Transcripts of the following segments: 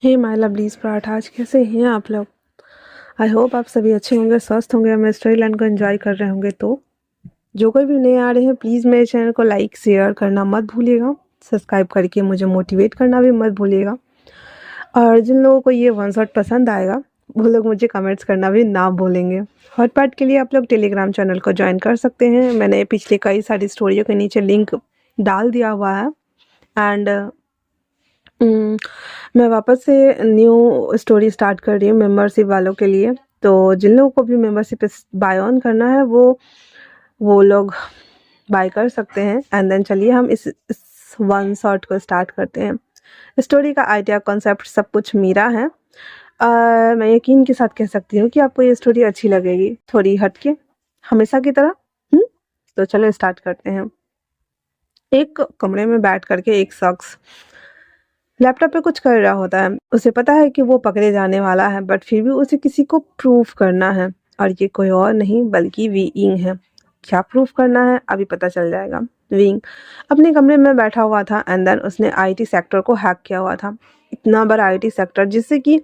Hey my lovelies parathas, कैसे हैं आप लोग। आई होप आप सभी अच्छे होंगे, स्वस्थ होंगे, हमें स्टोरी को एंजॉय कर रहे होंगे। तो जो कोई भी नए आ रहे हैं, प्लीज़ मेरे चैनल को लाइक शेयर करना मत भूलिएगा, सब्सक्राइब करके मुझे मोटिवेट करना भी मत भूलिएगा। और जिन लोगों को ये वन शॉट पसंद आएगा वो लोग मुझे कमेंट्स करना भी ना भूलेंगे। हॉट पार्ट के लिए आप लोग टेलीग्राम चैनल को ज्वाइन कर सकते हैं। मैंने पिछले कई सारी स्टोरियों के नीचे लिंक डाल दिया हुआ है। एंड मैं वापस से न्यू स्टोरी स्टार्ट कर रही हूँ मेंबरशिप वालों के लिए। तो जिन लोगों को भी मेंबरशिप बाय ऑन करना है वो लोग बाय कर सकते हैं। एंड देन चलिए हम इस वन शॉट को स्टार्ट करते हैं। स्टोरी का आइडिया, कॉन्सेप्ट सब कुछ मेरा है। मैं यकीन के साथ कह सकती हूँ कि आपको ये स्टोरी अच्छी लगेगी, थोड़ी हटके, हमेशा की तरह। तो चलो स्टार्ट करते हैं। एक कमरे में बैठ करके एक शख्स लैपटॉप पे कुछ कर रहा होता है। उसे पता है कि वो पकड़े जाने वाला है, बट फिर भी उसे किसी को प्रूफ करना है, और ये कोई और नहीं बल्कि विंग है। क्या प्रूफ करना है अभी पता चल जाएगा। विंग अपने कमरे में बैठा हुआ था एंड देन उसने आईटी सेक्टर को हैक किया हुआ था। इतना बड़ा आईटी सेक्टर जिससे कि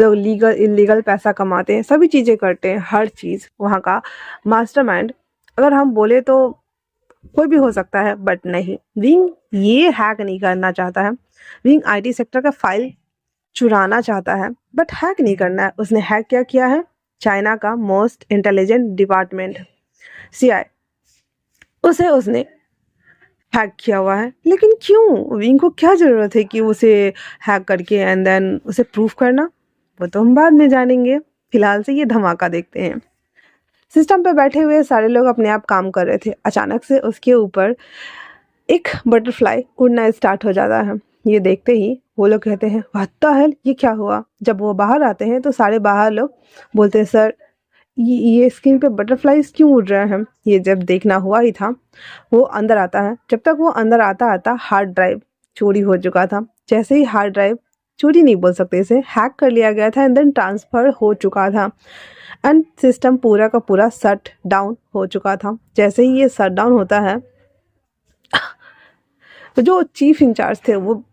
लोग लीगल इलीगल पैसा कमाते हैं, सभी चीज़ें करते हैं, हर चीज़ वहाँ का मास्टरमाइंड अगर हम बोले तो कोई भी हो सकता है, बट नहीं, विंग ये हैक नहीं करना चाहता है। विंग आईटी सेक्टर का फाइल चुराना चाहता है, बट हैक नहीं करना है। उसने हैक क्या किया है? चाइना का मोस्ट इंटेलिजेंट डिपार्टमेंट सीआई, उसे उसने हैक किया हुआ है। लेकिन क्यों? विंग को क्या जरूरत है कि उसे हैक करके एंड देन उसे प्रूफ करना? वो तो हम बाद में जानेंगे। फिलहाल से ये धमाका देखते हैं। सिस्टम पे बैठे हुए सारे लोग अपने आप काम कर रहे थे। अचानक से उसके ऊपर एक बटरफ्लाई उड़ना स्टार्ट हो जाता है। ये देखते ही वो लोग कहते हैं व्हाट द हेल, ये क्या हुआ। जब वो बाहर आते हैं तो सारे बाहर लोग बोलते हैं सर ये स्क्रीन पे बटरफ्लाईज क्यों उड़ रहे हैं। ये जब देखना हुआ ही था। वो अंदर आता है। जब तक वो अंदर आता आता हार्ड ड्राइव चोरी हो चुका था। जैसे ही हार्ड ड्राइव, चोरी नहीं बोल सकते इसे, हैक कर लिया गया था एंड देन ट्रांसफ़र हो चुका था एंड सिस्टम पूरा का पूरा शट डाउन हो चुका था। जैसे ही ये शट डाउन होता है तो जो चीफ इंचार्ज थे वो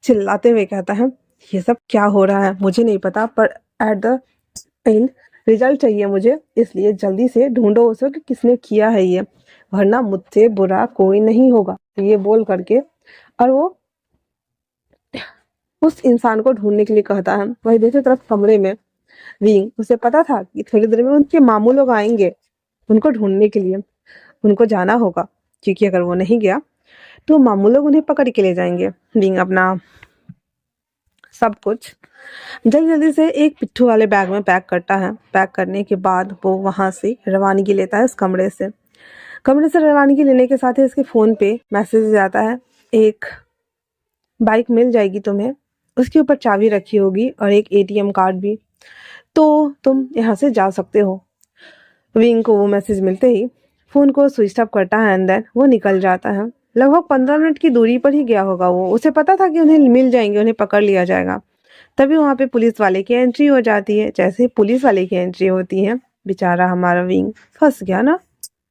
चिल्लाते हुए कहता है ये सब क्या हो रहा है मुझे नहीं पता, पर एट द एंड रिजल्ट चाहिए मुझे, इसलिए जल्दी से ढूंढो उसे कि किसने किया है ये, वरना मुझसे बुरा कोई नहीं होगा। ये बोल करके और वो उस इंसान को ढूंढने के लिए कहता है। वही दूसरी तरफ कमरे में विंग, उसे पता था कि थोड़ी देर में उनके मामू लोग आएंगे उनको ढूंढने के लिए। उनको जाना होगा क्योंकि अगर वो नहीं गया तो मामू लोग उन्हें पकड़ के ले जाएंगे। विंग अपना सब कुछ जल्दी जल्दी से एक पिट्ठू वाले बैग में पैक करता है। पैक करने के बाद वो वहाँ से रवानगी लेता है। इस कमरे से रवानगी लेने के साथ ही उसके फ़ोन पे मैसेज आता है, एक बाइक मिल जाएगी तुम्हें, उसके ऊपर चाबी रखी होगी और एक एटीएम कार्ड भी, तो तुम यहाँ से जा सकते हो। विंग को वो मैसेज मिलते ही फ़ोन को स्विच ऑफ करता है एंड देन वो निकल जाता है। लगभग 15 मिनट की दूरी पर ही गया होगा वो। उसे पता था कि उन्हें मिल जाएंगे, उन्हें पकड़ लिया जाएगा। तभी वहाँ पे पुलिस वाले की एंट्री हो जाती है। जैसे ही पुलिस वाले की एंट्री होती है, बेचारा हमारा विंग फंस गया ना।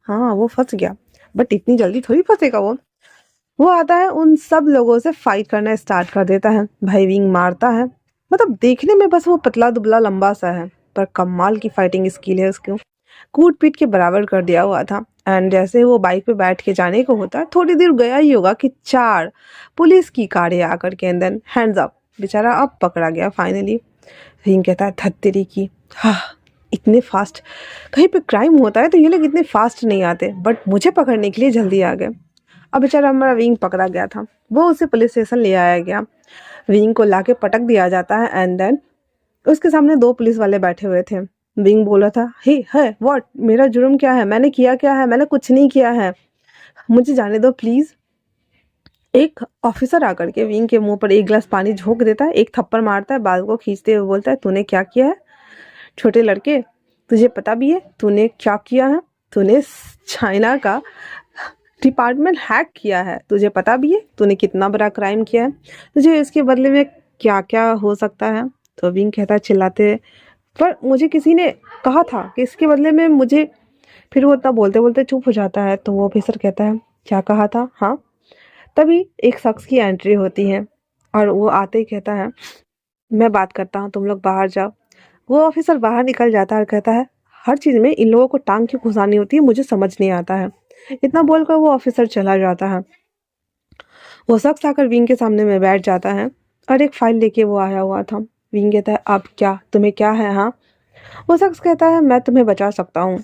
हाँ, वो फंस गया, बट इतनी जल्दी थोड़ी फंसेगा वो आता है, उन सब लोगों से फाइट करना स्टार्ट कर देता है। भाई विंग मारता है, मतलब देखने में बस वो पतला दुबला लंबा सा है, पर कमाल की फाइटिंग स्किल है उसको। कूट पीट के बराबर कर दिया हुआ था। एंड जैसे वो बाइक पे बैठ के जाने को होता है, थोड़ी देर गया ही होगा कि 4 पुलिस की कारें आकर के अंदर हैंड्स अप, बेचारा अब पकड़ा गया फाइनली। विंग कहता है धत्तेरी की, हाँ इतने फास्ट, कहीं पे क्राइम होता है तो ये लोग इतने फास्ट नहीं आते, बट मुझे पकड़ने के लिए जल्दी आ गए। अब बेचारा हमारा विंग पकड़ा गया था, वो उसे पुलिस स्टेशन ले आया गया। विंग को लाके पटक दिया जाता है एंड देन उसके सामने 2 पुलिस वाले बैठे हुए थे। विंग बोला था हे है व्हाट, मेरा जुर्म क्या है, मैंने किया क्या है, मैंने कुछ नहीं किया है, मुझे जाने दो प्लीज। एक ऑफिसर आकर के विंग के मुंह पर एक गिलास पानी झोंक देता है, एक थप्पड़ मारता है, बाल को खींचते हुए बोलता है तूने क्या किया है छोटे लड़के, तुझे पता भी है तूने क्या किया है, तूने चाइना का डिपार्टमेंट हैक किया है, तुझे पता भी है तूने कितना बड़ा क्राइम किया है, तुझे इसके बदले में क्या क्या हो सकता है। तो विंग कहता है चिल्लाते, पर मुझे किसी ने कहा था कि इसके बदले में मुझे, फिर वो तब बोलते बोलते चुप हो जाता है। तो वो ऑफिसर कहता है क्या कहा था। हाँ, तभी एक शख्स की एंट्री होती है और वो आते ही कहता है मैं बात करता हूँ, तुम लोग बाहर जाओ। वो ऑफिसर बाहर निकल जाता है और कहता है, हर चीज़ में इन लोगों को टांग क्यों घुसानी होती है, मुझे समझ नहीं आता है। इतना बोलकर वो ऑफिसर चला जाता है। वो शख्स आकर विंग के सामने में बैठ जाता है और एक फाइल लेके वो आया हुआ था। विंग कहता है, अब क्या, तुम्हें क्या है? हाँ। वो शख्स कहता है, मैं तुम्हें बचा सकता हूँ,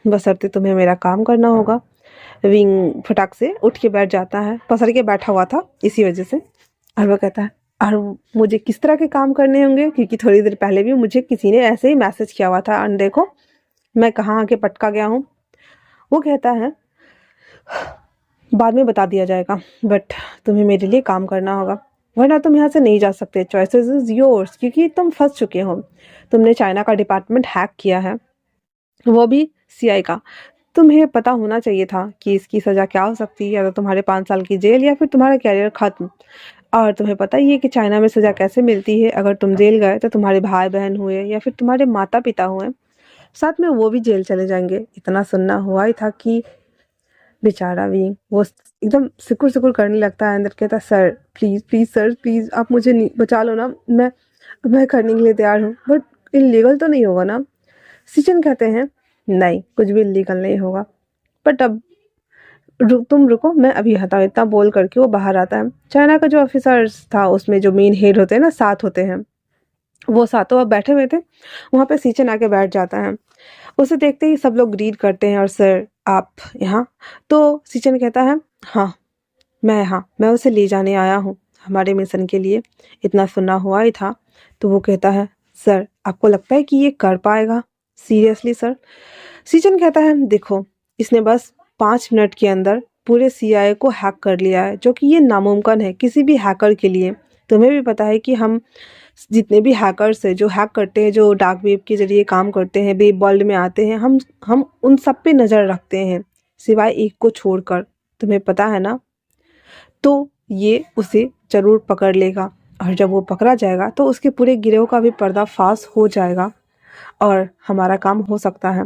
बशर्ते तुम्हें मेरा काम करना होगा। विंग फटाक से उठ के बैठ जाता है, पसर के बैठा हुआ था इसी वजह से। और वो कहता है, और मुझे किस तरह के काम करने होंगे, क्योंकि थोड़ी देर पहले भी मुझे किसी ने ऐसे ही मैसेज किया हुआ था और देखो मैं कहाँ आके पटका गया हूँ। वो कहता है, बाद में बता दिया जाएगा, बट तुम्हें मेरे लिए काम करना होगा, वरना तुम यहाँ से नहीं जा सकते। चॉइसेस इज योर्स, क्योंकि तुम फंस चुके हो। तुमने चाइना का डिपार्टमेंट हैक किया है, वो भी सीआई का। तुम्हें पता होना चाहिए था कि इसकी सज़ा क्या हो सकती है, या तो तुम्हारे 5 साल की जेल या फिर तुम्हारा कैरियर खत्म। और तुम्हें पता ही है कि चाइना में सज़ा कैसे मिलती है। अगर तुम जेल गए तो तुम्हारे भाई बहन हुए या फिर तुम्हारे माता पिता हुए, साथ में वो भी जेल चले जाएंगे। इतना सुनना हुआ ही था कि बेचारा भी वो एकदम सिकुड़ सिकुड़ करने लगता है। अंदर कहता है, sir please please sir please, आप मुझे बचा लो ना, मैं करने के लिए तैयार हूँ, बट इलीगल तो नहीं होगा ना? सिचन कहते हैं, नहीं कुछ भी इलीगल नहीं होगा, बट अब तुम रुको, मैं अभी आता हूँ। इतना बोल करके वो बाहर आता है। चाइना का जो ऑफिसर्स था उसमें जो मेन हेड होते हैं ना, 7 होते हैं, वो सातों अब बैठे हुए थे। वहाँ पे सिचन आके बैठ जाता है। उसे देखते ही सब लोग ग्रीट करते हैं, और सर आप यहाँ? तो सिचन कहता है, हाँ मैं उसे ले जाने आया हूँ हमारे मिशन के लिए। इतना सुना हुआ ही था। तो वो कहता है, सर आपको लगता है कि ये कर पाएगा? Seriously sir? सिचन कहता है, देखो इसने बस 5 मिनट के अंदर पूरे सीआईए को हैक कर लिया है, जो कि ये नामुमकिन है किसी भी हैकर के लिए। तुम्हें भी पता है कि हम जितने भी हैकर्स हैं जो हैक करते हैं, जो डार्क वेब के जरिए काम करते हैं, वेब वर्ल्ड में आते हैं, हम उन सब पे नज़र रखते हैं, सिवाय एक को छोड़कर। तुम्हें पता है ना? तो ये उसे ज़रूर पकड़ लेगा, और जब वो पकड़ा जाएगा तो उसके पूरे गिरोह का भी पर्दाफाश हो जाएगा और हमारा काम हो सकता है।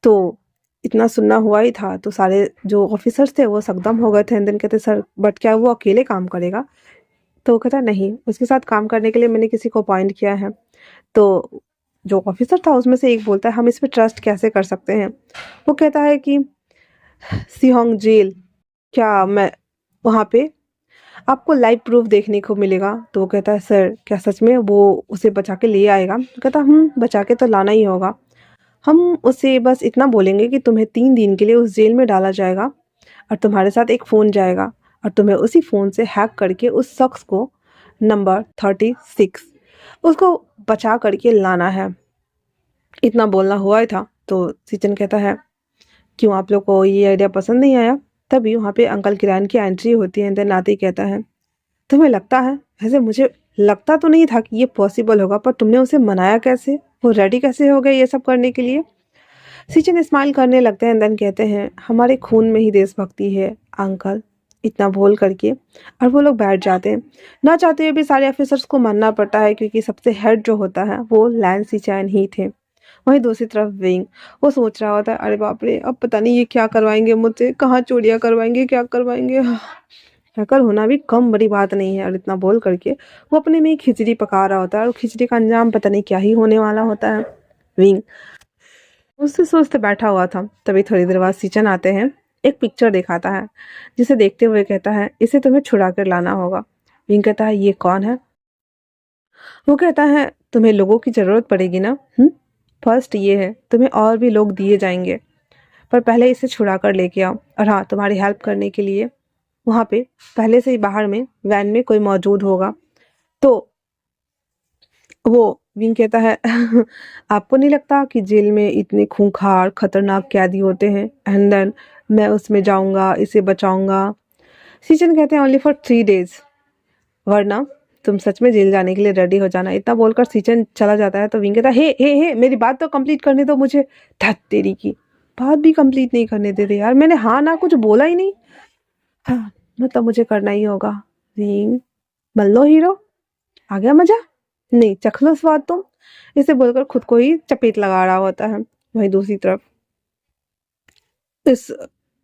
तो इतना सुनना हुआ ही था, तो सारे जो ऑफिसर्स थे वो एकदम हो गए थे। एंड देन कहते, सर बट क्या वो अकेले काम करेगा? तो वो कहता, नहीं, उसके साथ काम करने के लिए मैंने किसी को अपॉइंट किया है। तो जो ऑफिसर था उसमें से एक बोलता है, हम इस पे ट्रस्ट कैसे कर सकते हैं? वो कहता है कि सिहोंग जेल, क्या मैं वहाँ पे आपको लाइव प्रूफ देखने को मिलेगा? तो वो कहता है, सर क्या सच में वो उसे बचा के ले आएगा? कहता, बचा के तो लाना ही होगा। हम उसे बस इतना बोलेंगे कि तुम्हें 3 दिन के लिए उस जेल में डाला जाएगा, और तुम्हारे साथ एक फ़ोन जाएगा, और तुम्हें उसी फ़ोन से हैक करके उस शख्स को नंबर 36 उसको बचा करके लाना है। इतना बोलना हुआ ही था। तो सिचन कहता है, क्यों आप लोग को ये आइडिया पसंद नहीं आया? तभी वहाँ पे अंकल किरान की एंट्री होती है। देन आते ही कहता है, तुम्हें लगता है, वैसे मुझे लगता तो नहीं था कि ये पॉसिबल होगा, पर तुमने उसे मनाया कैसे? वो रेडी कैसे हो गए ये सब करने के लिए? सिचन स्माइल करने लगते हैं। देन कहते हैं, हमारे खून में ही देशभक्ति है अंकल। इतना बोल करके और वो लोग बैठ जाते हैं। ना चाहते हुए भी सारे ऑफिसर्स को मानना पड़ता है, क्योंकि सबसे हेड जो होता है वो लैन सिचैन ही थे। वहीं दूसरी तरफ विंग, वो सोच रहा होता है, अरे बाप रे, अब पता नहीं ये क्या करवाएंगे मुझसे, कहाँ चोरियाँ करवाएंगे, क्या करवाएंगे। हैकर होना भी कम बड़ी बात नहीं है। और इतना बोल करके वो अपने में ही खिचड़ी पका रहा होता है, और खिचड़ी का अंजाम पता नहीं क्या ही होने वाला होता है। विंग उससे सोचते बैठा हुआ था। तभी थोड़ी देर बाद सिचन आते हैं, एक पिक्चर दिखाता है, जिसे देखते हुए कहता है, इसे तुम्हें छुड़ा कर लाना होगा। विंग कहता है, ये कौन है? वो कहता है, तुम्हें लोगों की ज़रूरत पड़ेगी ना। फर्स्ट ये है, तुम्हें और भी लोग दिए जाएंगे, पर पहले इसे छुड़ा कर लेके आओ। और हाँ, तुम्हारी हेल्प करने के लिए वहाँ पे पहले से ही बाहर में वैन में कोई मौजूद होगा। तो वो विंग कहता है, आपको नहीं लगता कि जेल में इतने खूंखार खतरनाक कैदी होते हैं, एंड देन मैं उसमें जाऊंगा, इसे बचाऊंगा? सीजन कहते हैं, ओनली फॉर 3 डेज, वरना तुम सच में जेल जाने के लिए रेडी हो जाना। इतना बोलकर सीजन चला जाता है। तो विंग कहता है, हे मेरी बात तो कंप्लीट करने दो मुझे। धत तेरी की, बात भी कंप्लीट नहीं करने देते यार, मैंने हाँ ना कुछ बोला ही नहीं। हाँ, मतलब मुझे करना ही होगा। विंग, बन लो हीरो, आ गया मजा, नहीं चख लो स्वाद तुम। इसे बोलकर खुद को ही चपेट लगा रहा होता है। वहीं दूसरी तरफ इस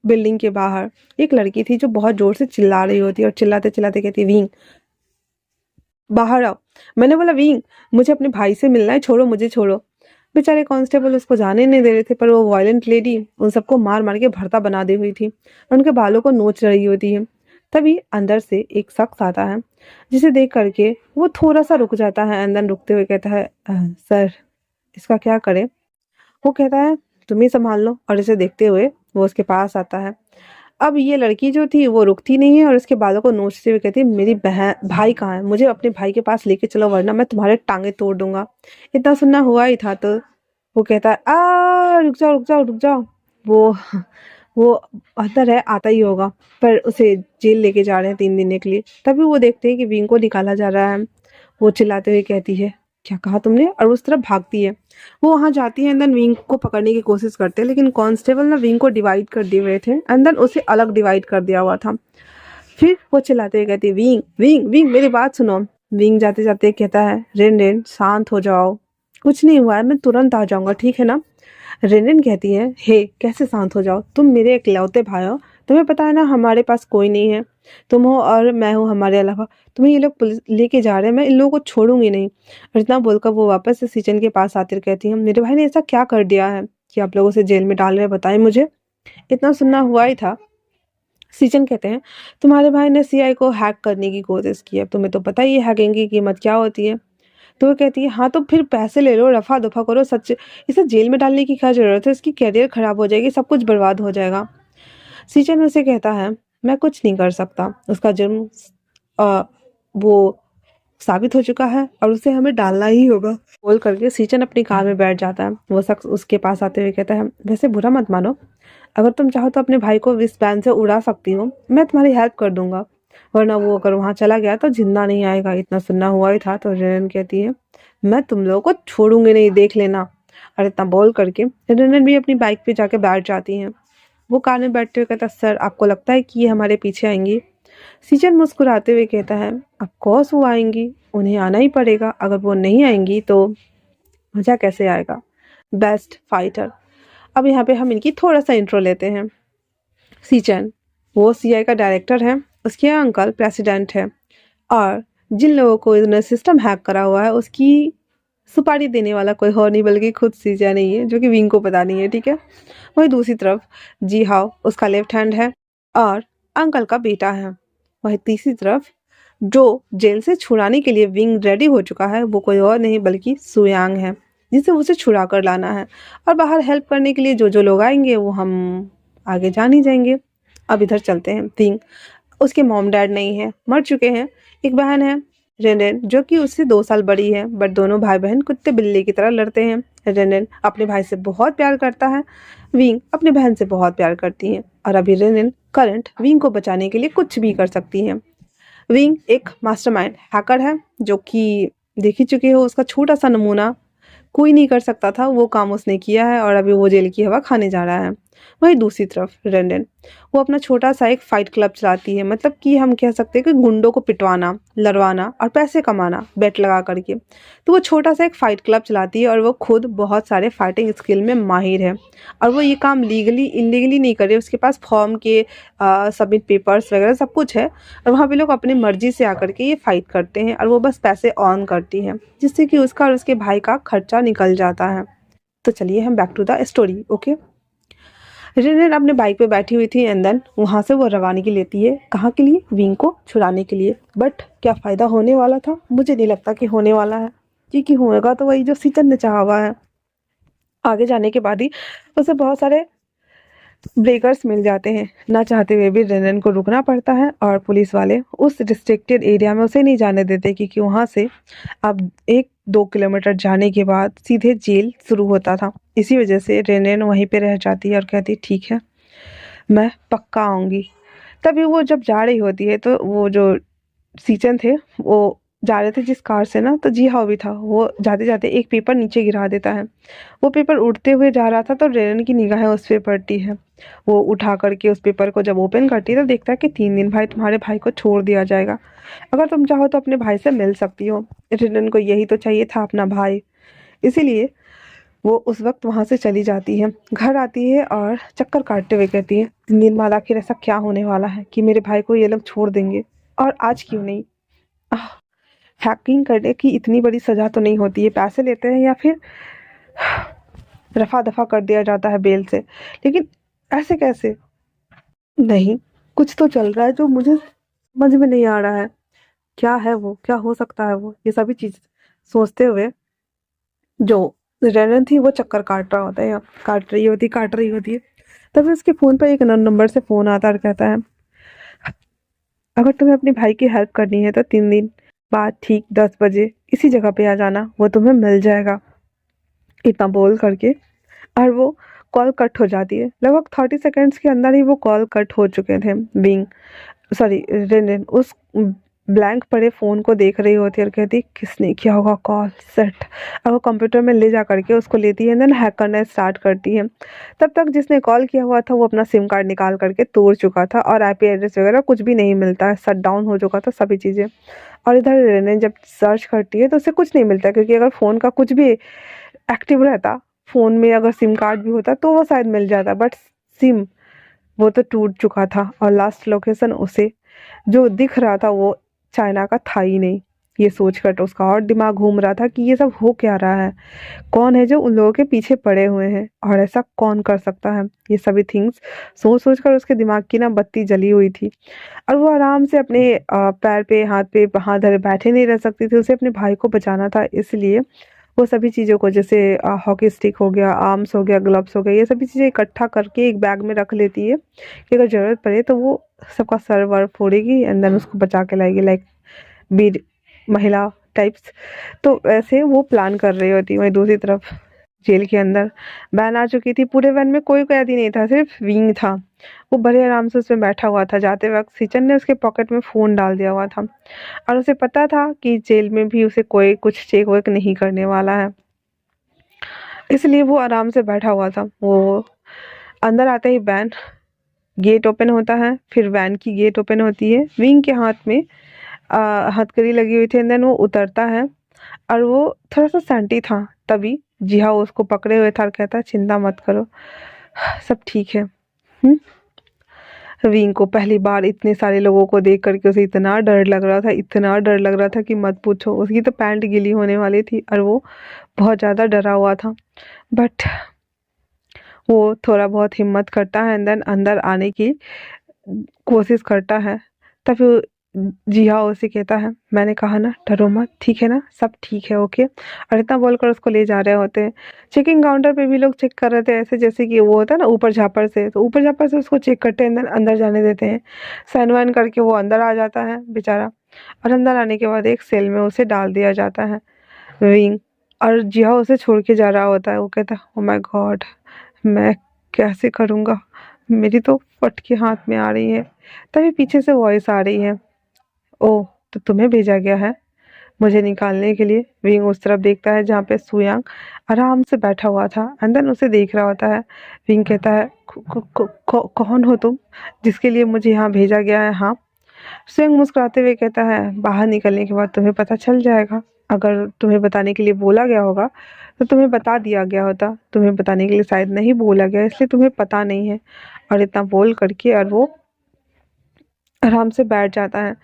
बिल्डिंग के बाहर एक लड़की थी जो बहुत जोर से चिल्ला रही होती है, और चिल्लाते चिल्लाते कहती, विंग बाहर आओ। मैंने बोला विंग, मुझे अपने भाई से मिलना है, छोड़ो मुझे, छोड़ो। बेचारे कांस्टेबल उसको जाने नहीं दे रहे थे, पर वो वायलेंट लेडी उन सबको मार मार के भर्ता बना दी हुई थी और उनके बालों को नोच रही होती है। तभी अंदर से एक शख्स आता है, जिसे देख करके वो थोड़ा सा रुक जाता है, अंदर रुकते हुए कहता है, सर इसका क्या करें?" वो कहता है, तुम ही संभाल लो, और इसे देखते हुए वो उसके पास आता है। अब ये लड़की जो थी वो रुकती नहीं है और उसके बालों को नोचते हुए कहती है, मेरी बहन भाई कहाँ है, मुझे अपने भाई के पास लेके चलो वरना मैं तुम्हारे टांगे तोड़ दूंगा। इतना सुनना हुआ ही था तो वो कहता है, आ रुक जाओ रुक जाओ रुक जाओ। वो वो अंदर है, आता ही होगा, पर उसे जेल लेके जा रहे हैं 3 दिन के लिए। तभी वो देखते हैं कि विंग को निकाला जा रहा है। वो चिल्लाते हुए कहती है, क्या कहा तुमने, और उस तरफ भागती है। वो वहां जाती है, अंदर विंग को पकड़ने की कोशिश करते हैं, लेकिन कांस्टेबल ना विंग को डिवाइड कर दिए हुए थे, अंदर उसे अलग डिवाइड कर दिया हुआ था। फिर वो चिल्लाते हुए कहती है, विंग विंग विंग मेरी बात सुनो। विंग जाते जाते कहता है, रेन रेन शांत हो जाओ, कुछ नहीं हुआ है, मैं तुरंत आ जाऊंगा, ठीक है ना। रेन कहती है, हे कैसे शांत हो जाओ, तुम मेरे इकलौते भाई हो, तुम्हें पता है ना हमारे पास कोई नहीं है, तुम हो और मैं हूँ, हमारे अलावा तुम्हें ये लोग पुलिस लेके जा रहे हैं, मैं इन लोगों को छोड़ूंगी नहीं। और इतना बोलकर वो वापस से सीचन के पास आती कहती है, मेरे भाई ने ऐसा क्या कर दिया है कि आप लोगों से जेल में डाल रहे हैं, बताएं मुझे। इतना सुनना हुआ ही था। सीचन कहते हैं, तुम्हारे भाई ने सीआई को हैक करने की कोशिश की है, तुम्हें तो पता ही है हैकिंग की कीमत क्या होती है। तो वो कहती है, हाँ तो फिर पैसे ले लो, रफा दफा करो, सच इसे जेल में डालने की क्या जरूरत है, इसकी कैरियर खराब हो जाएगी, सब कुछ बर्बाद हो जाएगा। सीचन उसे कहता है, मैं कुछ नहीं कर सकता, उसका जुर्म वो साबित हो चुका है और उसे हमें डालना ही होगा। बोल करके सीचन अपनी कार में बैठ जाता है। वो शख्स उसके पास आते हुए कहता है, वैसे बुरा मत मानो, अगर तुम चाहो तो अपने भाई को इस वैन से उड़ा सकती हो, मैं तुम्हारी हेल्प कर दूंगा, वरना वो अगर वहां चला गया तो जिंदा नहीं आएगा। इतना सुनना हुआ ही था तो रेनन कहती है, मैं तुम लोगों को छोड़ूंगी नहीं, देख लेना। और इतना बोल करके रेनन भी अपनी बाइक पे जाके बैठ जाती है। वो कार में बैठते हुए कहता, सर आपको लगता है कि ये हमारे पीछे आएंगी? सीजन मुस्कुराते हुए कहता है, ऑफ कोर्स वो आएंगी, उन्हें आना ही पड़ेगा, अगर वो नहीं आएंगी तो मजा कैसे आएगा। Best fighter. अब यहाँ पे हम इनकी थोड़ा सा इंट्रो लेते हैं। सीचन वो सीआई का डायरेक्टर है, उसके अंकल प्रेसिडेंट है, और जिन लोगों को इन्होंने सिस्टम हैक करा हुआ है उसकी सुपारी देने वाला कोई और नहीं बल्कि खुद सीजन ही है, जो कि विंग को पता नहीं है, ठीक है। वही दूसरी तरफ जी हाओ उसका लेफ्ट हैंड है और अंकल का बेटा है। वही तीसरी तरफ जो जेल से छुड़ाने के लिए विंग रेडी हो चुका है, वो कोई और नहीं बल्कि सुयांग है, जिसे उसे छुड़ा कर लाना है। और बाहर हेल्प करने के लिए जो जो लोग आएंगे वो हम आगे जान ही जाएंगे। अब इधर चलते हैं। विंग, उसके मॉम डैड नहीं है, मर चुके हैं। एक बहन है रेनेन, जो कि उससे 2 साल बड़ी है, बट दोनों भाई बहन कुत्ते बिल्ली की तरह लड़ते हैं। रेनेन अपने भाई से बहुत प्यार करता है, विंग अपने बहन से बहुत प्यार करती है, और अभी रेनेन करंट विंग को बचाने के लिए कुछ भी कर सकती है। विंग एक मास्टरमाइंड हैकर है, जो कि देख ही चुके हो, उसका छोटा सा नमूना कोई नहीं कर सकता था, वो काम उसने किया है और अभी वो जेल की हवा खाने जा रहा है। वहीं दूसरी तरफ रेंडन, वो अपना छोटा सा एक फाइट क्लब चलाती है, मतलब कि हम कह सकते हैं कि गुंडों को पिटवाना, लड़वाना और पैसे कमाना बेट लगा करके। तो वो छोटा सा एक फाइट क्लब चलाती है और वो खुद बहुत सारे फाइटिंग स्किल में माहिर है, और वो ये काम लीगली इलीगली नहीं करे, उसके पास फॉर्म के सबमिट पेपर्स वगैरह सब कुछ है, और वहाँ पे लोग अपनी मर्जी से आकर के ये फाइट करते हैं और वो बस पैसे ऑन करती है, जिससे कि उसका और उसके भाई का खर्चा निकल जाता है। तो चलिए हम back to the story. Okay, रेनेन अपने बाइक पे बैठी हुई थी एंड देन वहाँ से वो रवानगी लेती है, कहाँ के लिए, विंग को छुड़ाने के लिए। बट क्या फ़ायदा होने वाला था, मुझे नहीं लगता कि होने वाला है, क्योंकि होएगा तो वही जो सीचन ने चाहा हुआ है। आगे जाने के बाद ही उसे बहुत सारे ब्रेकर्स मिल जाते हैं, ना चाहते हुए भी रेनन को रुकना पड़ता है, और पुलिस वाले उस रिस्ट्रिक्टेड एरिया में उसे नहीं जाने देते, क्योंकि वहाँ से अब 1-2 किलोमीटर जाने के बाद सीधे जेल शुरू होता था। इसी वजह से रेनन वहीं पे रह जाती है और कहती ठीक है, मैं पक्का आऊँगी। तभी वो जब जा रही होती है तो वो जो सीचन थे वो जा रहे थे जिस कार से ना, तो जी हाँ भी था, वो जाते जाते एक पेपर नीचे गिरा देता है। वो पेपर उड़ते हुए जा रहा था तो रेनन की निगाहें उस पे पड़ती है। वो उठा करके उस पेपर को जब ओपन करती है तो देखता है कि 3 दिन भाई तुम्हारे भाई को छोड़ दिया जाएगा, अगर तुम चाहो तो अपने भाई से मिल सकती हो। रेनन को यही तो चाहिए था, अपना भाई, इसीलिए वो उस वक्त वहां से चली जाती है। घर आती है और चक्कर काटते हुए कहती है, 3 दिन बाद आखिर ऐसा क्या होने वाला है कि मेरे भाई को ये लोग छोड़ देंगे, और आज क्यों नहीं। हैकिंग करने की इतनी बड़ी सज़ा तो नहीं होती है, पैसे लेते हैं या फिर रफ़ा-दफ़ा कर दिया जाता है बेल से। लेकिन ऐसे कैसे? नहीं, कुछ तो चल रहा है जो मुझे समझ में नहीं आ रहा है। क्या है वो? क्या हो सकता है वो? ये सभी चीज़ सोचते हुए जो रेनन थी वो चक्कर काट रहा होता है या काट रही होती है। तभी उसके फ़ोन पे एक नंबर से फ़ोन आता है और कहता है, अगर तुम्हें अपने भाई की हेल्प करनी है तो 3 दिन बाद ठीक 10 बजे इसी जगह पे आ जाना, वो तुम्हें मिल जाएगा। इतना बोल करके और वो कॉल कट हो जाती है। लगभग 30 सेकंड्स के अंदर ही वो कॉल कट हो चुके थे। बिंग सॉरी रेनन उस ब्लैंक पड़े फ़ोन को देख रही होती है और कहती किसने किया होगा कॉल सेट, और वो कंप्यूटर में ले जा करके उसको लेती है देन हैक करना स्टार्ट करती है। तब तक जिसने कॉल किया हुआ था वो अपना सिम कार्ड निकाल करके तोड़ चुका था और आईपी एड्रेस वगैरह कुछ भी नहीं मिलता है, शट डाउन हो चुका था सभी चीज़ें। और इधर रेनन जब सर्च करती है तो उसे कुछ नहीं मिलता, क्योंकि अगर फ़ोन का कुछ भी एक्टिव रहता, फ़ोन में अगर सिम कार्ड भी होता तो वो शायद मिल जाता, बट सिम वो तो टूट चुका था और लास्ट लोकेशन उसे जो दिख रहा था वो चाइना का था ही नहीं। ये सोचकर तो उसका और दिमाग घूम रहा था कि ये सब हो क्या रहा है? कौन है जो उन लोगों के पीछे पड़े हुए हैं और ऐसा कौन कर सकता है? ये सभी थिंग्स सोच-सोच कर उसके दिमाग की ना बत्ती जली हुई थी और वो आराम से अपने पैर पे हाथ धरे बैठे नहीं रह सकती थी। उसे अपने भाई को बचाना था, इसलिए वो सभी चीज़ों को जैसे हॉकी स्टिक हो गया, आर्म्स हो गया, ग्लव्स हो गए, ये सभी चीज़ें इकट्ठा करके एक बैग में रख लेती है कि अगर ज़रूरत पड़े तो वो सबका सर वर फोड़ेगी एंड देन उसको बचा के लाएगी, लाइक वीर महिला टाइप्स। तो ऐसे वो प्लान कर रही होती है। वहीं दूसरी तरफ जेल के अंदर वैन आ चुकी थी। पूरे वैन में कोई कैदी नहीं था, सिर्फ विंग था। वो बड़े आराम से उसमें बैठा हुआ था। जाते वक्त सिचन ने उसके पॉकेट में फ़ोन डाल दिया हुआ था और उसे पता था कि जेल में भी उसे कोई कुछ चेक वेक नहीं करने वाला है, इसलिए वो आराम से बैठा हुआ था। वो अंदर आते ही वैन गेट ओपन होता है, फिर वैन की गेट ओपन होती है। विंग के हाथ में हथकड़ी लगी हुई थी एंड देन वो उतरता है और वो थोड़ा-सा सैंटी था। तभी जिहा उसको पकड़े हुए था और कहता है चिंता मत करो, सब ठीक है। हुँ? विंग को पहली बार इतने सारे लोगों को देख कर के उसे इतना डर लग रहा था, इतना डर लग रहा था कि मत पूछो। उसकी तो पैंट गीली होने वाली थी और वो बहुत ज़्यादा डरा हुआ था। बट वो थोड़ा बहुत हिम्मत करता है एंड देन अंदर आने की कोशिश करता है। तभी जिहा उसे कहता है, मैंने कहा ना डरो मत, ठीक है ना? सब ठीक है, ओके? और इतना बोलकर उसको ले जा रहे होते हैं। चेकिंग काउंटर पे भी लोग चेक कर रहे थे, ऐसे जैसे कि वो होता है ना ऊपर-झापर से, तो ऊपर-झापर से उसको चेक करते हैं, देन अंदर जाने देते हैं। साइन-वाइन करके वो अंदर आ जाता है बेचारा और अंदर आने के बाद एक सेल में उसे डाल दिया जाता है, विंग। और जिहा उसे छोड़ के जा रहा होता है। वो कहता है, ओह माय गॉड! मैं कैसे करूँगा? मेरी तो फटके हाथ में आ रही है। तभी पीछे से वॉइस आ रही है, ओह! तो तुम्हें भेजा गया है मुझे निकालने के लिए। विंग उस तरफ देखता है जहाँ पे सुयांग आराम से बैठा हुआ था एंड देन उसे देख रहा होता है। विंग कहता है, कौन हो तुम जिसके लिए मुझे यहाँ भेजा गया है? हाँ। सुयांग मुस्कुराते हुए कहता है, बाहर निकलने के बाद तुम्हें पता चल जाएगा। अगर तुम्हें बताने के लिए बोला गया होगा तो तुम्हें बता दिया गया होता। तुम्हें बताने के लिए शायद नहीं बोला गया, इसलिए तुम्हें पता नहीं है। और इतना बोल करके और वो आराम से बैठ जाता है।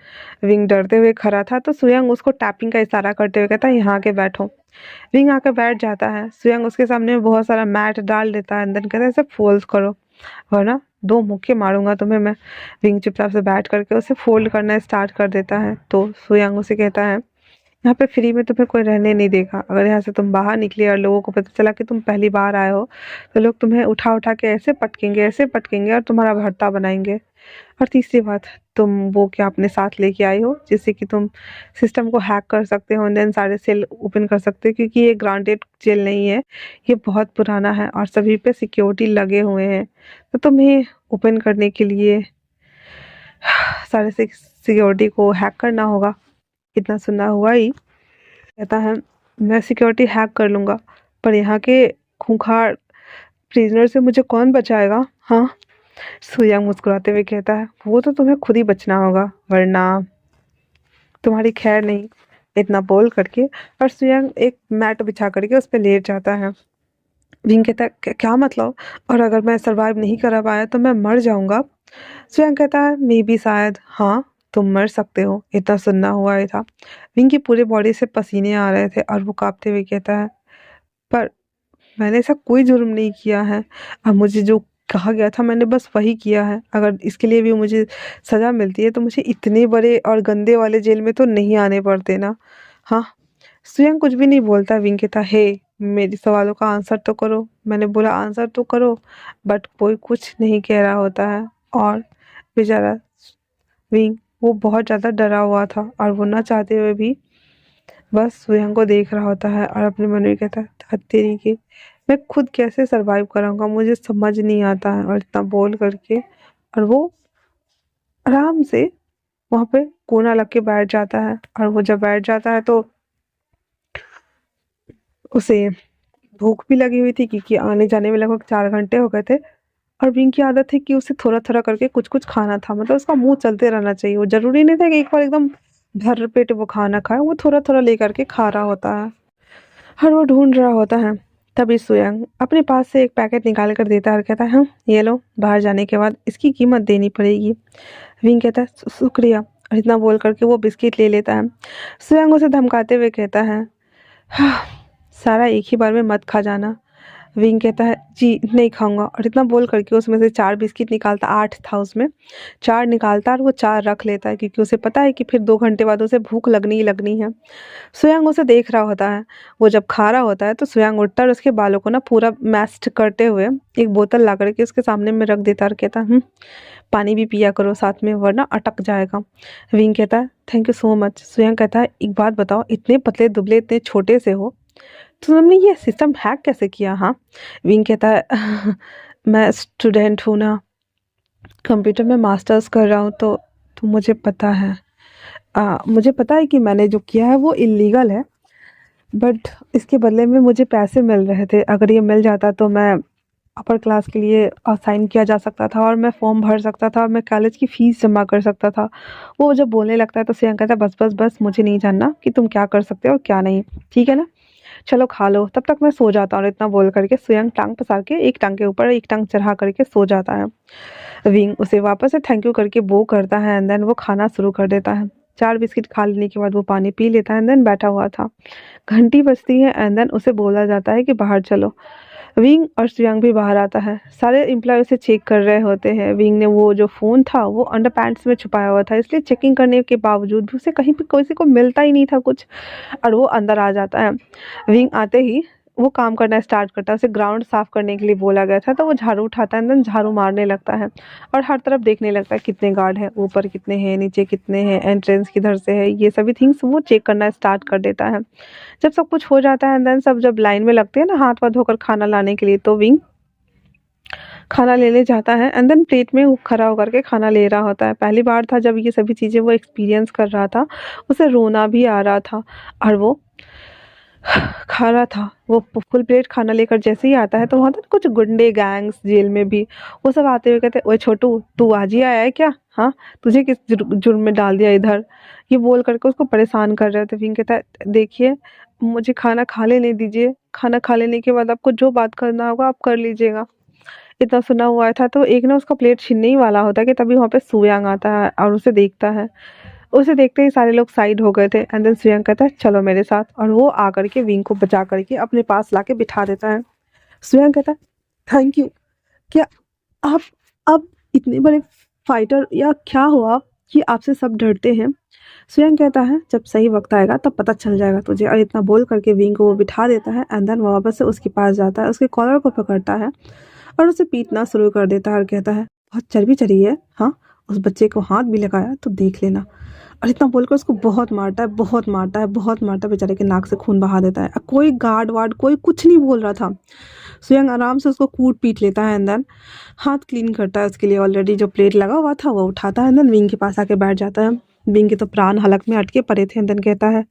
विंग डरते हुए खड़ा था तो सुयंग उसको टैपिंग का इशारा करते हुए कहता है, यहाँ आके बैठो। विंग आके बैठ जाता है। सुयंग उसके सामने बहुत सारा मैट डाल देता है एंड देन कहता है, इसे फोल्ड करो वरना 2 मुक्के मारूंगा तुम्हें मैं। विंग चुपचाप से बैठ करके उसे फोल्ड करना स्टार्ट कर देता है। तो सुयंग उसे कहता है, यहाँ पे फ्री में तुम्हें कोई रहने नहीं देगा। अगर यहाँ से तुम बाहर निकले और लोगों को पता चला कि तुम पहली बार आए हो तो लोग तुम्हें उठा उठा के ऐसे पटकेंगे और तुम्हारा भर्ता बनाएंगे। और तीसरी बात, तुम वो क्या अपने साथ लेके आई हो जिससे कि तुम सिस्टम को हैक कर सकते हो एंड देन सारे सेल ओपन कर सकते हो, क्योंकि ये ग्रांटेड जेल नहीं है, ये बहुत पुराना है और सभी पे सिक्योरिटी लगे हुए हैं। तो तुम्हें ओपन करने के लिए सारे सिक्योरिटी को हैक करना होगा। इतना सुना हुआ ही कहता है, मैं सिक्योरिटी हैक कर लूँगा, पर यहाँ के खूंखार प्रिजनर से मुझे कौन बचाएगा? हाँ। सुयांग मुस्कुराते हुए कहता है, वो तो तुम्हें खुद ही बचना होगा वरना तुम्हारी खैर नहीं। इतना बोल करके और सुयांग एक मैट बिछा करके उस पर लेट जाता है। विंग कहता है, क्या मतलब? और अगर मैं सरवाइव नहीं कर पाया तो मैं मर जाऊंगा?" सुयांग कहता है, मे बी शायद हाँ, तुम मर सकते हो, इतना सुनना हुआ ही था। विंग की पूरे बॉडी से पसीने आ रहे थे और वो कांपते हुए कहता है, पर मैंने ऐसा कोई जुर्म नहीं किया है। अब मुझे जो कहा गया था मैंने बस वही किया है। अगर इसके लिए भी मुझे सजा मिलती है तो मुझे इतने बड़े और गंदे वाले जेल में तो नहीं आने पड़ते ना। हाँ, स्वयं कुछ भी नहीं बोलता। विंग कहता, हे, मेरी सवालों का आंसर तो करो। मैंने बोला आंसर तो करो, बट कोई कुछ नहीं कह रहा होता है। और बेचारा विंग, वो बहुत ज़्यादा डरा हुआ था और वो ना चाहते हुए भी बस स्वयं को देख रहा होता है और अपने मन में कहता है, "हद तेरी की, मैं खुद कैसे सरवाइव करूंगा, मुझे समझ नहीं आता है।" और इतना बोल करके और वो आराम से वहां पे कोना लग के बैठ जाता है। और वो जब बैठ जाता है तो उसे भूख भी लगी हुई थी, क्योंकि आने जाने में लगभग 4 घंटे हो गए थे। और विंग की आदत है कि उसे थोड़ा थोड़ा करके कुछ कुछ खाना था, मतलब उसका मुंह चलते रहना चाहिए। वो जरूरी नहीं था कि एक बार एकदम भर पेट वो खाना खाए, वो थोड़ा थोड़ा लेकर के खा रहा होता है और वो ढूंढ रहा होता है। तभी सुयंग अपने पास से एक पैकेट निकाल कर देता है और कहता है, हाँ ये लो, बाहर जाने के बाद इसकी कीमत देनी पड़ेगी। विंग कहता है, शुक्रिया।" और इतना बोल करके वो बिस्किट ले लेता है। सुयंग उसे धमकाते हुए कहता है, हाँ, सारा एक ही बार में मत खा जाना। विंग कहता है, जी नहीं खाऊंगा। और इतना बोल करके उसमें से 4 बिस्किट निकालता, 8 था उसमें, 4 निकालता और वो 4 रख लेता है, क्योंकि उसे पता है कि फिर 2 घंटे बाद उसे भूख लगनी ही लगनी है। सुयांग उसे देख रहा होता है। वो जब खा रहा होता है तो सुयांग उठता है और उसके बालों को ना पूरा मैस्ड करते हुए एक बोतल ला करके उसके सामने में रख देता और कहता है, पानी भी पिया करो साथ में, वरना अटक जाएगा।" विंग कहता है, thank you so much. Suyang कहता है, एक बात बताओ, इतने पतले दुबले इतने छोटे से हो, तो तुमने ये सिस्टम हैक कैसे किया? हाँ। विंग कहता है, मैं स्टूडेंट हूँ ना, कंप्यूटर में मास्टर्स कर रहा हूँ, तो मुझे पता है। मुझे पता है कि मैंने जो किया है वो इलीगल है, बट इसके बदले में मुझे पैसे मिल रहे थे। अगर ये मिल जाता तो मैं अपर क्लास के लिए असाइन किया जा सकता था और मैं फॉर्म भर सकता था और मैं कॉलेज की फ़ीस जमा कर सकता था। वो जब बोलने लगता है तो श्रेयांक कहता है, बस बस बस, मुझे नहीं जानना कि तुम क्या कर सकते हो और क्या नहीं, ठीक है ना? चलो खा लो, तब तक मैं सो जाता हूँ। और इतना बोल करके श्रेयांक टांग पसार के एक टांग के ऊपर एक टांग चढ़ा करके सो जाता है। विंग उसे वापस से थैंक यू करके वो करता है एंड देन वो खाना शुरू कर देता है। 4 बिस्किट खा लेने के बाद वो पानी पी लेता है एंड देन बैठा हुआ था। घंटी बजती है एंड देन उसे बोला जाता है कि बाहर चलो। विंग और श्रेयांक भी बाहर आता है। सारे एम्प्लॉय उसे चेक कर रहे होते हैं। विंग ने वो जो फ़ोन था वो अंडर पैंट्स में छुपाया हुआ था, इसलिए चेकिंग करने के बावजूद भी उसे कहीं पे किसी को मिलता ही नहीं था कुछ, और वो अंदर आ जाता है। विंग आते ही वो काम करना स्टार्ट करता है। उसे ग्राउंड साफ करने के लिए बोला गया था, तो वो झाड़ू उठाता है एंड देन झाड़ू मारने लगता है और हर तरफ देखने लगता है कितने गार्ड हैं, ऊपर कितने हैं, नीचे कितने हैं, एंट्रेंस किधर से है, ये सभी थिंग्स वो चेक करना स्टार्ट कर देता है। जब सब कुछ हो जाता है एंड देन सब जब लाइन में लगते हैं ना हाथ वाथ धोकर खाना लाने के लिए, तो विंग खाना लेने जाता है एंड देन प्लेट में वो खड़ा होकर के खाना ले रहा होता है। पहली बार था जब ये सभी चीज़ें वो एक्सपीरियंस कर रहा था, उसे रोना भी आ रहा था और वो खा रहा था। वो फुल प्लेट खाना लेकर जैसे ही आता है तो वहाँ तो कुछ गुंडे गैंग्स जेल में भी, वो सब आते हुए कहते, ओए छोटू, तू आज ही आया है क्या? हाँ, तुझे किस जुर्म में डाल दिया इधर? ये बोल करके उसको परेशान कर रहे थे। विंग कहता है, देखिए, मुझे खाना खा लेने दीजिए, खाना खा लेने के बाद आपको जो बात करना होगा आप कर लीजिएगा। इतना सुना हुआ था तो एक ना उसका प्लेट छीनने ही वाला होता है कि तभी वहाँ पे सुयांग आता है और उसे देखता है। उसे देखते ही सारे लोग साइड हो गए थे एंड देन श्रेयांक कहता है, चलो मेरे साथ। और वो आकर के विंग को बचा करके अपने पास लाके बिठा देता है। श्रेयांक कहता है, थैंक यू। क्या आप अब इतने बड़े फाइटर या क्या हुआ कि आपसे सब डरते हैं? श्रेयांक कहता है, जब सही वक्त आएगा तब पता चल जाएगा तुझे। और इतना बोल करके विंग को वो बिठा देता है एंड देन वो वापस से उसके पास जाता है, उसके कॉलर को पकड़ता है और उसे पीटना शुरू कर देता है और कहता है, बहुत चर्बी चढ़ी है, हाँ, उस बच्चे को हाथ भी लगाया तो देख लेना। और इतना बोलकर उसको बहुत मारता है, बहुत मारता है, बहुत मारता है, बेचारे के नाक से खून बहा देता है। अब कोई गार्ड वार्ड कोई कुछ नहीं बोल रहा था। स्वयं आराम से उसको कूट पीट लेता है एंड देन हाथ क्लीन करता है उसके लिए, ऑलरेडी जो प्लेट लगा हुआ था वो उठाता है एंड देन विंग के पास आके बैठ जाता है। विंग के तो प्राण हलक में अटके पड़े थे एंड देन कहता है,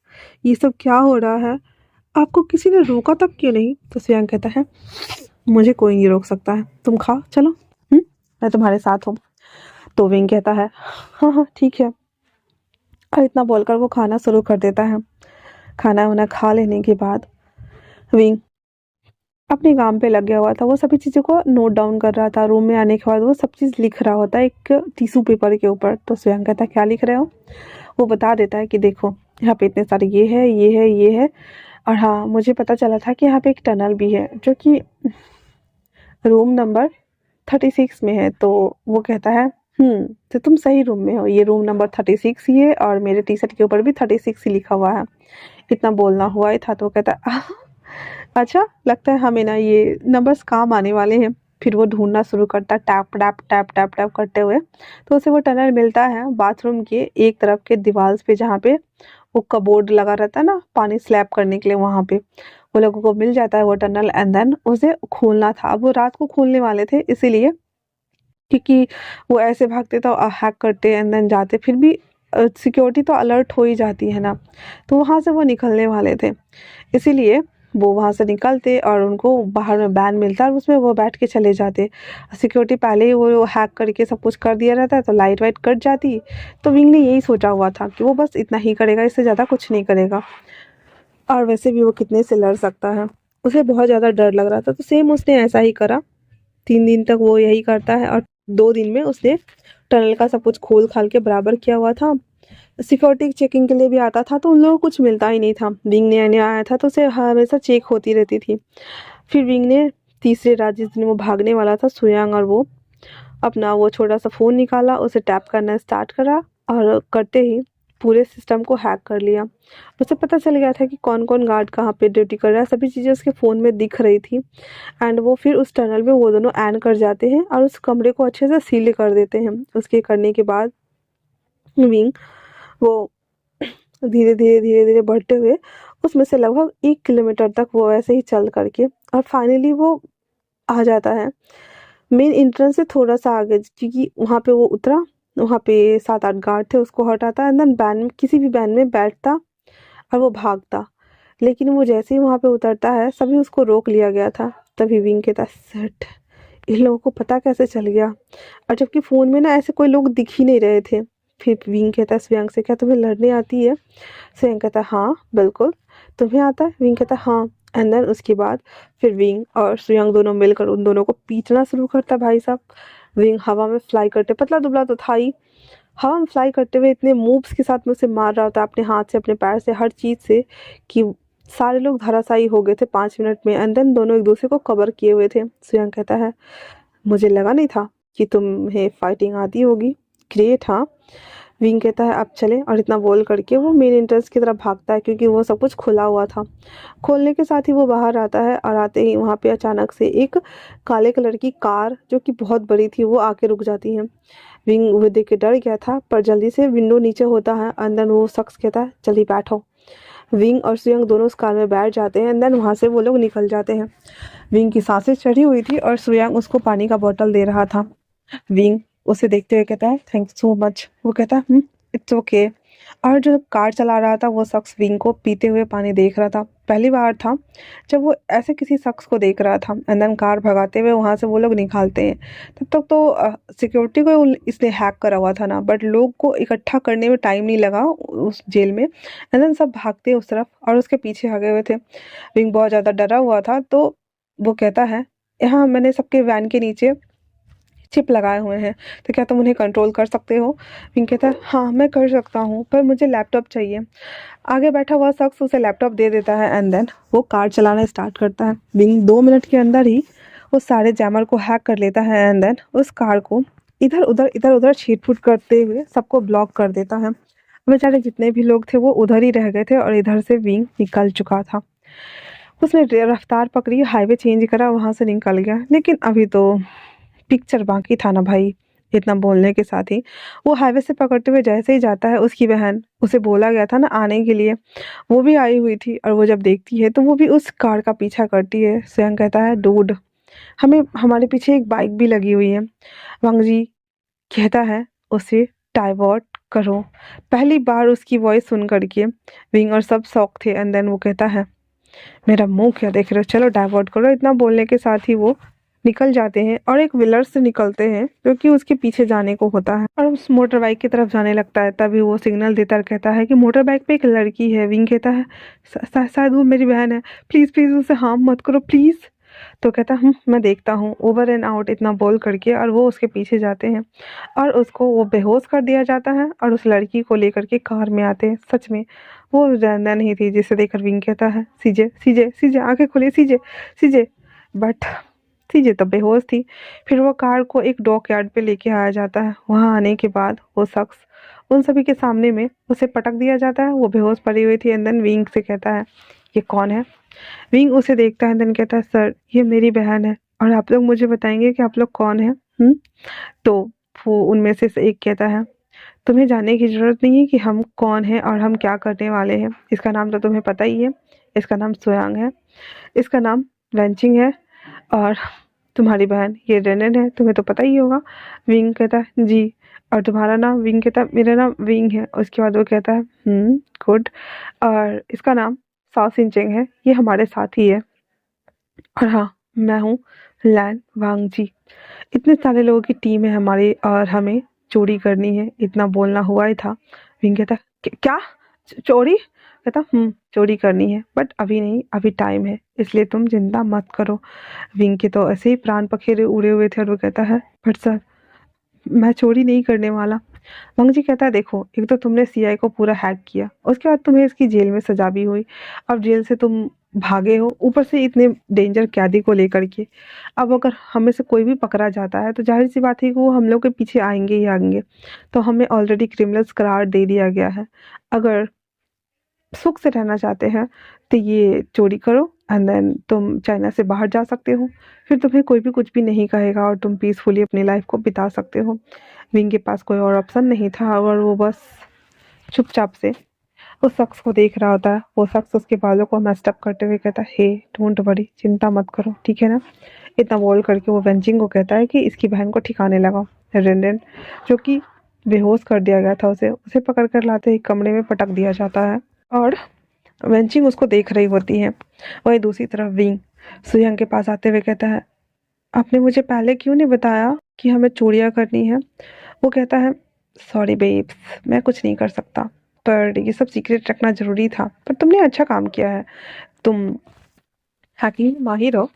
ये सब क्या हो रहा है? आपको किसी ने रोका तक क्यों नहीं? तो स्वयं कहता है, मुझे कोई नहीं रोक सकता है, तुम खाओ, चलो, मैं तुम्हारे साथ हूँ। तो विंग कहता है, हाँ हाँ ठीक है। और इतना बोलकर वो खाना शुरू कर देता है। खाना वाना खा लेने के बाद विंग अपने काम पे लग गया हुआ था। वो सभी चीज़ों को नोट डाउन कर रहा था। रूम में आने के बाद वो सब चीज़ लिख रहा होता है एक टिश्यू पेपर के ऊपर। तो स्वयं कहता है, क्या लिख रहे हो? वो बता देता है कि देखो, यहाँ पे इतने सारे ये है, ये है, ये है, और हाँ, मुझे पता चला था कि यहाँ पे एक टनल भी है जो कि रूम नंबर 36 में है। तो वो कहता है, तो तुम सही रूम में हो, ये रूम नंबर 36 ही है और मेरे टी शर्ट के ऊपर भी 36 ही लिखा हुआ है। इतना बोलना हुआ ही था। तो वो कहता है, अच्छा, लगता है हमें ना ये नंबर्स काम आने वाले हैं। फिर वो ढूंढना शुरू करता है, tap tap tap tap tap करते हुए। तो उसे वो टनल मिलता है बाथरूम के एक तरफ के दीवार पे, जहाँ पे वो कबोर्ड लगा रहता है ना पानी स्लैप करने के लिए, वहां पे वो लोगों को मिल जाता है वो टनल। एंड देन उसे खोलना था। अब वो रात को खोलने वाले थे, इसीलिए, क्योंकि वो ऐसे भागते तो हैक करते एंड देन जाते, फिर भी सिक्योरिटी तो अलर्ट हो ही जाती है ना। तो वहां से वो निकलने वाले थे, इसीलिए वो वहां से निकलते और उनको बाहर में बैन मिलता और उसमें वो बैठ के चले जाते। सिक्योरिटी पहले ही वो हैक करके सब कुछ कर दिया रहता है, तो लाइट वाइट कट जाती। तो विंग ने यही सोचा हुआ था कि वो बस इतना ही करेगा, इससे ज़्यादा कुछ नहीं करेगा। और वैसे भी वो कितने से लड़ सकता है। उसे बहुत ज़्यादा डर लग रहा था, तो सेम उसने ऐसा ही करा। 3 दिन तक वो यही करता है और 2 दिन में उसने टनल का सब कुछ खोल खाल के बराबर किया हुआ था। सिक्योरिटी चेकिंग के लिए भी आता था, तो उन लोगों को कुछ मिलता ही नहीं था। विंग ने नया आया था, तो उसे हमेशा चेक होती रहती थी। फिर विंग ने तीसरे रात, जिस दिन वो भागने वाला था, सुयांग और वो अपना वो छोटा सा फ़ोन निकाला, उसे टैप करना स्टार्ट करा और करते ही पूरे सिस्टम को हैक कर लिया। उसे पता चल गया था कि कौन कौन गार्ड कहाँ पे ड्यूटी कर रहा है, सभी चीज़ें उसके फ़ोन में दिख रही थी। एंड वो फिर उस टनल में वो दोनों एंड कर जाते हैं और उस कमरे को अच्छे से सील कर देते हैं। उसके करने के बाद विंग वो धीरे धीरे धीरे धीरे बढ़ते हुए उसमें से लगभग 1 किलोमीटर तक वो ऐसे ही चल करके, और फाइनली वो आ जाता है मेन एंट्रेंस से थोड़ा सा आगे, क्योंकि वहाँ पे वो उतरा। वहाँ पे 7-8 गार्ड थे, उसको हटाता एंड देन वैन में, किसी भी वैन में बैठता और वो भागता। लेकिन वो जैसे ही वहाँ पे उतरता है, सभी उसको रोक लिया गया था। तभी विंग कहता, सेट, इन लोगों को पता कैसे चल गया? और जबकि फ़ोन में ना ऐसे कोई लोग दिख ही नहीं रहे थे। फिर विंग कहता है श्रेयांक से, क्या तुम्हें लड़ने आती है? श्रेयांक कहता है, हाँ बिल्कुल। तुम्हें आता है? विंग कहता है, हाँ। एंड देन उसके बाद फिर विंग और श्रेयांक दोनों मिलकर उन दोनों को पीटना शुरू करता है। भाई साहब, विंग हवा में फ्लाई करते, पतला दुबला तो था ही, हवा में फ्लाई करते हुए इतने मूव्स के साथ में उसे मार रहा होता है, अपने हाथ से, अपने पैर से, हर चीज़ से, कि सारे लोग धराशायी हो गए थे 5 मिनट में। एंड देन दोनों एक दूसरे को कवर किए हुए थे। श्रेयांक कहता है, मुझे लगा नहीं था कि तुम्हें फाइटिंग आती होगी, ग्रेट, हाँ। विंग कहता है, अब चले, और इतना बोल करके वो मेन एंट्रेंस की तरफ भागता है, क्योंकि वो सब कुछ खुला हुआ था। खोलने के साथ ही वो बाहर आता है और आते ही वहाँ पे अचानक से एक काले कलर की कार, जो कि बहुत बड़ी थी, वो आके रुक जाती है। विंग वो देख के डर गया था, पर जल्दी से विंडो नीचे होता है। अंदर वो शख्स कहता है, जल्दी बैठो। विंग और सुयंग दोनों उस कार में बैठ जाते हैं एंड देन वहाँ से वो लोग निकल जाते हैं। विंग की सांसें चढ़ी हुई थी और सुयांग उसको पानी का बोतल दे रहा था। विंग उसे देखते हुए कहता है, थैंक सो मच। वो कहता है, इट्स ओके। और जो कार चला रहा था वो शख्स विंग को पीते हुए पानी देख रहा था। पहली बार था जब वो ऐसे किसी शख्स को देख रहा था। एंड देन कार भगाते हुए वहाँ से वो लोग निकालते हैं। तब तक तो सिक्योरिटी को इसने हैक करा हुआ था ना, बट लोग को इकट्ठा करने में टाइम नहीं लगा उस जेल में। एंड देन सब भागते हैं उस तरफ और उसके पीछे भागे हुए थे। विंग बहुत ज़्यादा डरा हुआ था, तो वो कहता है, यहाँ मैंने सबके वैन के नीचे चिप लगाए हुए हैं, तो क्या तुम उन्हें कंट्रोल कर सकते हो? विंग कहता है, हाँ मैं कर सकता हूँ, पर मुझे लैपटॉप चाहिए। आगे बैठा हुआ शख्स उसे लैपटॉप दे देता है एंड देन वो कार चलाना स्टार्ट करता है। विंग 2 मिनट के अंदर ही वो सारे जैमर को हैक कर लेता है एंड देन उस कार को इधर उधर छीट-फूट करते हुए सबको ब्लॉक कर देता है। बेचारे जितने भी लोग थे वो उधर ही रह गए थे और इधर से विंग निकल चुका था। उसने रफ्तार पकड़ी, हाईवे चेंज करा, वहाँ से निकल गया। लेकिन अभी तो पिक्चर बाकी था ना भाई। इतना बोलने के साथ ही वो हाईवे से पकड़ते हुए जैसे ही जाता है, उसकी बहन, उसे बोला गया था ना आने के लिए, वो भी आई हुई थी। और वो जब देखती है तो वो भी उस कार का पीछा करती है। स्वयं कहता है, डूड, हमें हमारे पीछे एक बाइक भी लगी हुई है। वांग जी कहता है, उसे डाइवर्ट करो। पहली बार उसकी वॉइस सुन करके विंग और सब शौक थे। एंड देन वो कहता है, मेरा मुंह क्या देख रहे हो, चलो डाइवर्ट करो। इतना बोलने के साथ ही वो निकल जाते हैं और एक व्हीलर से निकलते हैं जो कि उसके पीछे जाने को होता है और उस मोटर बाइक की तरफ जाने लगता है। तभी वो सिग्नल देता कहता है कि मोटर बाइक पे एक लड़की है। विंग कहता है, शायद वो मेरी बहन है, प्लीज़ प्लीज़ उसे हार्म मत करो प्लीज़। तो कहता मैं देखता हूँ, ओवर एंड आउट इतना बोल करके, और वो उसके पीछे जाते हैं और उसको वो बेहोश कर दिया जाता है और उस लड़की को लेकर के कार में आते हैं। सच में वो रैंदा नहीं थी, जिसे देखकर विंग कहता है सीजे सीजे सीजे आंखें खोलिए सीजे सीजे, बट सीजे तो बेहोश थी। फिर वो कार को एक डॉक यार्ड पे लेके आया जाता है। वहां आने के बाद वो शख्स उन सभी के सामने में उसे पटक दिया जाता है। वो बेहोश पड़ी हुई थी। एंड देन विंग से कहता है ये कौन है। विंग उसे देखता है, देन कहता है सर ये मेरी बहन है, और आप लोग मुझे बताएंगे कि आप लोग कौन है। तो वो उनमें से एक कहता है तुम्हें जानने की जरूरत नहीं है कि हम कौन हैं और हम क्या करने वाले हैं। इसका नाम तो तुम्हें पता ही है, इसका नाम सोयांग है, इसका नाम वेंचिंग है, और तुम्हारी बहन ये रेनन है, तुम्हें तो पता ही होगा। विंग कहता है जी। और तुम्हारा नाम। विंग कहता है मेरा नाम विंग है। उसके बाद वो कहता है गुड, और इसका नाम साओ सिंचेंग है, ये हमारे साथ ही है। और हाँ, मैं हूँ लैन वांगजी। इतने सारे लोगों की टीम है हमारी और हमें चोरी करनी है, इतना बोलना हुआ ही था। विंग कहता क्या चोरी। कहता चोरी करनी है, बट अभी नहीं, अभी टाइम है, इसलिए तुम चिंता मत करो। विंग के तो ऐसे ही प्राण पखेरु उड़े हुए थे और वो कहता है बट सर मैं चोरी नहीं करने वाला। मंग जी कहता है देखो, एक तो तुमने सीआई को पूरा हैक किया, उसके बाद तुम्हें इसकी जेल में सजा भी हुई, अब जेल से तुम भागे हो, ऊपर से इतने डेंजर कैदी को लेकर के। अब अगर हमें से कोई भी पकड़ा जाता है तो जाहिर सी बात है कि वो हम लोग के पीछे आएंगे ही आएंगे। तो हमें ऑलरेडी क्रिमिनल्स करार दे दिया गया है। अगर सुख से रहना चाहते हैं तो ये चोरी करो, एंड देन तुम चाइना से बाहर जा सकते हो। फिर तुम्हें कोई भी कुछ भी नहीं कहेगा और तुम पीसफुली अपनी लाइफ को बिता सकते हो। विंग के पास कोई और ऑप्शन नहीं था और वो बस चुपचाप से उस शख्स को देख रहा होता है। वो शख्स उसके बालों को मेस्टअप करते हुए कहता है हे डोंट वरी, चिंता मत करो, ठीक है ना। इतना बोल करके वो वेंचिंग को कहता है कि इसकी बहन को ठिकाने लगाओ। रेंडेन जो कि बेहोश कर दिया गया था, उसे उसे पकड़ कर लाते ही कमरे में पटक दिया जाता है और वेंचिंग उसको देख रही होती है। वहीं दूसरी तरफ विंग सुयंग के पास आते हुए कहता है आपने मुझे पहले क्यों नहीं बताया कि हमें चोरियां करनी है। वो कहता है सॉरी बेब्स, मैं कुछ नहीं कर सकता, पर ये सब सीक्रेट रखना जरूरी था, पर तुमने अच्छा काम किया है। तुम हैकिंग माहिर हो,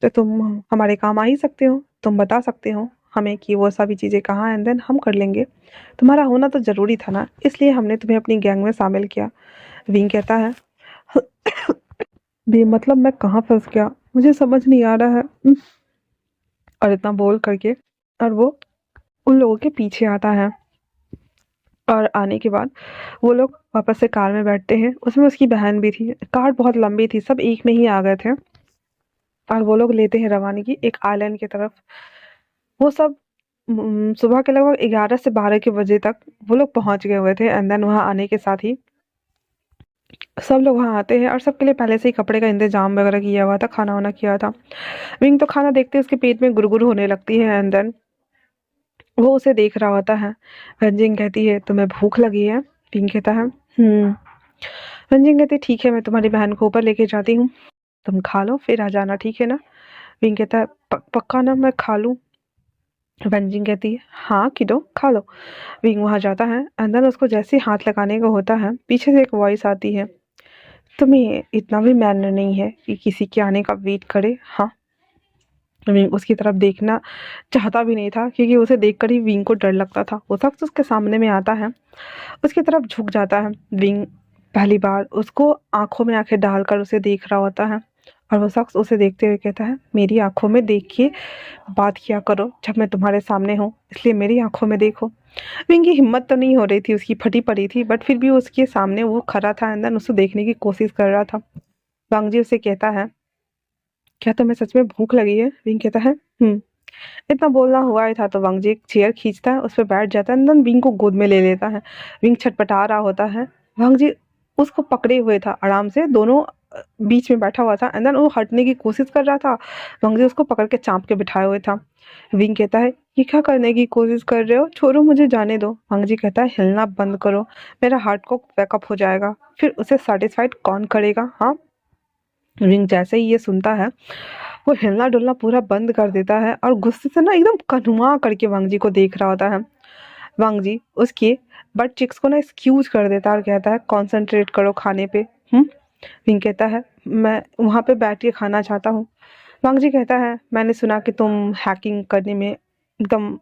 तो तुम हमारे काम आ ही सकते हो। तुम बता सकते हो हमें कि वो सभी चीज़ें कहाँ हैं, एंड देन हम कर लेंगे। तुम्हारा होना तो ज़रूरी था ना, इसलिए हमने तुम्हें अपनी गैंग में शामिल किया। विंग कहता है बे मतलब मैं कहाँ फंस गया, मुझे समझ नहीं आ रहा है। और इतना बोल करके और वो उन लोगों के पीछे आता है। और आने के बाद वो लोग वापस से कार में बैठते हैं। उसमें उसकी बहन भी थी। कार बहुत लंबी थी, सब एक में ही आ गए थे और वो लोग लेते हैं रवानगी एक आइलैंड की तरफ। वो सब सुबह के लगभग 11 से 12 के बजे तक वो लोग पहुंच गए हुए थे। एंड देन वहां आने के साथ ही सब लोग वहां आते हैं और सबके लिए पहले से ही कपड़े का इंतजाम वगैरह किया हुआ था, खाना वाना किया था। विंग तो खाना देखते उसके पेट में गुरगुर होने लगती है। एंड देन वो उसे देख रहा होता है। रंजिंग कहती है तुम्हें भूख लगी है। विंग कहता है रंजिंग कहती है ठीक है, मैं तुम्हारी बहन को ऊपर लेके जाती हूँ, तुम खा लो फिर आ जाना, ठीक है ना। विंग कहता है पक्का ना मैं खा लूँ। रंजिंग कहती है हाँ किडो खा लो। विंग वहां जाता है। अंदर उसको जैसे ही हाथ लगाने का होता है, पीछे से एक वॉइस आती है तुम्हें इतना भी मैनर नहीं है कि किसी के आने का वेट करे। हाँ, विंग उसकी तरफ देखना चाहता भी नहीं था क्योंकि उसे देखकर ही विंग को डर लगता था। वो शख्स उसके सामने में आता है, उसकी तरफ झुक जाता है। विंग पहली बार उसको आंखों में आंखें डालकर उसे देख रहा होता है और वो शख्स उसे देखते हुए कहता है मेरी आंखों में देख के बात किया करो जब मैं तुम्हारे सामने हूँ, इसलिए मेरी आंखों में देखो। विंग की हिम्मत तो नहीं हो रही थी, उसकी फटी पड़ी थी, बट फिर भी उसके सामने वो खड़ा था। अंदर उसे देखने की कोशिश कर रहा था। वांगजी उसे कहता है क्या तुम्हें सच में भूख लगी है। विंग कहता है इतना बोलना हुआ ही था तो वांगजी एक चेयर खींचता है, उस पर बैठ जाता है, एंड देन विंग को गोद में ले लेता है। विंग छटपटा रहा होता है। वांगजी उसको पकड़े हुए था, आराम से दोनों बीच में बैठा हुआ था, एंड देन वो हटने की कोशिश कर रहा था। वांगजी उसको पकड़ के चांप के बिठाए हुए था। विंग कहता है ये क्या करने की कोशिश कर रहे हो, छोड़ो मुझे जाने दो। वांगजी कहता है हिलना बंद करो, मेरा हार्ट को बैकअप हो जाएगा, फिर उसे सेटिस्फाइड कौन करेगा। हाँ, विंग जैसे ही ये सुनता है वो हिलना डुलना पूरा बंद कर देता है और गुस्से से ना एकदम कन्हुआ करके वांगजी को देख रहा होता है। वांगजी उसके बट चिक्स को ना एक्सक्यूज कर देता है और कहता है कंसंट्रेट करो खाने पे। विंग कहता है मैं वहां पे बैठ के खाना चाहता हूँ। वांग जी कहता है, मैंने सुना कि तुम हैकिंग करने में एकदम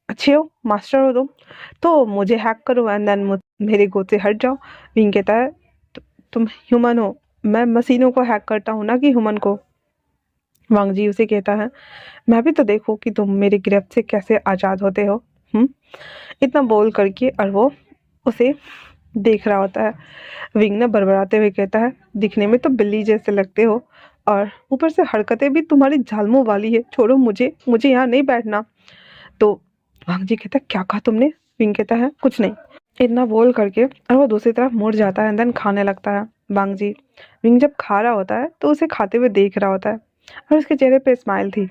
अच्छे हो, मास्टर हो तुम, तो मुझे हैक करो एंड देन मेरे गोद से हट जाओ। विंग कहता है, तुम ह्यूमन हो, मैं मशीनों को हैक करता हूँ ना कि ह्यूमन को। वांग जी उसे कहता है, मैं भी तो देखूं कि तुम मेरे गिरफ्त से कैसे आज़ाद होते हो। हम्म इतना बोल करके और वो उसे देख रहा होता है। विंग ना बड़बड़ाते हुए कहता है, दिखने में तो बिल्ली जैसे लगते हो और ऊपर से हरकतें भी तुम्हारी झालमों वाली है, छोड़ो मुझे, मुझे यहाँ नहीं बैठना। तो वांग जी कहता है, क्या कहा तुमने? विंग कहता है, कुछ नहीं। इतना बोल करके और वो दूसरी तरफ मुड़ जाता है, देन खाने लगता है। वांग जी, विंग जब खा रहा होता है तो उसे खाते हुए देख रहा होता है और उसके चेहरे पे स्माइल थी।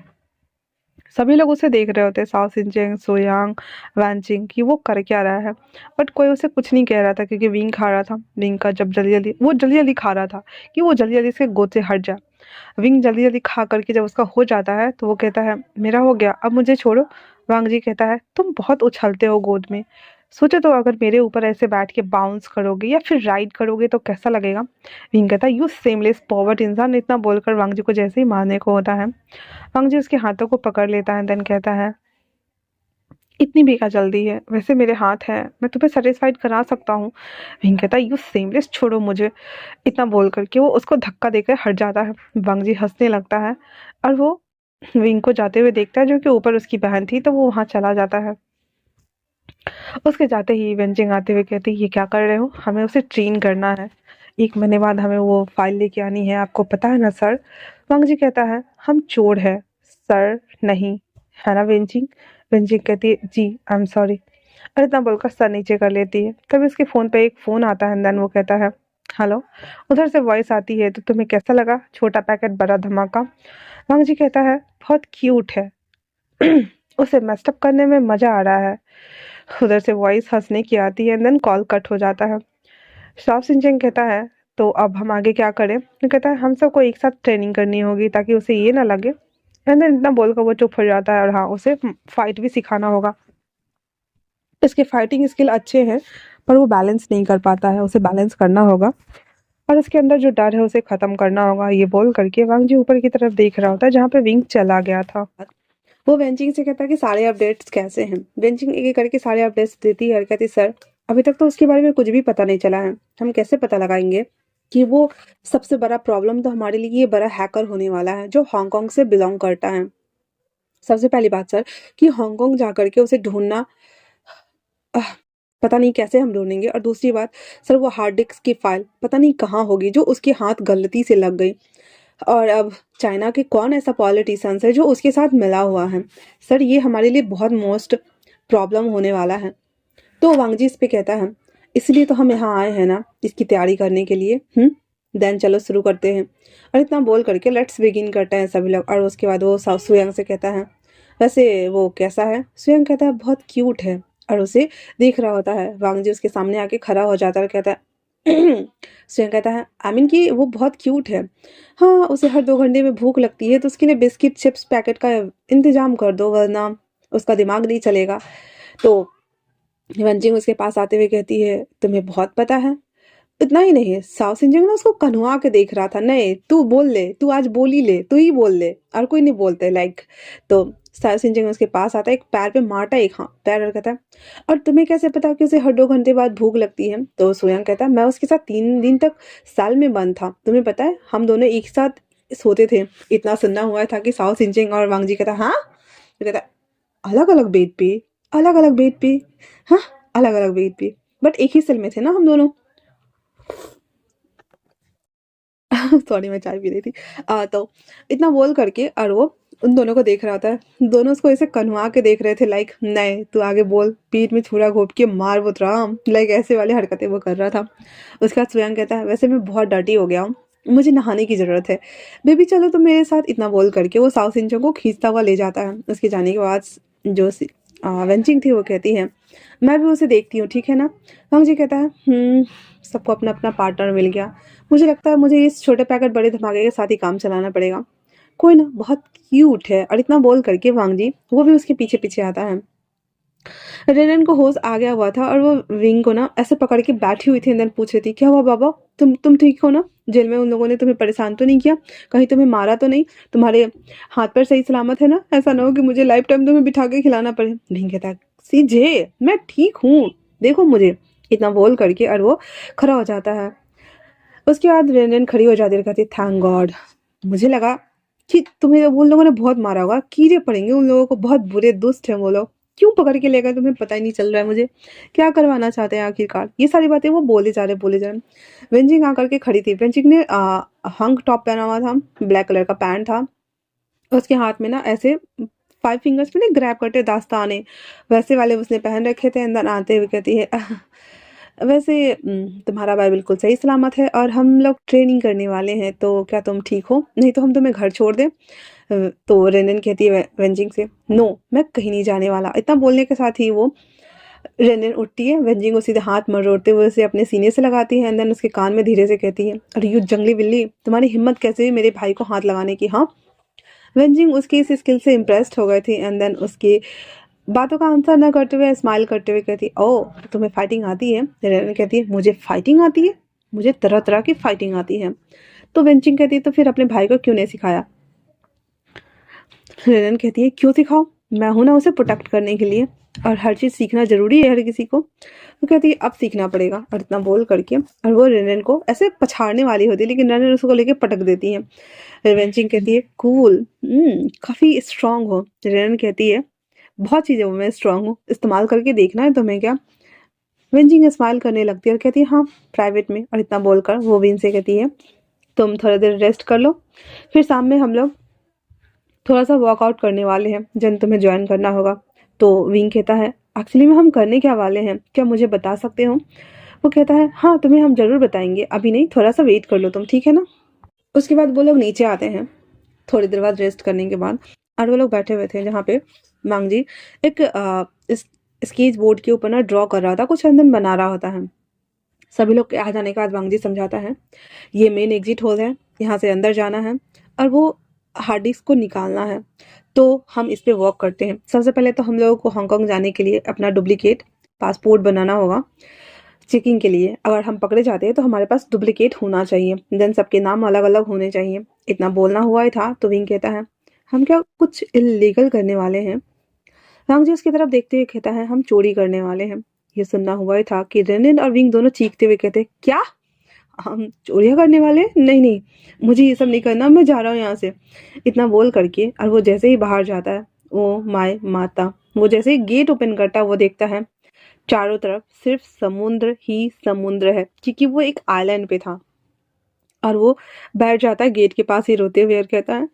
सभी लोग उसे देख रहे होते, साओ सिंचेंग, सोयांग, वैनचिंग, कि वो कर क्या रहा है। बट कोई उसे कुछ नहीं कह रहा था क्योंकि विंग खा रहा था। विंग का जब जल्दी जल्दी खा रहा था कि वो जल्दी जल्दी से गोद से हट जाए। विंग जल्दी जल्दी खा करके जब उसका हो जाता है तो वो कहता है, मेरा हो गया, अब मुझे छोड़ो। वांग जी कहता है, तुम बहुत उछलते हो गोद में, सोचो तो अगर मेरे ऊपर ऐसे बैठ के बाउंस करोगे या फिर राइड करोगे तो कैसा लगेगा। विंग कहता है, यू सेमलेस पॉवर्ट इंसान। इतना बोलकर वांग जी को जैसे ही मारने को होता है, वांग जी उसके हाथों को पकड़ लेता है, देन कहता है, इतनी भी क्या जल्दी है, वैसे मेरे हाथ हैं, मैं तुम्हें सेटिस्फाइड करा सकता हूँ। विंग कहता है, यू सेमलेस, छोड़ो मुझे। इतना बोल करके वो उसको धक्का देकर हट जाता है। वांग जी हंसने लगता है और वो विंग को जाते हुए देखता है, जो कि ऊपर उसकी बहन थी, तो वो वहां चला जाता है। उसके जाते ही वेंचिंग आते हुए कहती है, ये क्या कर रहे हो, हमें उसे ट्रेन करना है, 1 महीने बाद हमें वो फाइल लेके आनी है, आपको पता है ना सर। वांग जी कहता है, हम चोर है सर, नहीं, है ना वेंचिंग। वेंचिंग कहती है, जी आई एम सॉरी। और इतना बोलकर सर नीचे कर लेती है। तभी उसके फोन पे एक फोन आता है, देन वो कहता है, हेलो। उधर से वॉइस आती है, तो तुम्हें कैसा लगा छोटा पैकेट बड़ा धमाका। वांग जी कहता है, बहुत क्यूट है। उसे मेस्टअप करने में मजा आ रहा है। उधर से वॉइस हंसने की आती है, देन कॉल कट हो जाता है। शॉप सिंचन कहता है, तो अब हम आगे क्या करें। तो कहता है, हम सबको एक साथ ट्रेनिंग करनी होगी ताकि उसे ये ना लगे। एंड देन इतना बोलकर वो चुप हो जाता है, और हाँ, उसे फाइट भी सिखाना होगा। इसके फाइटिंग स्किल अच्छे हैं पर वो बैलेंस नहीं कर पाता है, उसे बैलेंस करना होगा और इसके अंदर जो डर है उसे खत्म करना होगा। ये बोल करके वांग जी ऊपर की तरफ देख रहा होता है, जहाँ पे विंग चला गया था। वो वेंचिंग से कहता है कि सारे अपडेट्स कैसे हैं। वेंचिंग एक एक करके सारे अपडेट्स देती है और कहती, सर अभी तक तो उसके बारे में कुछ भी पता नहीं चला है, हम कैसे पता लगाएंगे कि वो सबसे बड़ा प्रॉब्लम तो हमारे लिए ये बड़ा हैकर होने वाला है जो हांगकांग से बिलोंग करता है। सबसे पहली बात सर, कि हांगकांग जा करके उसे ढूंढना, आह, पता नहीं कैसे हम ढूंढेंगे। और दूसरी बात सर, वो हार्ड डिस्क की फाइल पता नहीं कहाँ होगी जो उसके हाथ गलती से लग गई। और अब चाइना के कौन ऐसा पॉलिटिशियंस है जो उसके साथ मिला हुआ है। सर ये हमारे लिए बहुत मोस्ट प्रॉब्लम होने वाला है। तो वांग जी इस पे कहता है, इसलिए तो हम यहाँ आए हैं ना, इसकी तैयारी करने के लिए। देन चलो शुरू करते हैं। और इतना बोल करके लेट्स बिगिन करते हैं सभी लोग। और उसके बाद वो सुयंग से कहता है, वैसे वो कैसा है। सुयंग कहता है, बहुत क्यूट है। और उसे देख रहा होता है। वांग जी उसके सामने आके खड़ा हो जाता है और कहता है, सुयंग कहता है, आई मीन कि वो बहुत क्यूट है। हाँ, उसे हर 2 घंटे में भूख लगती है तो उसके लिए बिस्किट चिप्स पैकेट का इंतजाम कर दो, वरना उसका दिमाग नहीं चलेगा। तो वंजिंग उसके पास आते हुए कहती है, तुम्हें बहुत पता है। इतना ही नहीं है, साओ सिंजिंग ना उसको कन्हुआ के देख रहा था, नहीं तू बोल ले, तू आज बोल ही ले, तू ही बोल ले, और कोई नहीं बोलते लाइक। तो साओ सिंजिंग उसके पास आता है, एक पैर पे मारता है, एक हाँ पैर, और कहता है, और तुम्हें कैसे पता कि उसे हर 2 घंटे बाद भूख लगती है। तो सोयांग कहता है, मैं उसके साथ 3 दिन तक साल में बंद था, तुम्हें पता है हम दोनों एक साथ सोते थे। इतना सुनना हुआ था कि साओ सिंजिंग और वांग जी कहता, हाँ। तो कहता, अलग अलग बेड पे, अलग अलग बेड पे, हाँ, अलग अलग बेड पे, बट एक ही सेल में थे ना हम दोनों। सॉरी, मैं चाय पी रही थी। तो इतना बोल करके और वो उन दोनों को देख रहा होता है। दोनों उसको ऐसे कन्वा के देख रहे थे, लाइक नहीं तू आगे बोल, पीठ में छुरा घोप के मार वो राम, लाइक ऐसे वाले हरकतें वो कर रहा था। उसके बाद स्वयं कहता है, वैसे मैं बहुत डर्टी हो गया हूँ, मुझे नहाने की जरूरत है, बेबी चलो तो मेरे साथ। इतना बोल करके वो साउथ इंचो को खींचता हुआ ले जाता है। उसके जाने के बाद जो वेंचिंग थी वो कहती है, मैं भी उसे देखती हूँ, ठीक है ना। वांग जी कहता है, सबको अपना अपना पार्टनर मिल गया, मुझे लगता है मुझे इस छोटे पैकेट बड़े धमाके के साथ ही काम चलाना पड़ेगा। कोई ना, बहुत क्यूट है। और इतना बोल करके वांग जी वो भी उसके पीछे पीछे आता है। रेनन को होश आ गया हुआ था और वो विंग को ना ऐसे पकड़ के बैठी हुई थी, एंड देन पूछ रही थी, क्या हुआ बाबा, तुम ठीक हो ना? जेल में उन लोगों ने तुम्हें परेशान तो नहीं किया? कहीं तुम्हें मारा तो नहीं? तुम्हारे हाथ पैर सही सलामत है ना? ऐसा ना हो कि मुझे लाइफ टाइम तुम्हें बिठा के खिलाना पड़े। विंग कहता है, सीजे मैं ठीक हूँ, देखो मुझे, इतना बोल करके और वो खड़ा हो जाता है। उसके बाद रेनन खड़ी हो जाती है, कहती है, थैंक गॉड, मुझे लगा कि तुम्हें उन लोगों ने बहुत मारा होगा, कीड़े पड़ेंगे उन लोगों को, बहुत बुरे दुष्ट हैं वो लोग, क्यों पकड़ के ले गए तुम्हें पता ही नहीं चल रहा है मुझे, क्या करवाना चाहते हैं आखिरकार? ये सारी बातें वो बोले जा रहे। वेंजिंग आकर के खड़ी थी। वेंजिंग ने हंक टॉप पहना हुआ था, ब्लैक कलर का पैंट था, उसके हाथ में ना ऐसे 5 फिंगर्स में ना ग्रैब करते दास्ताने वैसे वाले उसने पहन रखे थे। अंदर आते हुए कहती है, वैसे तुम्हारा भाई बिल्कुल सही सलामत है और हम लोग ट्रेनिंग करने वाले हैं, तो क्या तुम ठीक हो? नहीं तो हम तुम्हें घर छोड़ दें। तो रेनन कहती है वेंजिंग से, नो मैं कहीं नहीं जाने वाला। इतना बोलने के साथ ही वो रेनन उठती है। वेंजिंग को सीधे हाथ मरोड़ते हुए उसे अपने सीने से लगाती है, एंड देन उसके कान में धीरे से कहती है, अरे यू जंगली बिल्ली, तुम्हारी हिम्मत कैसे हुई मेरे भाई को हाथ लगाने की? हाँ। वेंजिंग उसकी इस स्किल से इम्प्रेस्ड हो गई थी, एंड देन उसकी बातों का आंसर न करते हुए स्माइल करते हुए कहती, ओ तुम्हें फाइटिंग आती है? रेनन कहती है, मुझे फाइटिंग आती है, मुझे तरह तरह की फाइटिंग आती है। तो वेंजिंग कहती है, तो फिर अपने भाई को क्यों नहीं सिखाया? रेनन कहती है, क्यों सिखाओ, मैं हूं ना उसे प्रोटेक्ट करने के लिए, और हर चीज़ सीखना जरूरी है हर किसी को। वो कहती है, अब सीखना पड़ेगा। और इतना बोल करके और वो रेनन को ऐसे पछाड़ने वाली होती है, लेकिन रेनन उसको लेके पटक देती है। वेंजिंग कहती है, कूल, काफ़ी स्ट्रांग हो। रेनन कहती है, बहुत चीज़ों में स्ट्रांग हूँ, इस्तेमाल करके देखना है तुम्हें क्या? वेंजिंग स्माइल करने लगती है और कहती है, हाँ प्राइवेट में। और इतना बोलकर वो विन से कहती है, तुम थोड़ी देर रेस्ट कर लो, फिर शाम में हम लोग थोड़ा सा वर्कआउट करने वाले हैं, जन तुम्हें ज्वाइन करना होगा। तो विंग कहता है, एक्चुअली में हम करने क्या वाले हैं, क्या मुझे बता सकते हो? वो कहता है, हाँ तुम्हें हम जरूर बताएंगे, अभी नहीं, थोड़ा सा वेट कर लो तुम, ठीक है ना? उसके बाद वो लोग नीचे आते हैं थोड़ी देर बाद रेस्ट करने के बाद, और वो लोग बैठे हुए थे जहाँ पे मांगजी एक इस स्केच बोर्ड के ऊपर ना ड्रॉ कर रहा था, कुछ अंदर बना रहा होता है। सभी लोग के आ जाने के बाद वांगजी समझाता है, ये मेन एग्जिट होल है, यहाँ से अंदर जाना है और वो हार्ड डिस्क को निकालना है। तो हम इस पे वर्क करते हैं। सबसे पहले तो हम लोगों को हांगकांग जाने के लिए अपना डुप्लीकेट पासपोर्ट बनाना होगा चेकिंग के लिए। अगर हम पकड़े जाते हैं तो हमारे पास डुप्लीकेट होना चाहिए, देन सबके नाम अलग अलग होने चाहिए। इतना बोलना हुआ ही था तो विंग कहता है, हम क्या कुछ इलीगल करने वाले हैं? वांगजी उसकी तरफ देखते हुए कहता है, हम चोरी करने वाले हैं। ये सुनना हुआ ही था कि रेनिन और विंग दोनों चीखते हुए कहते, क्या हम चोरियां करने वाले हैं? नहीं नहीं, मुझे ये सब नहीं करना, मैं जा रहा हूँ यहाँ से। इतना बोल करके और वो जैसे ही बाहर जाता है, ओ माय माता, वो जैसे ही गेट ओपन करता है वो देखता है चारों तरफ सिर्फ समुद्र ही समुद्र है, क्योंकि वो एक आइलैंड पे था। और वो बैठ जाता है गेट के पास ही रोते हुए और कहता है,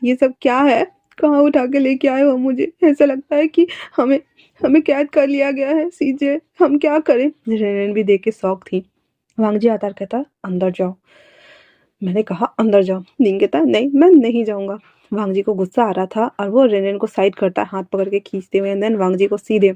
ये सब क्या है? कहाँ उठा के लेके आए हो मुझे? ऐसा लगता है कि हमें हमें कैद कर लिया गया है। सीजे हम क्या करें? रेनन भी देख के शौक थी। वांगजी आता और कहता, अंदर जाओ। मैंने कहा अंदर जाओ। नींग कहता, नहीं मैं नहीं जाऊंगा। वांगजी को गुस्सा आ रहा था और वो रेनन को साइड करता है हाथ पकड़ के खींचते हुए, एंड देन वांगजी को सीधे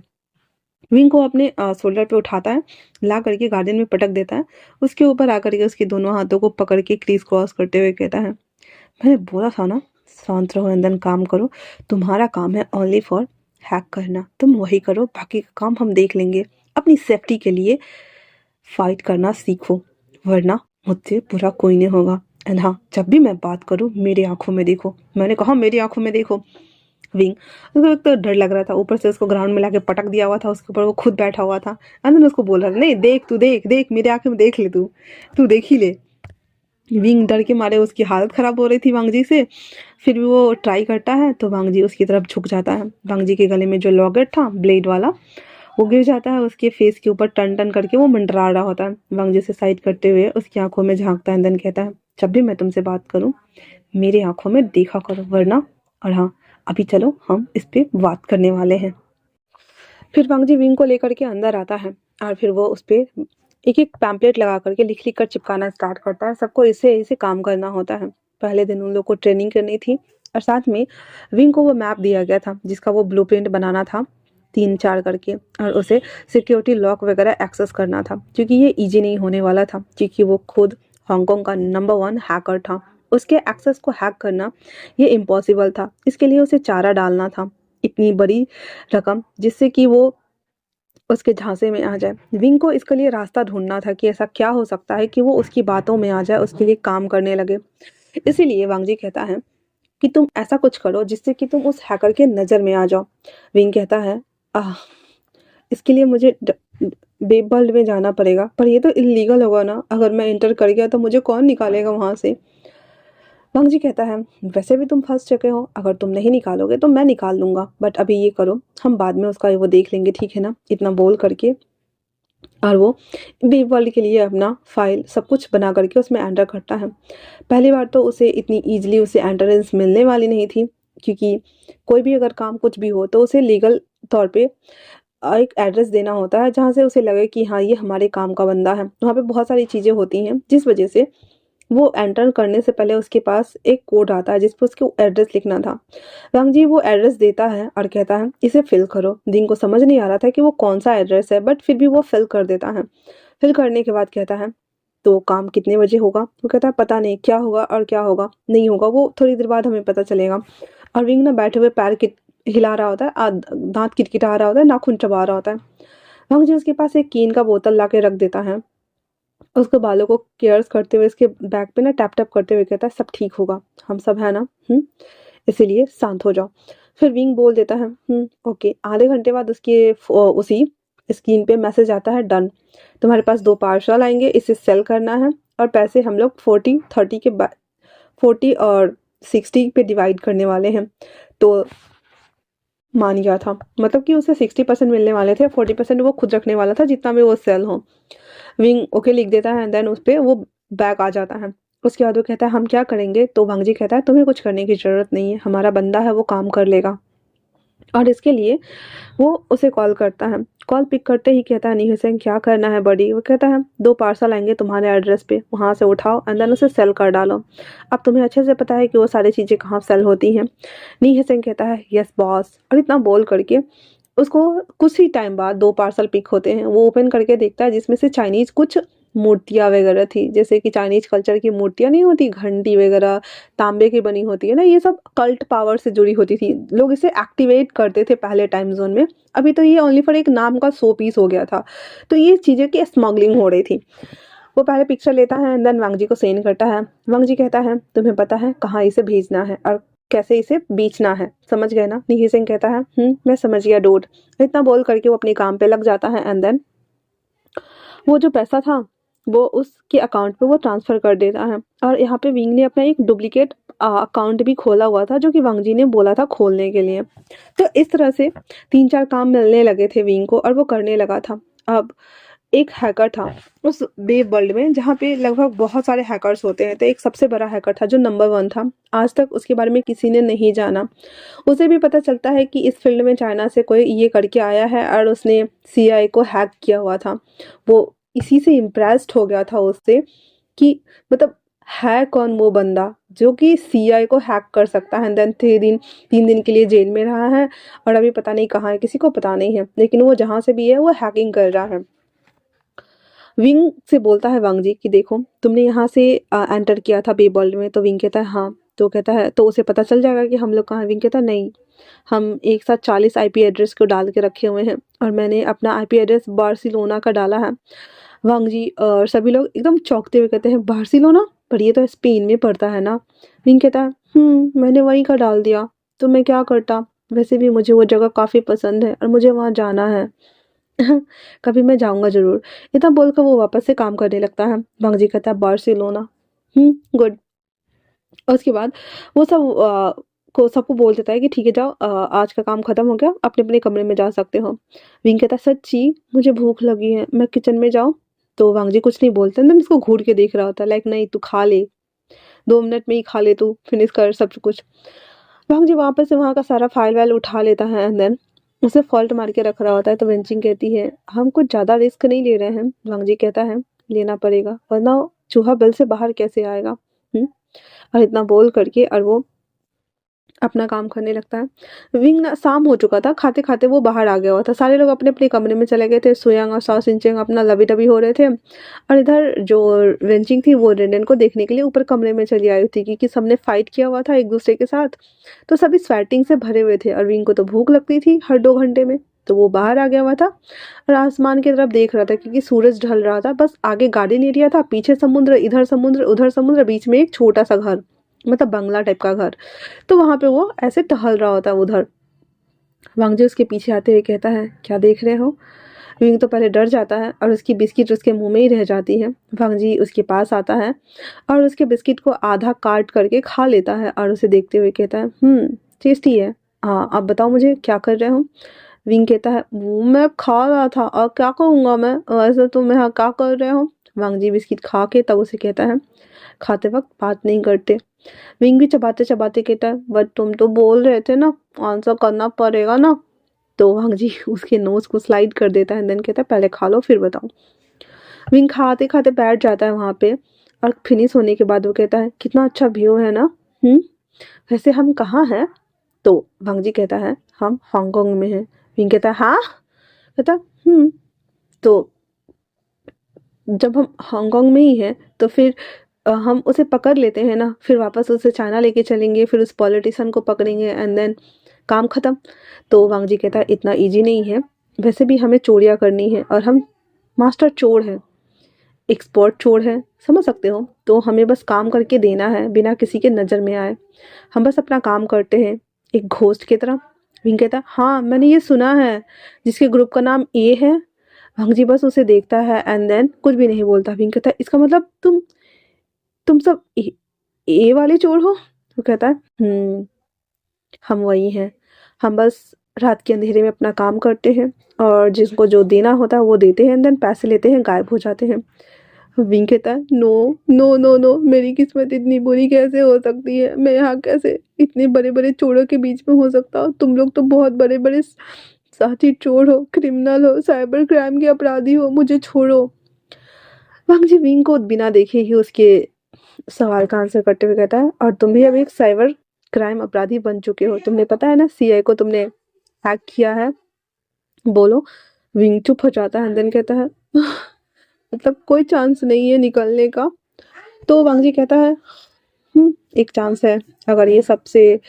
विंग को अपने शोल्डर पे उठाता है, ला करके गार्डन में पटक देता है। उसके ऊपर आकर के उसके दोनों हाथों को पकड़ के क्रीज क्रॉस करते हुए कहता है, मैंने बोला था ना, शांत रहो एंड देन काम करो। तुम्हारा काम है ओनली फॉर हैक करना, तुम वही करो, बाकी का काम हम देख लेंगे। अपनी सेफ्टी के लिए फाइट करना सीखो, वरना मुझसे बुरा कोई नहीं होगा। एंड हाँ, जब भी मैं बात करूँ मेरी आंखों में देखो। मैंने कहा मेरी आंखों में देखो। विंग, उसको एक तो डर लग रहा था, ऊपर से उसको ग्राउंड में लाके पटक दिया हुआ था, उसके ऊपर वो खुद बैठा हुआ था। एंड देन उसको बोल रहा था, नहीं देख, तू देख देख मेरी आंखें में देख ले, तू तू देख ही ले। विंग डर के मारे उसकी हालत खराब हो रही थी वांगजी से। फिर भी वो ट्राई करता है तो वांगजी उसकी तरफ झुक जाता है। वांगजी के गले में जो लॉकेट था ब्लेड वाला वो गिर जाता है उसके फेस के ऊपर, टन टन करके वो मंडरा रहा होता है। वांगजी से साइड करते हुए उसकी आंखों में झांकता है, देन कहता है, जब भी मैं तुमसे बात करूं मेरी आंखों में देखा करो, वरना। और हाँ, अभी चलो हम इस पे बात करने वाले हैं। फिर वांगजी विंग को लेकर के अंदर आता है और फिर वो उस पे एक एक पैम्पलेट लगा करके लिख लिख कर चिपकाना स्टार्ट करता है। सबको इसे इसे काम करना होता है। पहले दिन उन लोग को ट्रेनिंग करनी थी और साथ में विंग को वो मैप दिया गया था जिसका वो ब्लूप्रिंट बनाना था 3-4 करके, और उसे सिक्योरिटी लॉक वगैरह एक्सेस करना था, क्योंकि ये इजी नहीं होने वाला था, क्योंकि वो खुद हांगकांग का नंबर 1 हैकर था। उसके एक्सेस को हैक करना ये इम्पॉसिबल था। इसके लिए उसे चारा डालना था, इतनी बड़ी रकम जिससे कि वो उसके झांसे में आ जाए। विंग को इसके लिए रास्ता ढूंढना था कि ऐसा क्या हो सकता है कि वो उसकी बातों में आ जाए, उसके लिए काम करने लगे। इसीलिए वांग जी कहता है कि तुम ऐसा कुछ करो जिससे कि तुम उस हैकर के नज़र में आ जाओ। विंग कहता है आह, इसके लिए मुझे वेब वर्ल्ड में जाना पड़ेगा, पर ये तो इलीगल होगा ना, अगर मैं एंटर कर गया तो मुझे कौन निकालेगा वहां से। वांग जी कहता है वैसे भी तुम फंस चुके हो, अगर तुम नहीं निकालोगे तो मैं निकाल लूंगा, बट अभी ये करो, हम बाद में उसका वो देख लेंगे, ठीक है ना। इतना बोल करके और वो वेब वर्ल्ड के लिए अपना फाइल सब कुछ बना करके उसमें एंटर करता है। पहली बार तो उसे इतनी ईजिली उसे एंट्रेंस मिलने वाली नहीं थी, क्योंकि कोई भी अगर काम कुछ भी हो तो उसे लीगल तौर पे एक एड्रेस देना होता है जहाँ से उसे लगे कि हाँ ये हमारे काम का बंदा है। वहाँ पे बहुत सारी चीज़ें होती हैं जिस वजह से वो एंटर करने से पहले उसके पास एक कोड आता है जिस पर उसको एड्रेस लिखना था। राम जी वो एड्रेस देता है और कहता है इसे फिल करो। दिन को समझ नहीं आ रहा था कि वो कौन सा एड्रेस है, बट फिर भी वो फिल कर देता है। फिल करने के बाद कहता है तो काम कितने बजे होगा। वो कहता है पता नहीं क्या होगा और क्या होगा नहीं होगा, वो थोड़ी देर बाद हमें पता चलेगा। और विंग ना बैठे हुए पैर हिला रहा होता है, दांत किटकिटा रहा होता है, नाखून चबा रहा होता है। वंग जी उसके पास एक कीन का बोतल ला के रख देता है। उसके बालों को केयर्स करते हुए उसके बैक पे ना टैप टैप करते हुए कहता है सब ठीक होगा, हम सब है ना, इसीलिए शांत हो जाओ। फिर विंग बोल देता है ओके। आधे घंटे बाद उसके उसी स्क्रीन पे मैसेज आता है डन, तुम्हारे पास 2 पार्सल आएंगे, इसे सेल करना है और पैसे हम लोग 40-30 के 40 और 60 पे डिवाइड करने वाले हैं। तो मान गया था, मतलब कि उसे 60% मिलने वाले थे, 40% वो खुद रखने वाला था जितना में वो सेल हो। विंग ओके लिख देता है, देन उस पर वो बैग आ जाता है। उसके बाद वो कहता है हम क्या करेंगे, तो वांग जी कहता है तुम्हें कुछ करने की ज़रूरत नहीं है, हमारा बंदा है वो काम कर लेगा। और इसके लिए वो उसे कॉल करता है। कॉल पिक करते ही कहता है नहीं हुसैन क्या करना है बड़ी। वो कहता है 2 पार्सल आएंगे तुम्हारे एड्रेस पे, वहाँ से उठाओ एंड देन उसे सेल कर डालो। अब तुम्हें अच्छे से पता है कि वो सारी चीज़ें कहाँ सेल होती हैं। नी हुसैन कहता है यस बॉस। और इतना बोल करके उसको कुछ ही टाइम बाद 2 पार्सल पिक होते हैं। वो ओपन करके देखता है जिसमें से चाइनीज़ कुछ मूर्तियाँ वगैरह थी, जैसे कि चाइनीज़ कल्चर की मूर्तियाँ नहीं होती, घंटी वगैरह तांबे की बनी होती है ना, ये सब कल्ट पावर से जुड़ी होती थी। लोग इसे एक्टिवेट करते थे पहले टाइम जोन में। अभी तो ये ओनली फॉर एक नाम का शो पीस हो गया था। तो ये चीज़ें की स्मगलिंग हो रही थी। वो पहले पिक्चर लेता है एंड देन वांग जी को सेंड करता है। वांग जी कहता है तुम्हें पता है कहाँ इसे भेजना है और कैसे इसे बेचना है, समझ गए ना। निही सिंह कहता है मैं समझ गया डोड। इतना बोल करके वो अपने काम पे लग जाता है एंड देन वो जो पैसा था वो उसके अकाउंट पे वो ट्रांसफ़र कर देता है। और यहाँ पे विंग ने अपना एक डुप्लीकेट अकाउंट भी खोला हुआ था जो कि वांग जी ने बोला था खोलने के लिए। तो इस तरह से 3-4 काम मिलने लगे थे विंग को और वो करने लगा था। अब एक हैकर था उस वेब वर्ल्ड में जहाँ पे लगभग बहुत सारे हैकर्स होते हैं, तो एक सबसे बड़ा हैकर था जो नंबर 1 था। आज तक उसके बारे में किसी ने नहीं जाना। उसे भी पता चलता है कि इस फील्ड में चाइना से कोई ये करके आया है और उसने सीआईए को हैक किया हुआ था। वो इसी से इम्प्रेस्ड हो गया था उससे कि मतलब है कौन वो बंदा जो कि सीआईए को हैक कर सकता है। देन 3 दिन के लिए जेल में रहा है और अभी पता नहीं कहाँ है, किसी को पता नहीं है, लेकिन वो जहाँ से भी है वो हैकिंग कर रहा है। विंग से बोलता है वांग जी कि देखो तुमने यहाँ से एंटर किया था बे वर्ल्ड में। तो विंग कहता है हाँ। तो कहता है तो उसे पता चल जाएगा कि हम लोग कहाँ हैं। विंग कहता है नहीं, हम एक साथ 40 आईपी एड्रेस को डाल के रखे हुए हैं और मैंने अपना आईपी एड्रेस बार्सिलोना का डाला है। वांग जी और सभी लोग एकदम चौंकते हुए कहते हैं बार्सिलोना, पर ये तो स्पेन में पड़ता है ना। विंग कहता है मैंने वहीं का डाल दिया, तो मैं क्या करता, वैसे भी मुझे वो जगह काफ़ी पसंद है और मुझे वहाँ जाना है। कभी मैं जाऊंगा जरूर। इतना बोलकर वो वापस से काम करने लगता है। वांग जी कहता है बार्सिलोना, गुड। और उसके बाद वो सब को सबको बोल देता है कि ठीक है जाओ, आज का काम खत्म हो गया, अपने अपने कमरे में जा सकते हो। विंग कहता है सच्ची मुझे भूख लगी है, मैं किचन में जाऊँ। तो वांग जी कुछ नहीं बोलते, ना इसको घूर के देख रहा होता है लाइक नहीं तू खा ले, 2 मिनट में ही खा ले, तू फिनिश कर सब कुछ। भांग जी वापस से वहाँ का सारा फाइल वाइल उठा लेता है एंड देन उसे फॉल्ट मार के रख रहा होता है। तो वेंचिंग कहती है हम कुछ ज़्यादा रिस्क नहीं ले रहे हैं। वांग जी कहता है लेना पड़ेगा वरना चूहा बिल से बाहर कैसे आएगा। और इतना बोल करके और वो अपना काम करने लगता है। विंग ना शाम हो चुका था, खाते-खाते वो बाहर आ गया हुआ था। सारे लोग अपने-अपने कमरे में चले गए थे। सुयांग और साओ सिंचेंग अपना लवी-डवी हो रहे थे और इधर जो वेनचिंग थी वो रेनडेन को देखने के लिए ऊपर कमरे में चली आई थी क्योंकि सबने फाइट किया हुआ था एक-दूसरे के साथ। तो सभी स्वेटिंग से भरे हुए थे और विंग को तो भूख लगती थी हर 2 घंटे में, तो वो बाहर आ गया हुआ था और आसमान की तरफ देख रहा था क्योंकि सूरज ढल रहा था। बस आगे गार्डन एरिया था, पीछे समुद्र, इधर समुद्र, उधर समुद्र, बीच में एक छोटा-सा घर, मतलब बंगला टाइप का घर। तो वहाँ पे वो ऐसे टहल रहा होता है उधर। वांगजी उसके पीछे आते हुए कहता है, क्या देख रहे हो? विंग तो पहले डर जाता है और उसकी बिस्किट उसके मुंह में ही रह जाती है। वांगजी उसके पास आता है और उसके बिस्किट को आधा काट करके खा लेता है और उसे देखते हुए कहता है, टेस्टी है। हाँ, अब बताओ मुझे क्या कर रहे हो? विंग कहता है, वो मैं खा रहा था और क्या कहूँगा मैं, वैसे तुम यहाँ क्या कर रहे हो? वांगजी बिस्किट खा के तब उसे कहता है, खाते वक्त बात नहीं करते। विंग भी चबाते-चबाते कहता है, बट तुम तो बोल रहे थे ना, आंसर करना पड़ेगा ना। तो वांगजी उसके नोज़ को स्लाइड कर देता है, देन कहता है, पहले खा लो फिर बताओ। विंग खाते-खाते बैठ जाता है वहाँ पे और फिनिश होने के बाद वो कहता है, कितना अच्छा व्यू है ना? वैसे हम कहाँ हैं? तो वांगजी कहता है, हम हांगकांग में हैं। विंग कहता है, हाँ? कहता है, तो जब हम हांगकांग में ही हैं तो फिर हम उसे पकड़ लेते हैं ना, फिर वापस उसे चाइना लेके चलेंगे, फिर उस पॉलिटिशियन को पकड़ेंगे एंड देन काम खत्म। तो वांगजी कहता है, इतना ईजी नहीं है, वैसे भी हमें चोरियाँ करनी है और हम मास्टर चोर हैं, एक्सपर्ट चोर हैं, समझ सकते हो? तो हमें बस काम करके देना है बिना किसी के नज़र में आए। हम बस अपना काम करते हैं एक घोस्ट की तरह। विंग कहता है, हाँ मैंने ये सुना है, जिसके ग्रुप का नाम ए है। वांगजी बस उसे देखता है एंड देन कुछ भी नहीं बोलता। विंग कहता है, इसका मतलब तुम सब ए वाले चोर हो? वो कहता है, हम वही हैं। हम बस रात के अंधेरे में अपना काम करते हैं और जिसको जो देना होता है वो देते हैं, देन पैसे लेते हैं, गायब हो जाते हैं। विंग कहता है, नो नो नो नो, मेरी किस्मत इतनी बुरी कैसे हो सकती है? मैं यहाँ कैसे इतने बड़े बड़े चोरों के बीच में हो सकता हूँ? तुम लोग तो बहुत बड़े बड़े साथी चोर हो, क्रिमिनल हो, साइबर क्राइम के अपराधी हो, मुझे छोड़ो। वांगजी विंग को बिना देखे ही उसके सवाल का आंसर करते हुए कहता है, और तुम भी अब एक साइबर क्राइम अपराधी बन चुके हो, तुमने पता है ना सीआई को तुमने हैक किया है, बोलो। विंग चुप हो जाता है, देन कहता है, मतलब कोई चांस नहीं है निकलने का? तो वांगजी कहता है, एक चांस है, अगर ये सबसे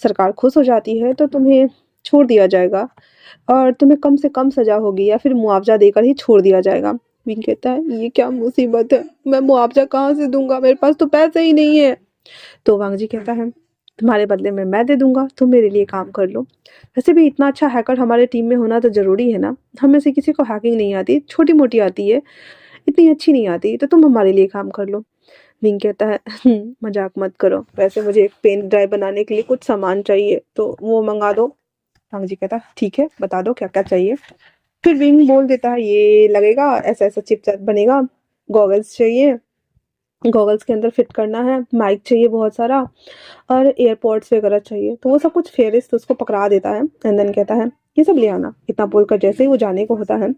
सरकार खुश हो जाती है तो तुम्हें छोड़ दिया जाएगा और तुम्हें कम से कम सजा होगी या फिर मुआवजा देकर ही छोड़ दिया जाएगा। विंग कहता है, ये क्या मुसीबत है, मैं मुआवजा कहाँ से दूंगा, मेरे पास तो पैसे ही नहीं है। तो वांगजी कहता है, तुम्हारे बदले में मैं दे दूंगा, तुम मेरे लिए काम कर लो। वैसे भी इतना अच्छा हैकर हमारे टीम में होना तो जरूरी है ना, हम में से किसी को हैकिंग नहीं आती, छोटी मोटी आती है, इतनी अच्छी नहीं आती, तो तुम हमारे लिए काम कर लो। विंग कहता है, मजाक मत करो, वैसे मुझे एक पेन ड्राइव बनाने के लिए कुछ सामान चाहिए तो वो मंगा दो। वांगजी कहता है, ठीक है बता दो क्या क्या चाहिए। फिर विंग बोल देता है, ये लगेगा, ऐसा ऐसा चिपसेट बनेगा, गॉगल्स चाहिए, गॉगल्स के अंदर फिट करना है, माइक चाहिए बहुत सारा और एयरपॉड्स वगैरह चाहिए। तो वो सब कुछ फेरिस्त उसको पकड़ा देता है एंड देन कहता है, ये सब ले आना। इतना बोलकर जैसे ही वो जाने को होता है,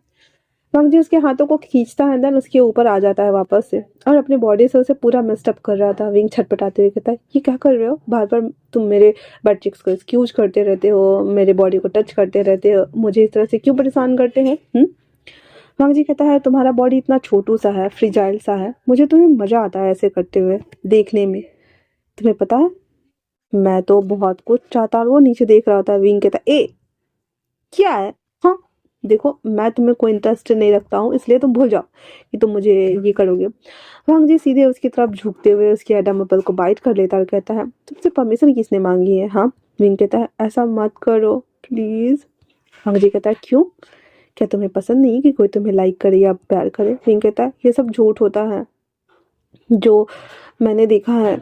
वांगजी उसके हाथों को खींचता है, देन उसके ऊपर आ जाता है वापस से और अपने बॉडी से उसे पूरा मिस्टअप कर रहा था। विंग छटपटाते हुए कहता है, ये क्या कर रहे हो, बार बार तुम मेरे बट चिक्स को एक्सक्यूज करते रहते हो, मेरे बॉडी को टच करते रहते हो, मुझे इस तरह से क्यों परेशान करते हैं? वांगजी कहता है, तुम्हारा बॉडी इतना छोटू सा है, फ्रिजाइल सा है, मुझे तुम्हें मजा आता है ऐसे करते हुए देखने में। तुम्हें पता है, मैं तो बहुत कुछ चाहता। वो नीचे देख रहा था। विंग कहता है, ए क्या है? हाँ, देखो मैं तुम्हें कोई इंटरेस्ट नहीं रखता हूँ, इसलिए तुम भूल जाओ कि तुम मुझे ये करोगे। वांगजी सीधे उसकी तरफ झुकते हुए उसके एडम एप्पल को बाइट कर लेता और कहता है, तुमसे परमिशन किसने मांगी है? हाँ। विंग कहता है, ऐसा मत करो प्लीज। वांगजी कहता है, क्यों? क्या तुम्हें पसंद नहीं कि कोई तुम्हें लाइक करे या प्यार करे? विंग कहता है, ये सब झूठ होता है। जो मैंने देखा है,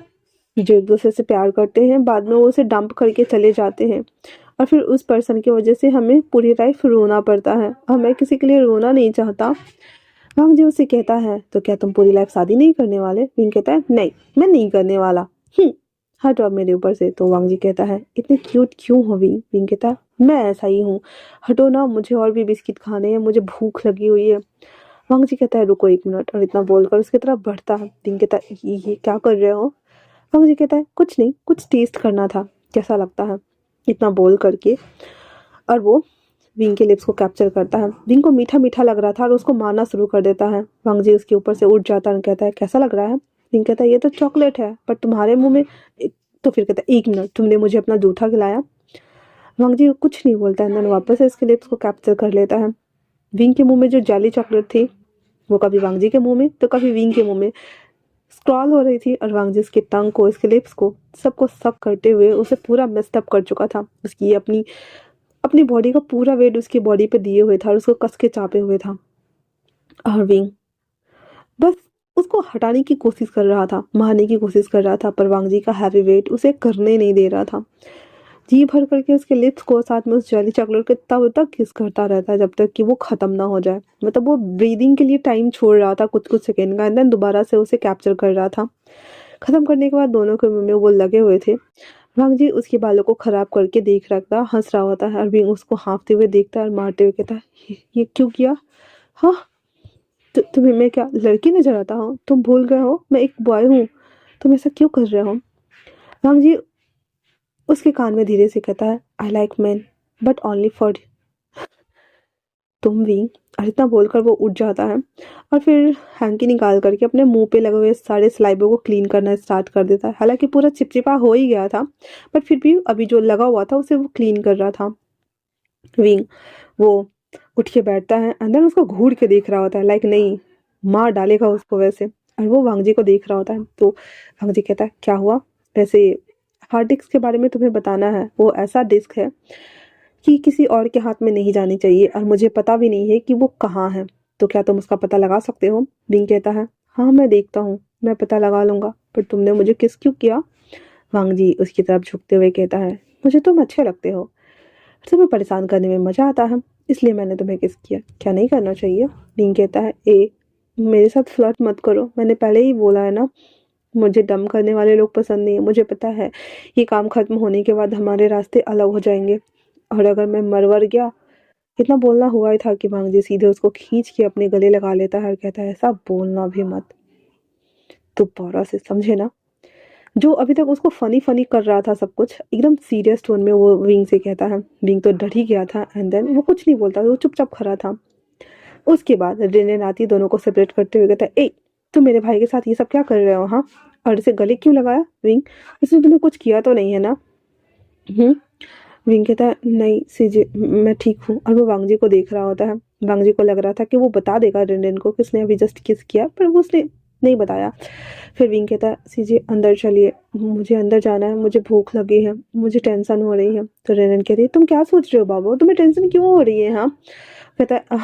जो एक दूसरे से प्यार करते हैं बाद में वो उसे डंप करके चले जाते हैं और फिर उस पर्सन की वजह से हमें पूरी लाइफ रोना पड़ता है और मैं किसी के लिए रोना नहीं चाहता। वांगजी उससे कहता है, तो क्या तुम पूरी लाइफ शादी नहीं करने वाले? विंग कहता है, नहीं मैं नहीं करने वाला, हटो अब मेरे ऊपर से। तो वांगजी कहता है, इतने क्यूट क्यों हो विंग? विंग कहता है, मैं ऐसा ही हूँ, हटो ना, मुझे और भी बिस्किट खाने हैं, मुझे भूख लगी हुई है। वांगजी कहता है, रुको एक मिनट, और इतना बोलकर उसकी तरफ बढ़ता है। विंग कहता है, ये क्या कर रहे हो? वांगजी कहता है, कुछ नहीं, कुछ टेस्ट करना था। कैसा लगता है, इतना बोल करके। और वो विंग के लिप्स को कैप्चर करता है। विंग को मीठा मीठा लग रहा था और उसको मारना शुरू कर देता है। वांग जी उसके ऊपर से उठ जाता है और कहता है कैसा लग रहा है। विंग कहता है ये तो चॉकलेट है, पर तुम्हारे मुंह में तो फिर कहता है 1 मिनट, तुमने मुझे अपना जूठा खिलाया। वांग जी कुछ नहीं बोलता है, वापस से इसके लिप्स को कैप्चर कर लेता है। विंग के मुंह में जो जाली चॉकलेट थी वो कभी वांग जी के मुंह में तो कभी विंग के मुंह में स्क्रॉल हो रही थी, और वांग जी इसके टंग को, इसके लिप्स को, सबको सक करते हुए उसे पूरा मेस्ड अप कर चुका था। उसकी अपनी अपनी बॉडी का पूरा वेट उसकी बॉडी पे दिए हुए था और उसको कस के चापे हुए था। और विंग बस उसको हटाने की कोशिश कर रहा था, मारने की कोशिश कर रहा था, पर वांग जी का हैवी वेट उसे करने नहीं दे रहा था। जी भर करके उसके लिप्स को साथ में उस जाली चॉकलेट के तब तक किस करता रहता है जब तक कि वो खत्म ना हो जाए। मतलब वो ब्रीदिंग के लिए टाइम छोड़ रहा था कुछ कुछ सेकेंड का, एंड देन दोबारा से उसे कैप्चर कर रहा था। खत्म करने के बाद दोनों के मुंह में वो लगे हुए थे। वांग जी उसके बालों को खराब करके देख रहा था, हंस रहा होता है, और विंग उसको हाँफते हुए देखता है और मारते हुए कहता है ये क्यों किया। हाँ, तुम्हें मैं क्या लड़की नजर आता हूँ? तुम भूल गए हो मैं एक बॉय हूँ, तुम ऐसा क्यों कर रहे हो। वांग जी उसके कान में धीरे से कहता है I like man but only for तुम भी। और इतना बोलकर वो उठ जाता है और फिर हैंकी निकाल करके अपने मुंह पे लगे हुए सारे स्लाइबों को क्लीन करना स्टार्ट कर देता है। हालांकि पूरा चिपचिपा हो ही गया था, बट फिर भी अभी जो लगा हुआ था उसे वो क्लीन कर रहा था। विंग वो उठ के बैठता है, अंदर उसको घूर के देख रहा होता है, लाइक नहीं मार डालेगा उसको वैसे। और वो वांग जी को देख रहा होता है, तो वांग जी कहता है क्या हुआ। वैसे हार्ड डिस्क के बारे में तुम्हें बताना है, वो ऐसा डिस्क है कि किसी और के हाथ में नहीं जानी चाहिए, और मुझे पता भी नहीं है कि वो कहाँ है। तो क्या तुम उसका पता लगा सकते हो। विंग कहता है हाँ मैं देखता हूँ, मैं पता लगा लूंगा, पर तुमने मुझे किस क्यों किया। वांग जी उसकी तरफ झुकते हुए कहता है मुझे तुम अच्छे लगते हो, तुम्हें परेशान करने में मजा आता है, इसलिए मैंने तुम्हें किस किया। क्या नहीं करना चाहिए। विंग कहता है मेरे साथ फ्लर्ट मत करो, मैंने पहले ही बोला है ना, मुझे डम करने वाले लोग पसंद नहीं है। मुझे पता है ये काम खत्म होने के बाद हमारे रास्ते अलग हो जाएंगे, और अगर मैं मरवर गया। इतना बोलना हुआ ही था कि वांग जी सीधे उसको खींच के अपने गले लगा लेता है और कहता है ऐसा बोलना भी मत। दोबारा से समझे ना। जो अभी तक उसको फनी फनी कर रहा था सब कुछ, एकदम सीरियस टोन में वो विंग से कहता है। विंग तो डर ही गया था, एंड देन वो कुछ नहीं बोलता, वो चुपचाप खड़ा था। उसके बाद रेने नाती दोनों को सेपरेट करते हुए कहता है तुम मेरे भाई के साथ ये सब क्या कर रहे हो। हाँ, और इसे गले क्यों लगाया विंग, इसने तुम्हें कुछ किया तो नहीं है ना। हम्म। विंग कहता है नहीं सीजे मैं ठीक हूँ, और वो वांग जी को देख रहा होता है। वांग जी को लग रहा था कि वो बता देगा रेन को किसने अभी जस्ट किस किया, पर वो उसने नहीं बताया। फिर विंग कहता है सीजे अंदर चलिए, मुझे अंदर जाना है, मुझे भूख लगी है, मुझे टेंशन हो रही है। तो रेनन कहती है तुम क्या सोच रहे हो बाबू, तुम्हें टेंशन क्यों हो रही है। हाँ, कहता है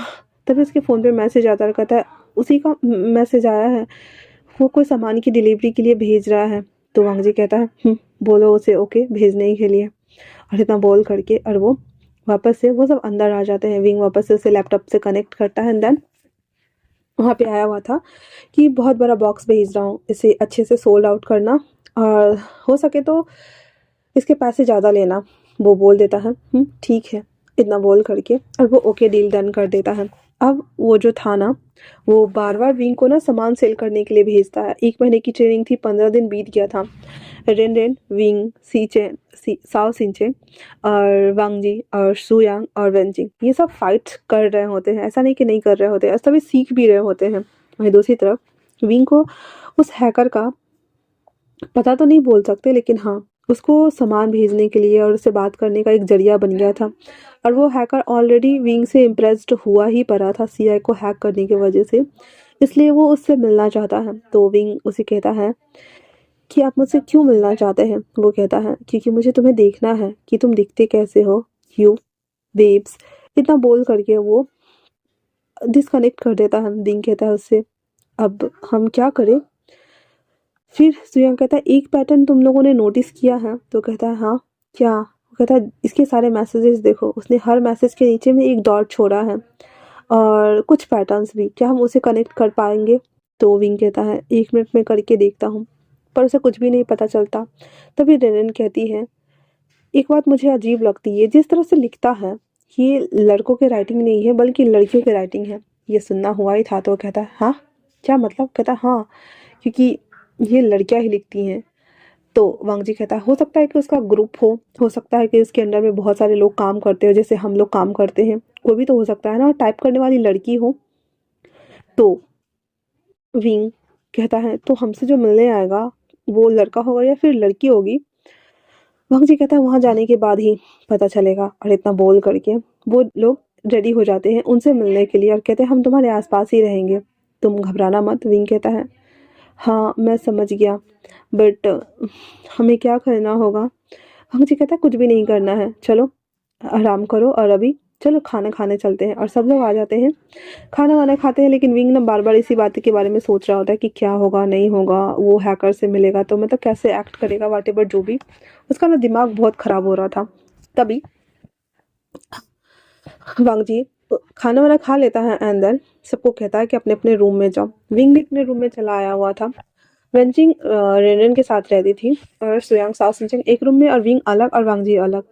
तभी उसके फ़ोन पे मैसेज आता है, कहता है उसी का मैसेज आया है, वो कोई सामान की डिलीवरी के लिए भेज रहा है। तो वांग जी कहता है बोलो उसे ओके भेजने के लिए। और इतना बोल करके और वो वापस से वो सब अंदर आ जाते हैं। विंग वापस से उसे लैपटॉप से कनेक्ट करता है, एंड देन वहाँ पे आया हुआ था कि बहुत बड़ा बॉक्स भेज रहा हूँ, इसे अच्छे से सोल्ड आउट करना, और हो सके तो इसके पैसे ज़्यादा लेना। वो बोल देता है ठीक है, इतना बोल करके, और वो ओके डील डन कर देता है। अब वो जो था ना, वो बार बार विंग को ना सामान सेल करने के लिए भेजता है। 1 महीने की ट्रेनिंग थी, 15 दिन बीत गया था। रेन रेन, विंग, साओ सिंचे और वांग जी और सुयांग और वेंजिंग ये सब फाइट कर रहे होते हैं, ऐसा नहीं कि नहीं कर रहे होते, और सभी सीख भी रहे होते हैं। वहीं दूसरी तरफ विंग को उस हैकर का पता तो नहीं बोल सकते, लेकिन हाँ उसको सामान भेजने के लिए और उससे बात करने का एक जरिया बन गया था। और वो हैकर ऑलरेडी विंग से इम्प्रेस्ड हुआ ही पड़ा था सीआई को हैक करने की वजह से, इसलिए वो उससे मिलना चाहता है। तो विंग उसे कहता है कि आप मुझसे क्यों मिलना चाहते हैं। वो कहता है क्योंकि मुझे तुम्हें देखना है कि तुम दिखते कैसे हो, यू वेब्स। इतना बोल करके वो डिस्कनेक्ट कर देता है। विंग कहता है उससे अब हम क्या करें। फिर सुयांग कहता है एक पैटर्न तुम लोगों ने नोटिस किया है। तो कहता है हाँ क्या। वो कहता है इसके सारे मैसेजेस देखो, उसने हर मैसेज के नीचे में एक डॉट छोड़ा है और कुछ पैटर्न्स भी, क्या हम उसे कनेक्ट कर पाएंगे। तो विंग कहता है 1 मिनट में करके देखता हूँ, पर उसे कुछ भी नहीं पता चलता। तभी रेनन कहती है एक बात मुझे अजीब लगती है, जिस तरह से लिखता है ये लड़कों के राइटिंग नहीं है बल्कि लड़कियों के राइटिंग है। ये सुनना हुआ ही था। तो कहता है हाँ क्या मतलब। कहता है हाँ क्योंकि ये लड़कियां ही लिखती हैं। तो वांग जी कहता है हो सकता है कि उसका ग्रुप हो सकता है कि उसके अंडर में बहुत सारे लोग काम करते हो जैसे हम लोग काम करते हैं, कोई भी तो हो सकता है ना, और टाइप करने वाली लड़की हो। तो विंग कहता है तो हमसे जो मिलने आएगा वो लड़का होगा या फिर लड़की होगी। वांग जी कहता है वहां जाने के बाद ही पता चलेगा। और इतना बोल करके वो लोग रेडी हो जाते हैं उनसे मिलने के लिए और कहते हैं हम तुम्हारे आसपास ही रहेंगे, तुम घबराना मत। विंग कहता है हाँ मैं समझ गया, बट हमें क्या करना होगा। वांग जी कहता है कुछ भी नहीं करना है, चलो आराम करो और अभी चलो खाना खाने चलते हैं। और सब लोग आ जाते हैं, खाना वाना खाते हैं। लेकिन विंग ना बार बार इसी बात के बारे में सोच रहा होता है कि क्या होगा नहीं होगा, वो हैकर से मिलेगा तो मतलब कैसे एक्ट करेगा, वाट एवर जो भी। उसका ना दिमाग बहुत खराब हो रहा था। तभी वांग जी खाना वाना खा लेता है एंड देन सबको कहता है कि अपने अपने रूम में जाओ। विंग भी अपने रूम में चला आया हुआ था। वेंजिंग रेनन के साथ रहती थी और सुयांग साओ सिंचेंग एक रूम में और विंग अलग और वांग जी अलग।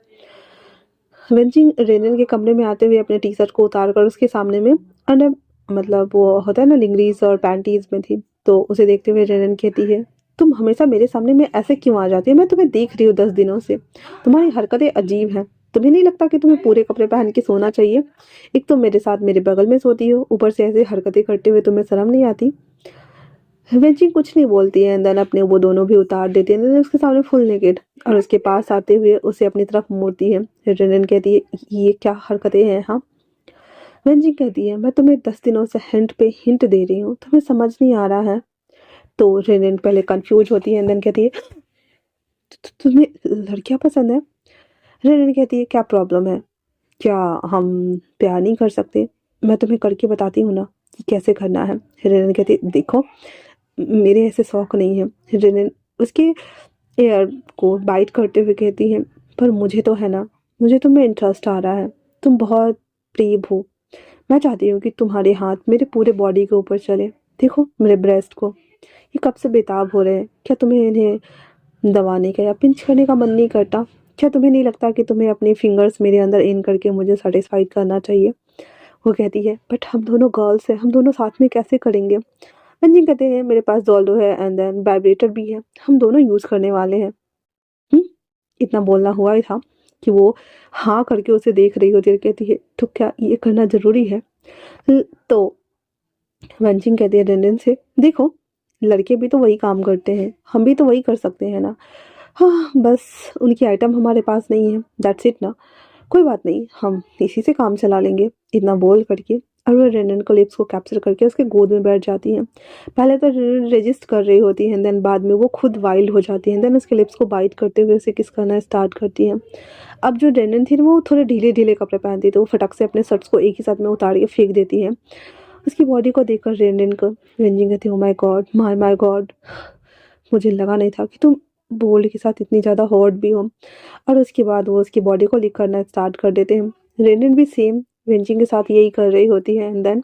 वेंजिंग रेनन के कमरे में आते हुए अपने टी शर्ट को उतार कर उसके सामने में अन मतलब वो होता है ना लिंगरीज और पैंटीज में थी। तो उसे देखते हुए रेनन कहती है तुम हमेशा मेरे सामने में ऐसे क्यों आ जाती है, मैं तुम्हें देख रही हूँ 10 दिनों से, तुम्हारी हरकतें अजीब हैं। तुम्हें नहीं लगता कि तुम्हें पूरे कपड़े पहन के सोना चाहिए? एक तो मेरे साथ मेरे बगल में सोती हो, ऊपर से ऐसे हरकतें करते हुए तुम्हें शर्म नहीं आती? वेंची कुछ नहीं बोलती है, देन अपने वो दोनों भी उतार देती है, देन उसके सामने फुल नेकेड और उसके पास आते हुए उसे अपनी तरफ मोड़ती है। रेनन कहती है ये क्या हरकतें हैं हाँ। वेंजी कहती है मैं तुम्हें 10 दिनों से हिंट पे हिंट दे रही हूँ, तुम्हें समझ नहीं आ रहा है? तो रेनन पहले कंफ्यूज होती है, देन कहती है तुम्हें लड़कियां पसंद है?" रेनन कहती है क्या प्रॉब्लम है, क्या हम प्यार नहीं कर सकते? मैं तुम्हें करके बताती हूँ ना कि कैसे करना है। रेनन कहती है देखो मेरे ऐसे शौक नहीं है। रेनन उसके एयर को बाइट करते हुए कहती है पर मुझे तो है ना, मुझे तुम्हें इंटरेस्ट आ रहा है, तुम बहुत प्रेम हो। मैं चाहती हूँ कि तुम्हारे हाथ मेरे पूरे बॉडी के ऊपर चले, देखो मेरे ब्रेस्ट को, ये कब से बेताब हो रहे हैं, क्या तुम्हें इन्हें दबाने का या पिंच करने का मन नहीं करता? क्या तुम्हें नहीं लगता कि तुम्हें अपने फिंगर्स मेरे अंदर इन करके मुझे सेटिस्फाइड करना चाहिए? वो कहती है बट हम दोनों गर्ल्स हैं, हम दोनों साथ में कैसे करेंगे? रंजन कहते हैं मेरे पास डोलो है एंड देन वाइब्रेटर भी है, हम दोनों यूज करने वाले हैं। हम्म इतना बोलना हुआ ही था कि वो हाँ करके उसे देख रही होती है। कहती है तो क्या ये करना जरूरी है? तो वंचिंग कहती है रंजन से देखो लड़के भी तो वही काम करते हैं, हम भी तो वही कर सकते हैं ना। हाँ बस उनकी आइटम हमारे पास नहीं है, दैट्स इट ना। कोई बात नहीं, हम इसी से काम चला लेंगे। इतना बोल करके और वो रेनन को लिप्स को कैप्चर करके उसके गोद में बैठ जाती हैं। पहले तो रेनन रेजिस्ट कर रही होती है, देन बाद में वो खुद वाइल्ड हो जाती है, देन उसके लिप्स को बाइट करते हुए उसे किस करना स्टार्ट करती है। अब जो रेनन थी वो थोड़े ढीले ढीले कपड़े पहनती तो वो फटक से अपने शर्ट्स को एक ही साथ में उतार के फेंक देती है। उसकी बॉडी को देखकर रेनन को रेंजिंग कहती है oh my God my God, मुझे लगा नहीं था कि तुम बोल्ड के साथ इतनी ज़्यादा हॉट भी हो। और उसके बाद वो उसकी बॉडी को लिक करना स्टार्ट कर देते हैं। रेनन भी सेम वेंचिंग के साथ यही कर रही होती है एंड देन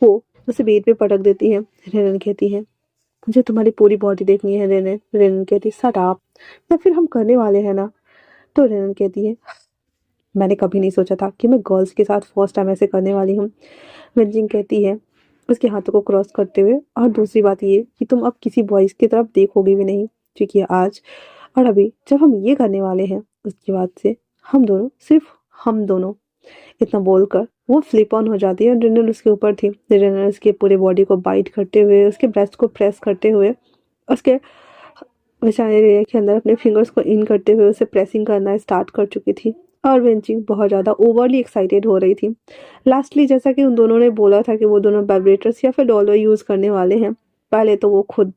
वो उसे बेड पे पटक देती है। रेनन कहती है मुझे तुम्हारी पूरी बॉडी देखनी है रेनन। रेनन कहती है शट अप, या फिर हम करने वाले हैं ना। तो रेनन कहती है मैंने कभी नहीं सोचा था कि मैं गर्ल्स के साथ फर्स्ट टाइम ऐसे करने वाली हूँ। वेंचिंग कहती है उसके हाथों को क्रॉस करते हुए और दूसरी बात ये कि तुम अब किसी बॉयज की तरफ देखोगे भी नहीं, क्योंकि आज और अभी जब हम ये करने वाले हैं उसके बाद से हम दोनों सिर्फ हम दोनों। इतना बोलकर वो फ्लिप ऑन हो जाती है। रेनन उसके ऊपर थी, रेनन उसके पूरे बॉडी को बाइट करते हुए उसके ब्रेस्ट को प्रेस करते हुए उसके वजाइना एरिया के अंदर अपने फिंगर्स को इन करते हुए उसे प्रेसिंग करना स्टार्ट कर चुकी थी। और वेंचिंग बहुत ज़्यादा ओवरली एक्साइटेड हो रही थी। लास्टली जैसा कि उन दोनों ने बोला था कि वो दोनों वाइब्रेटर्स या फिर डॉलर यूज़ करने वाले हैं, पहले तो वो खुद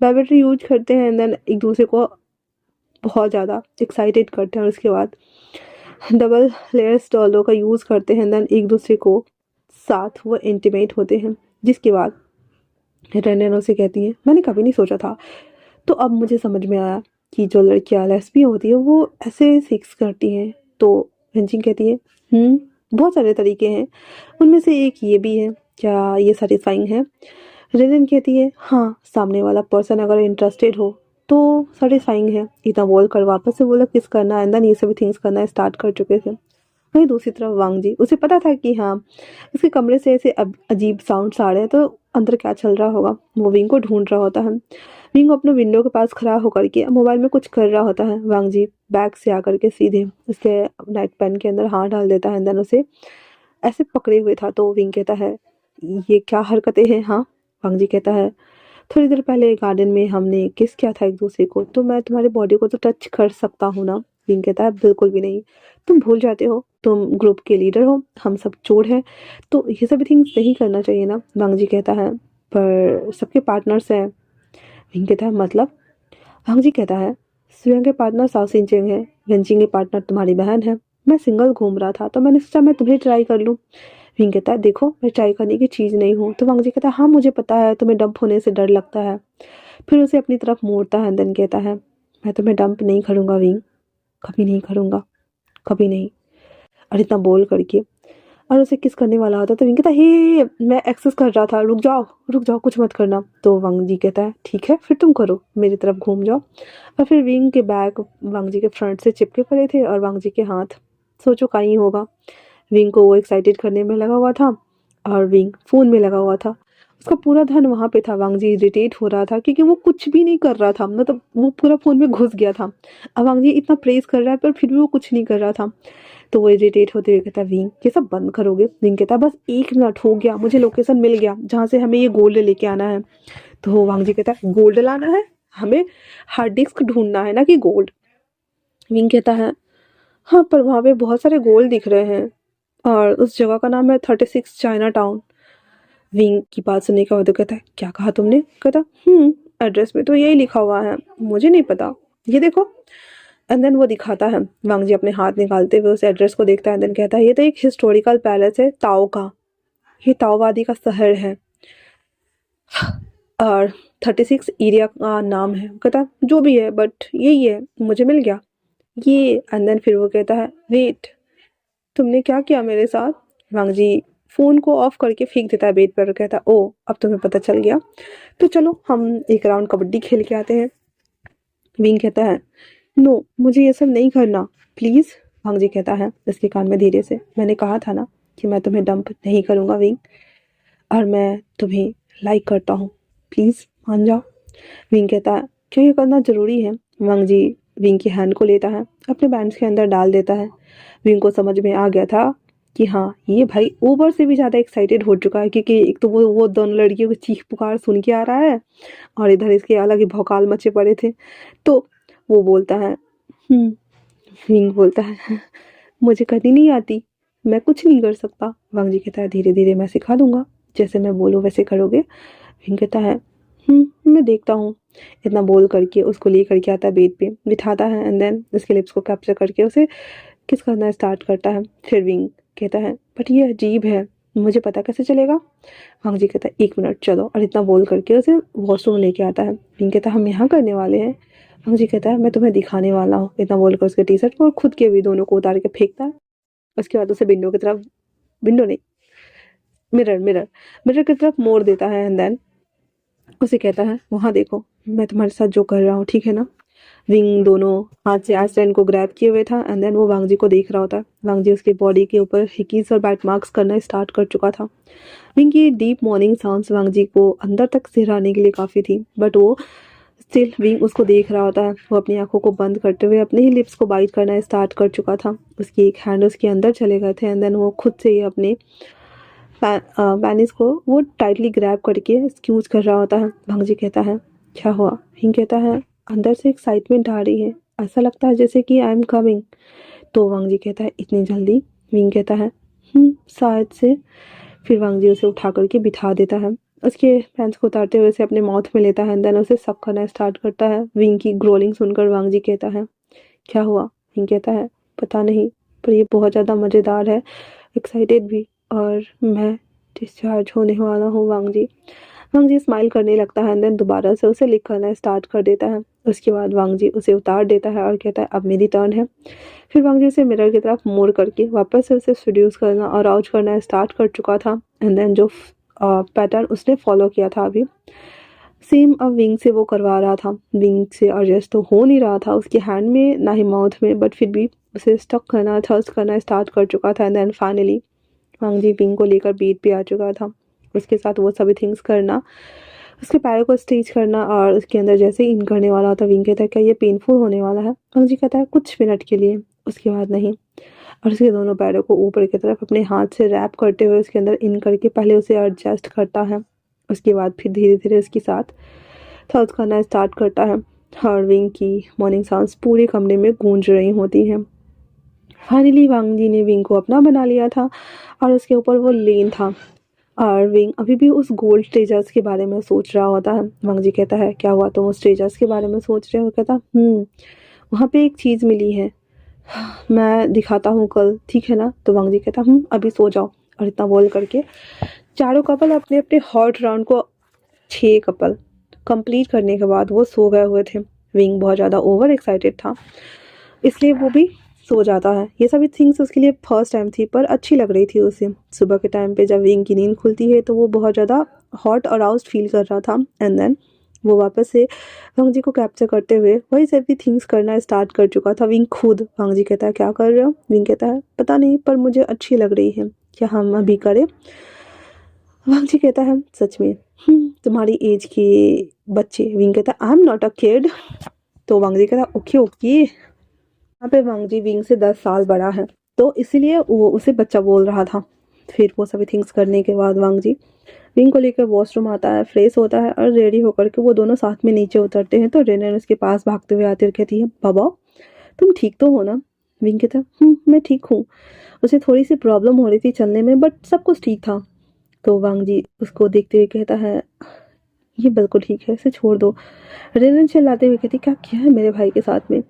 वाइब्रेटर यूज करते हैं एंड देन एक दूसरे को बहुत ज़्यादा एक्साइटेड करते हैं और उसके बाद डबल लेयर्स डॉलर का यूज़ करते हैं देन एक दूसरे को साथ वो इंटीमेट होते हैं। जिसके बाद रेनन से कहती है मैंने कभी नहीं सोचा था, तो अब मुझे समझ में आया कि जो लड़कियां लेस्बियन होती है वो ऐसे सेक्स करती हैं। तो वेंचिंग कहती है बहुत सारे तरीके हैं, उनमें से एक ये भी है, क्या ये सेटिस्फाइंग है? रेनन कहती है हाँ सामने वाला पर्सन अगर इंटरेस्टेड हो तो सेटिस्फाइंग है। इतना बोल कर वापस से वो लोग किस करना एंड देन ये सभी थिंग्स करना स्टार्ट कर चुके थे। वहीं दूसरी तरफ वांग जी उसे पता था कि हाँ इसके कमरे से ऐसे अजीब साउंड्स आ रहे हैं, तो अंदर क्या चल रहा होगा। वो विंग को ढूंढ रहा होता है। विंग अपने विंडो के पास खड़ा होकर के मोबाइल में कुछ कर रहा होता है। वांग जी बैग से आकर के सीधे उसके नेक पेन के अंदर हाथ डाल देता है, देन उसे ऐसे पकड़े हुए था। तो विंग कहता है, ये क्या हरकतें हैं? हाँ। वांग जी कहता है, थोड़ी देर पहले गार्डन में हमने किस किया था एक दूसरे को, तो मैं तुम्हारे बॉडी को तो टच कर सकता हूँ ना? विंग कहता है, बिल्कुल भी नहीं, तुम भूल जाते हो, तुम ग्रुप के लीडर हो, हम सब चोर हैं, तो ये सब थिंग्स नहीं करना चाहिए ना? वांग जी कहता है, पर सबके पार्टनर्स हैं। विंग कहता है, मतलब? वांग जी कहता है, स्वयं के पार्टनर साओ सिंचेंग है, वेंचिंग के पार्टनर तुम्हारी बहन है, मैं सिंगल घूम रहा था तो मैंने सोचा मैं तुम्हें ट्राई कर लूँ। विंग कहता है, देखो मैं ट्राई करने की चीज़ नहीं हूँ। तो वांग जी कहता है, हाँ मुझे पता है, तुम्हें डंप होने से डर लगता है। फिर उसे अपनी तरफ मोड़ता है, देन कहता है, मैं तुम्हें डंप नहीं करूँगा विंग, कभी नहीं करूँगा, कभी नहीं। और इतना बोल करके और उसे किस करने वाला होता है, तो विंग कहता है, हे मैं एक्सेस कर रहा था, रुक जाओ, कुछ मत करना। तो वांग जी कहता है, ठीक है फिर तुम करो, मेरी तरफ घूम जाओ। और फिर विंग के बैग वांग जी के फ्रंट से चिपके पड़े थे और वांग जी के हाथ, सोचो कहीं होगा। विंग को वो एक्साइटेड करने में लगा हुआ था और विंग फ़ोन में लगा हुआ था। उसका पूरा ध्यान वहाँ पे था। वांग जी इरिटेट हो रहा था क्योंकि वो कुछ भी नहीं कर रहा था, मतलब वो पूरा फ़ोन में घुस गया था। अब वांग जी इतना प्रेज़ कर रहा है पर फिर भी वो कुछ नहीं कर रहा था। तो वो इरिटेट होते हुए कहता है, विंग ये सब बंद करोगे? विंग कहता है, बस 1 मिनट हो गया, मुझे लोकेशन मिल गया जहाँ से हमें ये गोल्ड लेके आना है। तो वांग जी कहता है, गोल्ड लाना है? हमें हार्ड डिस्क ढूँढना है ना कि गोल्ड? विंग कहता है, हाँ पर वहाँ पे बहुत सारे गोल्ड दिख रहे हैं और उस जगह का नाम है 36 चाइना टाउन। विंग की बात सुनने के बाद वो कहता है, क्या कहा तुमने? कहता, एड्रेस में तो यही लिखा हुआ है, मुझे नहीं पता, ये देखो। एंड देन वो दिखाता है। वांग जी अपने हाथ निकालते हुए उस एड्रेस को देखता है, देन कहता है, ये तो एक हिस्टोरिकल पैलेस है ताओ का, ये ताओवादी का शहर है और 36 एरिया का नाम है। कहता, जो भी है बट यही है, मुझे मिल गया ये। एंड देन फिर वो कहता है, वेट, तुमने क्या किया मेरे साथ? वांग जी फ़ोन को ऑफ करके फेंक देता है बेड पर और कहता है, ओ अब तुम्हें पता चल गया, तो चलो हम एक राउंड कबड्डी खेल के आते हैं। विंग कहता है, नो मुझे ये सब नहीं करना, प्लीज़। वांग जी कहता है इसके कान में धीरे से, मैंने कहा था ना कि मैं तुम्हें डंप नहीं करूँगा विंग, और मैं तुम्हें लाइक करता हूँ, प्लीज़ मान जाओ। विंग कहता है, क्या ये करना ज़रूरी है? वांग जी विंग की हैंड को लेता है, अपने बैंड्स के अंदर डाल देता है। विंग को समझ में आ गया था कि हाँ ये भाई ओवर से भी ज़्यादा एक्साइटेड हो चुका है, क्योंकि एक तो वो दोनों लड़कियों की चीख पुकार सुन के आ रहा है और इधर इसके अलग ही भौकाल मचे पड़े थे। तो वो बोलता है, विंग बोलता है, मुझे करनी नहीं आती, मैं कुछ नहीं कर सकता। वांग जी कहता है, धीरे धीरे मैं सिखा दूंगा, जैसे मैं बोलूँ वैसे करोगे। विंग कहता है, मैं देखता हूँ। इतना बोल करके उसको ले करके आता है बेड पे, बिठाता है एंड देन उसके लिप्स को कैप्चर करके उसे किस करना स्टार्ट करता है। फिर विंग कहता है, बट ये अजीब है, मुझे पता कैसे चलेगा? वांग जी कहता है, 1 मिनट चलो, और इतना बोल करके उसे वॉशरूम लेके आता है। विंग कहता है, हम यहाँ करने वाले हैं? वांग जी कहता है, मैं तुम्हें दिखाने वाला हूँ। इतना बोलकर उसके टी शर्ट को और खुद के भी दोनों को उतार के फेंकता है। उसके बाद उसे विंडो की तरफ, विंडो नहीं, मिरर की तरफ मोड़ देता है एंड देन उसे कहता है, वहाँ देखो मैं तुम्हारे साथ जो कर रहा हूँ, ठीक है ना? विंग दोनों हाथ से आइसलैंड को ग्रैब किए हुए था एंड देन वो वांग जी को देख रहा होता है। वांग जी उसके बॉडी के ऊपर हिकीज और बाइट मार्क्स करना स्टार्ट कर चुका था। विंग की डीप मॉर्निंग साउंड्स वांग जी को अंदर तक सिहराने के लिए काफ़ी थी, बट वो स्टिल विंग उसको देख रहा होता है। वो अपनी आंखों को बंद करते हुए अपने ही लिप्स को बाइट करना स्टार्ट कर चुका था। उसकी एक हैंड उसके अंदर चले गए थे एंड देन वो खुद से ही अपने पेनिस को वो टाइटली ग्रैब करके एक्सक्यूज कर रहा होता है। वांग जी कहता है, क्या हुआ? विंग कहता है, अंदर से एक्साइटमेंट आ रही है, ऐसा लगता है जैसे कि आई एम कमिंग। तो वांग जी कहता है, इतनी जल्दी? विंग कहता है, शायद से। फिर वांग जी उसे उठा करके बिठा देता है, उसके पैंट्स को उतारते हुए उसे अपने माउथ में लेता है देन उसे सक करना स्टार्ट करता है। विंग की ग्रोलिंग सुनकर वांग जी कहता है, क्या हुआ? विंग कहता है, पता नहीं, पर ये बहुत ज़्यादा मज़ेदार है, एक्साइटेड भी, और मैं डिस्चार्ज होने वाला हूँ। वांग जी स्माइल करने लगता है एंड देन दोबारा से उसे लिक करना स्टार्ट कर देता है। उसके बाद वांग जी उसे उतार देता है और कहता है, अब मेरी टर्न है। फिर वांग जी उसे मिरर की तरफ मोड़ करके वापस से उसे सेड्यूस करना और आउच करना स्टार्ट कर चुका था एंड देन जो पैटर्न उसने फॉलो किया था अभी सेम अब विंग से वो करवा रहा था। विंग से एडजस्ट तो हो नहीं रहा था उसके हैंड में ना ही माउथ में, बट फिर भी उसे स्टक करना थर्स्ट करना स्टार्ट कर चुका था एंड देन फाइनली वांग जी विंग को लेकर बीट पे आ चुका था। उसके साथ वो सभी थिंग्स करना उसके पैरों को स्ट्रेच करना और उसके अंदर जैसे ही इन करने वाला होता है, विंग कहता है क्या ये पेनफुल होने वाला है? वांग जी कहता है कुछ मिनट के लिए, उसके बाद नहीं। और उसके दोनों पैरों को ऊपर की तरफ अपने हाथ से रैप करते हुए उसके अंदर इन करके पहले उसे एडजस्ट करता है, उसके बाद फिर धीरे धीरे उसके साथ थॉट्स करना स्टार्ट करता है। और विंग की मॉर्निंग साउंड्स पूरे कमरे में गूंज रही होती हैं। फाइनली वांग जी ने विंग को अपना बना लिया था और उसके ऊपर वो लेन था। और विंग अभी भी उस गोल्ड ट्रेजर्स के बारे में सोच रहा होता है। वांग जी कहता है क्या हुआ, तुम उस ट्रेजर्स के बारे में सोच रहे हो? कहता वहाँ पे एक चीज़ मिली है, मैं दिखाता हूँ कल, ठीक है ना? तो वांग जी कहता अभी सो जाओ। और इतना बोल करके चारों कपल अपने अपने हॉट राउंड को 6 कपल कंप्लीट करने के बाद वो सो गए हुए थे। विंग बहुत ज़्यादा ओवर एक्साइटेड था, इसलिए वो भी सो जाता है। ये सभी थिंग्स उसके लिए फर्स्ट टाइम थी, पर अच्छी लग रही थी उसे। सुबह के टाइम पे जब विंग की नींद खुलती है तो वो बहुत ज़्यादा हॉट अराउज्ड फील कर रहा था। एंड देन वो वापस से वांग जी को कैप्चर करते हुए वही सभी थिंग्स करना स्टार्ट कर चुका था। विंग खुद, वांग जी कहता है क्या कर रहे हो? विंग कहता है पता नहीं, पर मुझे अच्छी लग रही है, क्या हम अभी करें? वांग जी कहता है सच में तुम्हारी एज के बच्चे? विंग कहता है I am not a kid. तो वांग जी कहता है ओके ओके। यहाँ पे वांग जी विंग से 10 साल बड़ा है, तो इसीलिए वो उसे बच्चा बोल रहा था। फिर वो सभी थिंग्स करने के बाद वांग जी विंग को लेकर वॉशरूम आता है, फ्रेश होता है और रेडी होकर के वो दोनों साथ में नीचे उतरते हैं। तो रेनर उसके पास भागते हुए आती और कहती है बाबा तुम ठीक तो हो ना? विंग कहता है मैं ठीक हूँ, उसे थोड़ी सी प्रॉब्लम हो रही थी चलने में, बट सब कुछ ठीक था। तो वांग जी उसको देखते हुए कहता है ये बिल्कुल ठीक है, इसे छोड़ दो। रेनन चिल्लाते हुए कहती क्या किया है मेरे भाई के साथ में?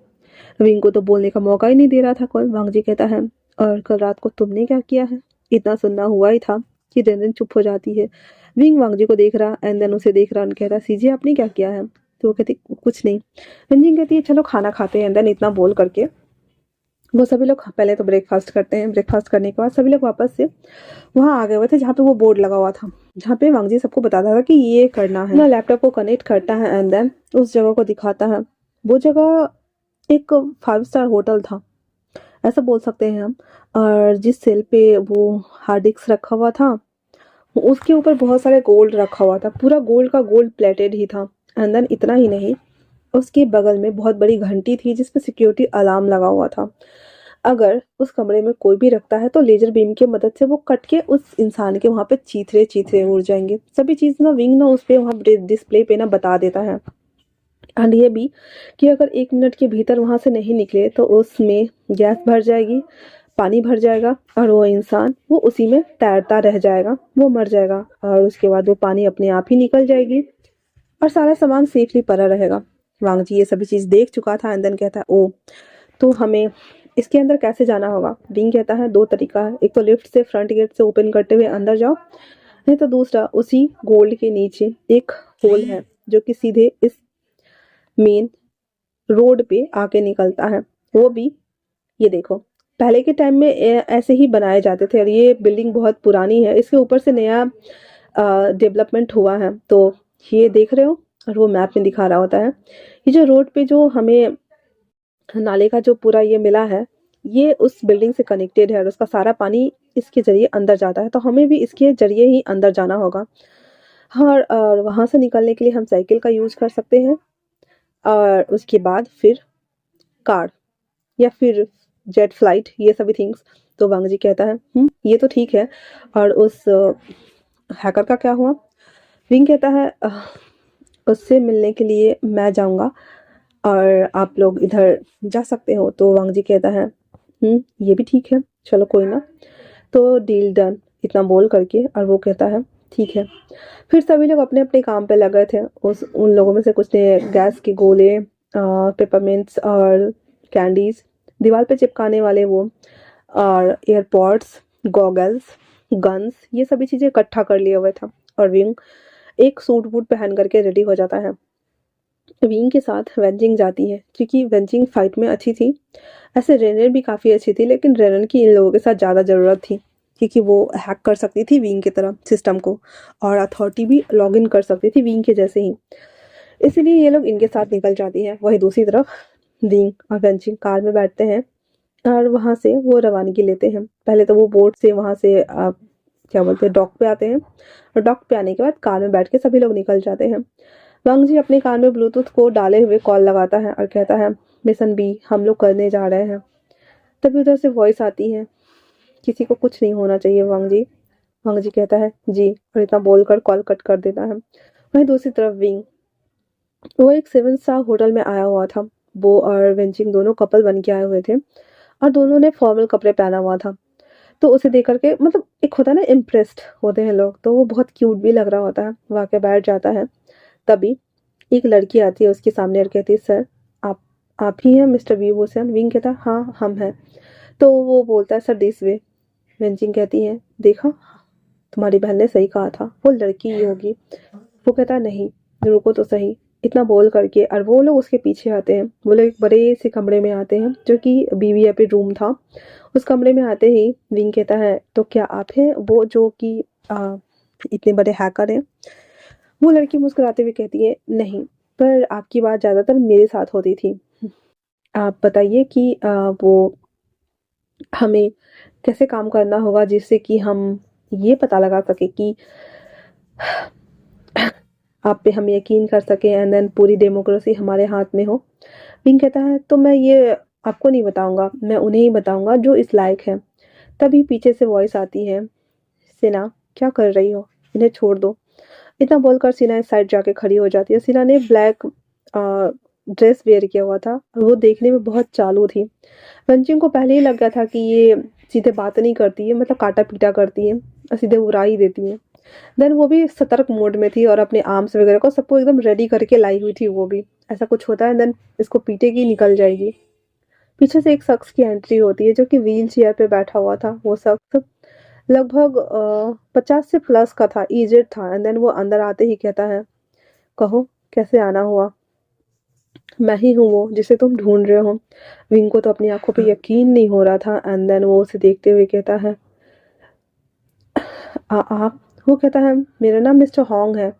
विंग को तो बोलने का मौका ही नहीं दे रहा था कल। वांग जी कहता है और कल रात को तुमने क्या किया है? इतना सुनना हुआ ही था कि रेनन चुप हो जाती है। विंग वांग जी को देख रहा एंड देन उसे देख रहा और कह रहा सीजे आपने क्या किया है? तो वो कहती कुछ नहीं। विंग कहती है चलो खाना खाते हैं। एंड देन इतना बोल करके वो सभी लोग पहले तो ब्रेकफास्ट करते हैं। ब्रेकफास्ट करने के बाद सभी लोग वापस से वहाँ आ गए हुए थे जहाँ पे वो बोर्ड लगा हुआ था, जहाँ पे वांग जी सबको बताता था कि ये करना है। ना लैपटॉप को कनेक्ट करता है एंड देन उस जगह को दिखाता है। वो जगह एक 5 स्टार होटल था, ऐसा बोल सकते हैं हम। और जिस सेल पे वो हार्ड डिस्क रखा हुआ था उसके ऊपर बहुत सारे गोल्ड रखा हुआ था, पूरा गोल्ड का गोल्ड प्लेटेड ही था। एंड देन इतना ही नहीं, उसके बगल में बहुत बड़ी घंटी थी जिसपे सिक्योरिटी अलार्म लगा हुआ था। अगर उस कमरे में कोई भी रखता है तो लेजर बीम की मदद से वो कट के उस इंसान के वहाँ पे चीथड़े चीथड़े उड़ जाएंगे। सभी चीज़ ना विंग ना उस पे वहाँ डिस्प्ले पे ना बता देता है। एंड ये भी कि अगर 1 मिनट के भीतर वहाँ से नहीं निकले तो उसमें गैस भर जाएगी, पानी भर जाएगा और वो इंसान वो उसी में तैरता रह जाएगा, वो मर जाएगा। और उसके बाद वो पानी अपने आप ही निकल जाएगी और सारा सामान सेफली पड़ा रहेगा। वांग जी ये सभी चीज़ देख चुका था एंड देन कहता है ओ तो हमें इसके अंदर कैसे जाना होगा? विंग कहता है 2 तरीका है, एक तो लिफ्ट से फ्रंट गेट से ओपन करते हुए अंदर जाओ, नहीं तो दूसरा उसी गोल्ड के नीचे एक होल है जो कि सीधे इस मेन रोड पे आके निकलता है। वो भी ये देखो पहले के टाइम में ऐसे ही बनाए जाते थे और ये बिल्डिंग बहुत पुरानी है, इसके ऊपर से नया डेवलपमेंट हुआ है। तो ये देख रहे हो और वो मैप में दिखा रहा होता है। ये जो रोड पे जो हमें नाले का जो पूरा ये मिला है ये उस बिल्डिंग से कनेक्टेड है और उसका सारा पानी इसके जरिए अंदर जाता है, तो हमें भी इसके जरिए ही अंदर जाना होगा। हाँ, और वहाँ से निकलने के लिए हम साइकिल का यूज कर सकते हैं और उसके बाद फिर कार या फिर जेट फ्लाइट, ये सभी थिंग्स। तो वांग जी कहता है ये तो ठीक है, और उस हैकर का क्या हुआ? विंग कहता है उससे मिलने के लिए मैं जाऊंगा और आप लोग इधर जा सकते हो। तो वांग जी कहता है ये भी ठीक है, चलो कोई ना, तो डील डन, इतना बोल करके। और वो कहता है ठीक है। फिर सभी लोग अपने अपने काम पे लगे थे। उन लोगों में से कुछ ने गैस के गोले, पेपरमिंट्स और कैंडीज, दीवार पे चिपकाने वाले वो, और एयरपॉड्स, गॉगल्स, गन्स, ये सभी चीज़ें इकट्ठा कर लिया हुआ था। और विंग एक सूट वूट पहन करके रेडी हो जाता है। विंग के साथ वेंजिंग जाती है क्योंकि वेंजिंग फाइट में अच्छी थी। ऐसे रेनर भी काफ़ी अच्छी थी, लेकिन रेनर की इन लोगों के साथ ज़्यादा ज़रूरत थी क्योंकि वो हैक कर सकती थी विंग की तरह सिस्टम को, और अथॉरिटी भी लॉग इन कर सकती थी विंग के जैसे ही। इसलिए ये लोग इनके साथ निकल जाती है। वही दूसरी तरफ विंग और वेंजिंग कार में बैठते हैं और वहाँ से वो रवानगी लेते हैं। पहले तो वो बोट से वहाँ से क्या बोलते हैं डॉक पे आते हैं, और डॉक पे आने के बाद कार में बैठ के सभी लोग निकल जाते हैं। वांग जी अपने कान में ब्लूटूथ को डाले हुए कॉल लगाता है और कहता है, मिशन बी हम लोग करने जा रहे हैं। तभी उधर से वॉइस आती है, किसी को कुछ नहीं होना चाहिए वांग जी। वांग जी कहता है जी, और इतना बोलकर कॉल कट कर देता है। वहीं दूसरी तरफ विंग, वो एक 7 स्टार होटल में आया हुआ था। वो और वेंचिंग दोनों कपल बन के आए हुए थे, और दोनों ने फॉर्मल कपड़े पहना हुआ था। तो उसे देख कर के मतलब एक होता है ना, इम्प्रेस्ड होते हैं लोग, तो वो बहुत क्यूट भी लग रहा होता है, वो आके बैठ जाता है। तभी एक लड़की आती है उसके सामने और कहती है, सर आप आप ही हैं मिस्टर वी बोसन? विंग कहता है हाँ हम हैं। तो वो बोलता है सर दिस वे। वेंचिंग कहती है, देखा तुम्हारी बहन ने सही कहा था, वो लड़की ही होगी। वो कहता है नहीं, रुको तो सही। इतना बोल करके और वो लोग उसके पीछे आते हैं। वो लोग एक बड़े से कमरे में आते हैं जो कि बीवीआईपी रूम था। उस कमरे में आते ही विंग कहता है, तो क्या आप हैं वो जो कि इतने बड़े हैकर हैं? वो लड़की मुस्कुराते हुए कहती है, नहीं, पर आपकी बात ज़्यादातर मेरे साथ होती थी। आप बताइए कि वो हमें कैसे काम करना होगा जिससे कि हम ये पता लगा सके कि आप पे हम यकीन कर सकें एंड देन पूरी डेमोक्रेसी हमारे हाथ में हो। विंग कहता है, तो मैं ये आपको नहीं बताऊंगा, मैं उन्हें ही बताऊंगा जो इस लायक है। तभी पीछे से वॉइस आती है, सिना क्या कर रही हो, इन्हें छोड़ दो। इतना बोलकर सीना इस साइड जाके खड़ी हो जाती है। सीना ने ब्लैक ड्रेस वेयर किया हुआ था और वो देखने में बहुत चालू थी। रंजिंग को पहले ही लग गया था कि ये सीधे बात नहीं करती है, मतलब काटा पीटा करती है और सीधे उड़ा ही देती है। देन वो भी सतर्क मोड में थी और अपने आर्म्स वगैरह को सबको एकदम रेडी करके लाई हुई थी। वो भी ऐसा कुछ होता है देन इसको पीटेगी, निकल जाएगी। पीछे से एक शख्स की एंट्री होती है जो कि व्हील चेयर पे बैठा हुआ था। वो शख्स लगभग 50 से प्लस का था, एजेड था। एंड देन वो अंदर आते ही कहता है, कहो कैसे आना हुआ? मैं ही हूँ वो जिसे तुम ढूंढ रहे हो। विंग को तो अपनी आंखों पे यकीन नहीं हो रहा था। एंड देन वो उसे देखते हुए कहता है, आप? वो कहता है, मेरा नाम मिस्टर होंग है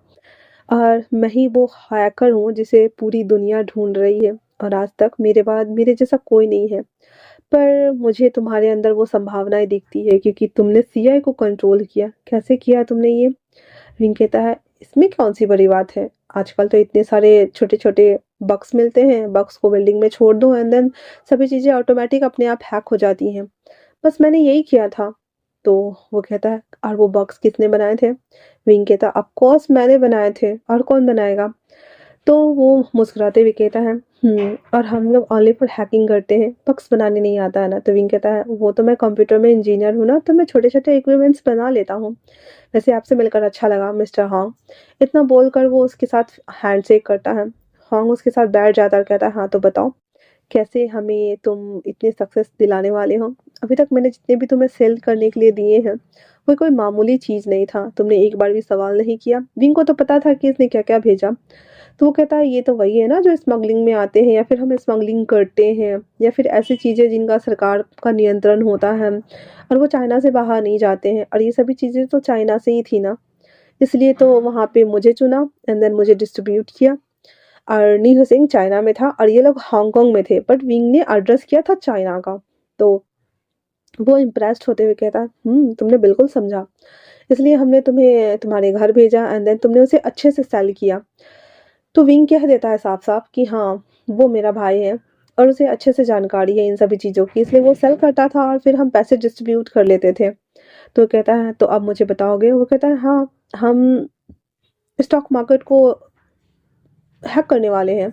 और मैं ही वो हैकर हूँ जिसे पूरी दुनिया ढूंढ रही है, और आज तक मेरे बाद मेरे जैसा कोई नहीं है। पर मुझे तुम्हारे अंदर वो संभावनाएं दिखती है क्योंकि तुमने सीआई को कंट्रोल किया। कैसे किया तुमने ये? विंग कहता है, इसमें कौन सी बड़ी बात है? आजकल तो इतने सारे छोटे छोटे बक्स मिलते हैं, बक्स को बिल्डिंग में छोड़ दो एंड देन सभी चीज़ें ऑटोमेटिक अपने आप हैक हो जाती हैं। बस मैंने यही किया था। तो वो कहता है, और वो बॉक्स किसने बनाए थे? विंग कहता, ऑफ कोर्स मैंने बनाए थे, और कौन बनाएगा? तो वो मुस्कुराते हुए कहता है, और हम लोग ओनली फॉर हैकिंग करते हैं, बग्स बनाने नहीं आता है ना? तो विंग कहता है, वो तो मैं कंप्यूटर में इंजीनियर हूँ ना, तो मैं छोटे छोटे इक्विपमेंट्स बना लेता हूँ। वैसे आपसे मिलकर अच्छा लगा मिस्टर हॉन्ग। इतना बोलकर वो उसके साथ हैंडशेक करता है। हॉन्ग उसके साथ बैठ जाता है और कहता है, हाँ तो बताओ, कैसे हमें तुम इतने सक्सेस दिलाने वाले हो? अभी तक मैंने जितने भी तुम्हें सेल करने के लिए दिए हैं, वो कोई मामूली चीज़ नहीं था। तुमने एक बार भी सवाल नहीं किया। विंग को तो पता था कि इसने क्या-क्या भेजा। तो वो कहता है, ये तो वही है ना जो स्मगलिंग में आते हैं या फिर हम स्मगलिंग करते हैं, या फिर ऐसी चीज़ें जिनका सरकार का नियंत्रण होता है और वो चाइना से बाहर नहीं जाते हैं, और ये सभी चीज़ें तो चाइना से ही थी ना। इसलिए तो वहाँ पे मुझे चुना एंड देन मुझे डिस्ट्रीब्यूट किया। और नी हुसैन चाइना में था और ये लोग हांगकांग में थे, बट विंग ने एड्रेस किया था चाइना का। तो वो इम्प्रेस्ड होते हुए कहता, तुमने बिल्कुल समझा। इसलिए हमने तुम्हें तुम्हारे घर भेजा एंड देन तुमने उसे अच्छे से सेल किया। तो विंग कह देता है साफ-साफ कि हाँ, वो मेरा भाई है और उसे अच्छे से जानकारी है इन सभी चीज़ों की, इसलिए वो सेल करता था और फिर हम पैसे डिस्ट्रीब्यूट कर लेते थे। तो कहता है, तो अब मुझे बताओगे? वो कहता है, हाँ, हम स्टॉक मार्केट को हैक करने वाले हैं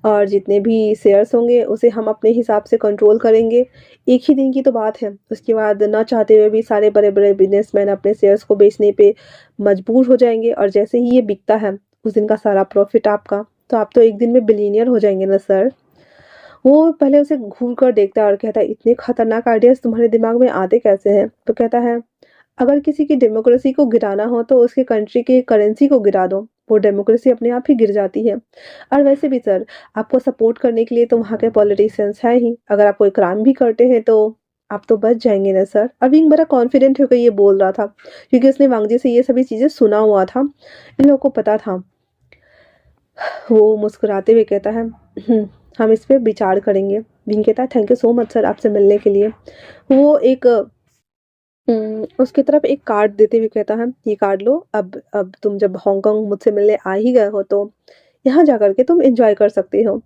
और जितने भी शेयर्स होंगे उसे हम अपने हिसाब से कंट्रोल करेंगे। एक ही दिन की तो बात है, उसके बाद ना चाहते हुए भी सारे बड़े-बड़े बिज़नेसमैन अपने शेयर्स को बेचने पे मजबूर हो जाएँगे, और जैसे ही ये बिकता है, उस दिन का सारा प्रॉफ़िट आपका। तो आप तो एक दिन में बिलियनियर हो जाएँगे ना सर। वो पहले उसे घूर कर देखता है और कहता है, इतने खतरनाक आइडियाज़ तुम्हारे दिमाग में आते कैसे हैं? तो कहता है, अगर किसी की डेमोक्रेसी को गिराना हो तो उसके कंट्री की करेंसी को गिरा दो, वो डेमोक्रेसी अपने आप ही गिर जाती है। और वैसे भी सर, आपको सपोर्ट करने के लिए तो वहाँ के पॉलिटिशियंस हैं ही, अगर आप कोई क्राइम भी करते हैं तो आप तो बच जाएँगे ना सर। और विंग बड़ा कॉन्फिडेंट होकर ये बोल रहा था, क्योंकि उसने वांगजी से ये सभी चीज़ें सुना हुआ था, इन लोगों को पता था। वो मुस्कुराते हुए कहता है, हम इस पे विचार करेंगे। विंग कहता है, thank you so much sir आपसे मिलने के लिए। वो एक उसकी तरफ एक कार्ड देते हुए कहता है, "ये कार्ड लो, अब तुम जब हांगकांग मुझसे मिलने आ ही गए हो तो यहाँ जाकर के तुम एन्जॉय कर सकते हो।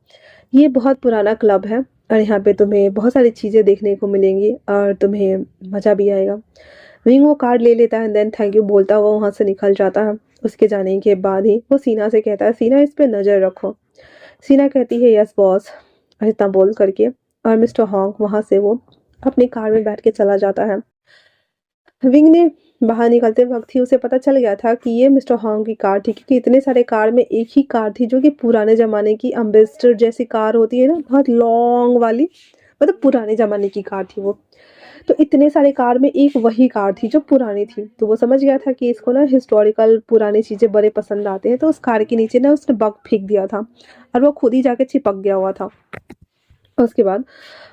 ये बहुत पुराना क्लब है और यहाँ पे तुम्हें बहुत सारी चीज़ें देखने को मिलेंगी और तुम्हें मज़ा भी आएगा।" विंग वो कार्ड ले लेता है, देन थैंक यू बोलता हुआ वहाँ से निकल जाता है। उसके जाने के बाद ही वो सीना से कहता है, "सीना, इस पे नज़र रखो।" सीना कहती है, "यस बॉस।" और इतना बोल करके और मिस्टर हॉन्ग वहाँ से वो अपनी कार में बैठ के चला जाता है। विंग ने बाहर निकलते वक़्त ही उसे पता चल गया था कि ये मिस्टर हॉन्ग की कार थी, क्योंकि इतने सारे कार में एक ही कार थी जो कि पुराने ज़माने की एम्बेसडर जैसी कार होती है ना, बहुत लॉन्ग वाली, मतलब पुराने ज़माने की कार थी वो। तो इतने सारे कार में एक वही कार थी जो पुरानी थी। तो वो समझ गया था कि इसको ना हिस्टोरिकल पुरानी चीज़ें बड़े पसंद आते हैं, तो उस कार के नीचे ना उसने बग फेंक दिया था और वो खुद ही जाके चिपक गया हुआ था। उसके बाद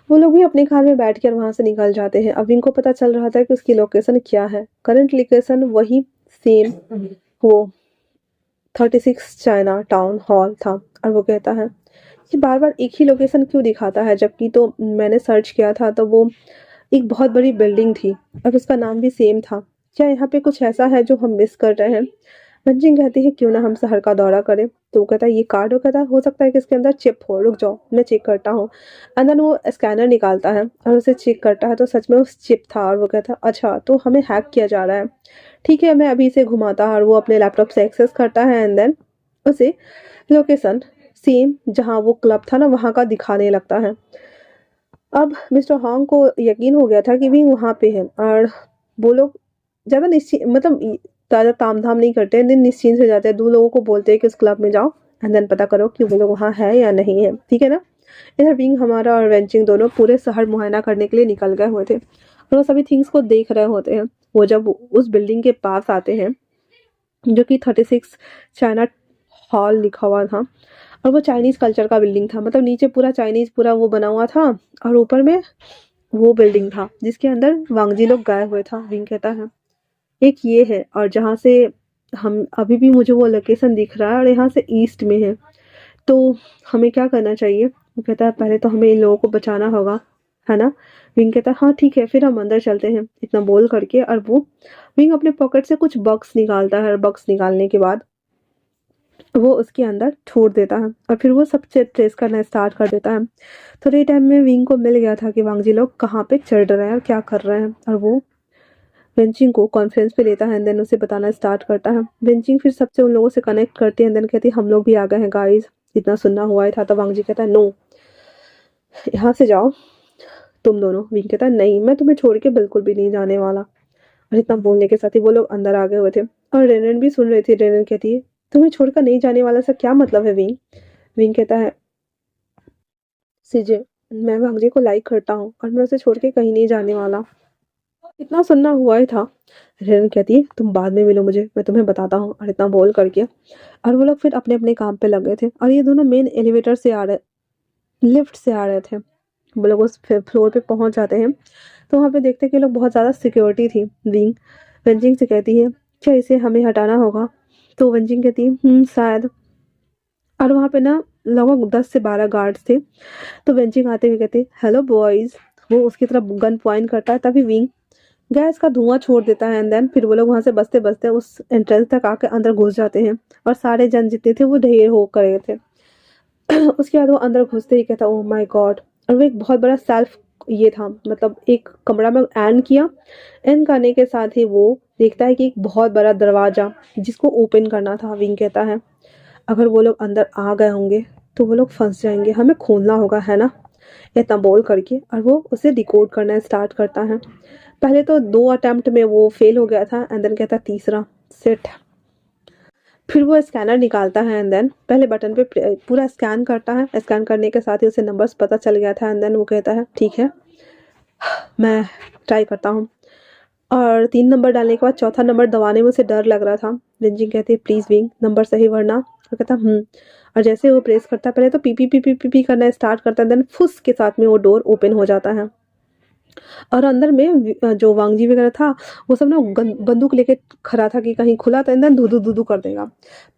वो लोग भी अपनी कार में बैठकर वहाँ से निकल जाते हैं। अब विंग को पता चल रहा था कि उसकी लोकेशन क्या है। करंट लोकेशन वही सेम वो 36 चाइना टाउन हॉल था। और वो कहता है कि बार-बार एक ही लोकेशन क्यों दिखाता है, जबकि तो मैंने सर्च किया था तो वो एक बहुत बड़ी बिल्डिंग थी और उसका नाम भी सेम था। क्या यहाँ पे कुछ ऐसा है जो हम मिस कर रहे हैं? मंजिन कहती है, "क्यों ना हम शहर का दौरा करें?" तो वो कहता है, "ये कार्ड", वो कहता है, "हो सकता है कि इसके अंदर चिप हो, रुक जाओ मैं चेक करता हूँ।" एंड देन वो स्कैनर निकालता है और उसे चेक करता है तो सच में उस चिप था और वो कहता है, "अच्छा तो हमें हैक किया जा रहा है। ठीक है, मैं अभी इसे घुमाता" और वो अपने लैपटॉप से एक्सेस करता है एंड देन उसे लोकेशन सेम जहाँ वो क्लब था ना वहाँ का दिखाने लगता है। अब मिस्टर हॉन्ग को यकीन हो गया था कि भी वहाँ पे है और वो लोग ज़्यादा मतलब ज़्यादा ताम-झाम नहीं करते हैं, दिन निश्चिंत से जाते हैं। 2 लोगों को बोलते हैं कि उस क्लब में जाओ एंड देन पता करो कि वो लोग वहाँ है या नहीं है, ठीक है ना? इधर विंग हमारा और वेंचिंग दोनों पूरे शहर मुआयना करने के लिए निकल गए हुए थे और वो सभी थिंग्स को देख रहे होते हैं। वो जब उस बिल्डिंग के पास आते हैं जो कि 36 चाइना हॉल लिखा हुआ था और वो चाइनीज़ कल्चर का बिल्डिंग था, मतलब नीचे पूरा चाइनीज़ पूरा वो बना हुआ था और ऊपर में वो बिल्डिंग था जिसके अंदर वांगजी लोग गए हुए था। विंग कहता है, "एक ये है और जहाँ से हम अभी भी मुझे वो लोकेशन दिख रहा है और यहाँ से ईस्ट में है, तो हमें क्या करना चाहिए?" वो कहता है, "पहले तो हमें इन लोगों को बचाना होगा, है ना?" विंग कहता है, "हाँ ठीक है, फिर हम अंदर चलते हैं।" इतना बोल करके और वो विंग अपने पॉकेट से कुछ बक्स निकालता है और बक्स निकालने के बाद वो उसके अंदर छोड़ देता है और फिर वो सब ट्रेस करना स्टार्ट कर देता है। थोड़े टाइम में विंग को मिल गया था कि वांगजी लोग कहाँ पे चढ़ रहे हैं और क्या कर रहे हैं और वो वेंचिंग को कॉन्फ्रेंस पे लेता है एंड देन उसे बताना स्टार्ट करता है। वेंचिंग फिर सबसे उन लोगों से कनेक्ट करती है एंड देन कहती है, "हम लोग भी आ गए हैं गाइस, इतना सुनना हुआ ही था।" तो वांगजी कहता है, "नो, यहाँ से जाओ तुम दोनों।" विंग कहता है, "नहीं, मैं तुम्हें छोड़ के बिल्कुल भी नहीं जाने वाला।" और इतना बोलने के साथ ही वो लोग अंदर आ गए हुए थे और रेनन भी सुन रही थी। रेनन कहती है, "तुम्हें छोड़कर नहीं जाने वाला से क्या मतलब है विंग?" विंग कहता है, "सीजे, मैं वांगजी को लाइक करता हूँ और मैं उसे छोड़ के कहीं नहीं जाने वाला।" इतना सुनना हुआ ही था। रेनन कहती है, "तुम बाद में मिलो मुझे, मैं तुम्हें बताता हूँ।" और इतना बोल करके और वो लोग फिर अपने-अपने काम पे लग गए थे और ये दोनों मेन एलिवेटर से आ रहे लिफ्ट से आ रहे थे। वो लोग उस फ्लोर पे पहुँच जाते हैं, तो वहाँ पे देखते हैं कि लोग बहुत ज़्यादा सिक्योरिटी थी। विंग वेंजिंग से कहती है, "क्या इसे हमें हटाना होगा?" तो वेंजिंग कहती है, शायद।" और वहाँ पे ना लगभग 10 से 12 गार्ड्स थे। तो वेंजिंग आते हुए कहती है, "हेलो बॉयज़।" वो उसकी तरफ गन पॉइंट करता है, तभी विंग गैस का धुआं छोड़ देता है एंड देन फिर वो लोग वहाँ से बचते-बचते उस एंट्रेंस तक आके अंदर घुस जाते हैं और सारे जन जितने थे वो ढेर हो गए थे। उसके बाद वो अंदर घुसते ही कहता, "ओह माय गॉड!" और वो एक बहुत बड़ा सेल्फ ये था, मतलब एक कमरा में एंड किया। एंड करने के साथ ही वो देखता है कि एक बहुत बड़ा दरवाज़ा जिसको ओपन करना था। विंग कहता है, "अगर वो लोग अंदर आ गए होंगे तो वो लोग फँस जाएँगे, हमें खोलना होगा, है ना?" इतना बोल करके और वो उसे डिकोड करना स्टार्ट करता है। पहले तो 2 अटेम्प्ट में वो फेल हो गया था एंड देन कहता है तीसरा, शिट। फिर वो स्कैनर निकालता है एंड देन पहले बटन पे पूरा स्कैन करता है। स्कैन करने के साथ ही उसे नंबर्स पता चल गया था एंड देन वो कहता है, "ठीक है, मैं ट्राई करता हूँ।" और 3 नंबर डालने के बाद चौथा नंबर दबाने में उसे डर लग रहा था। विंजिंग कहती है, "प्लीज़ विंग, नंबर सही भरना।" वो कहता है, और जैसे वो प्रेस करता है पहले तो P, P, P, P, P, P करना स्टार्ट करता है, देन फुस के साथ में वो डोर ओपन हो जाता है। और अंदर में जो वांगजी वगैरह था वो सब ना बंदूक लेके खड़ा था कि कहीं खुला तो एंड देन धुधु धुधु कर देगा।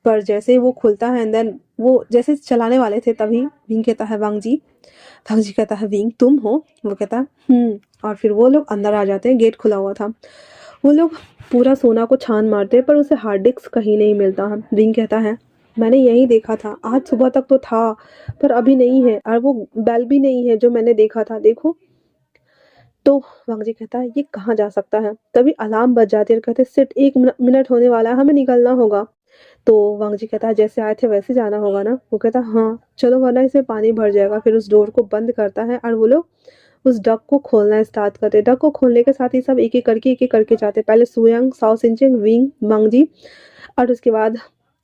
पर जैसे वो खुलता है एंड देन वो जैसे चलाने वाले थे तभी विंग कहता है, वांगजी कहता है, "विंग तुम हो?" वो कहता है, और फिर वो लोग अंदर आ जाते हैं, गेट खुला हुआ था। वो लोग पूरा सोना को छान मारते हैं पर उसे हार्ड डिस्क कहीं नहीं मिलता है। विंग कहता है मैंने यही देखा था, आज सुबह तक तो था पर अभी नहीं है, और वो बेल भी नहीं है जो मैंने देखा था, देखो। तो वांग जी कहता है ये कहाँ जा सकता है। तभी अलार्म बज जाती है और कहते सिट 1 मिनट होने वाला है, हमें निकलना होगा। तो वांग जी कहता है जैसे आए थे वैसे जाना होगा ना। वो कहता है हाँ चलो वरना इसमें पानी भर जाएगा। फिर उस डोर को बंद करता है और वो लोग उस डक को खोलना स्टार्ट करते हैं। डक को खोलने के साथ ही सब एक एक करके जाते हैं। पहले सुयंग, साओ सिंचेंग, विंग, वांग जी और उसके बाद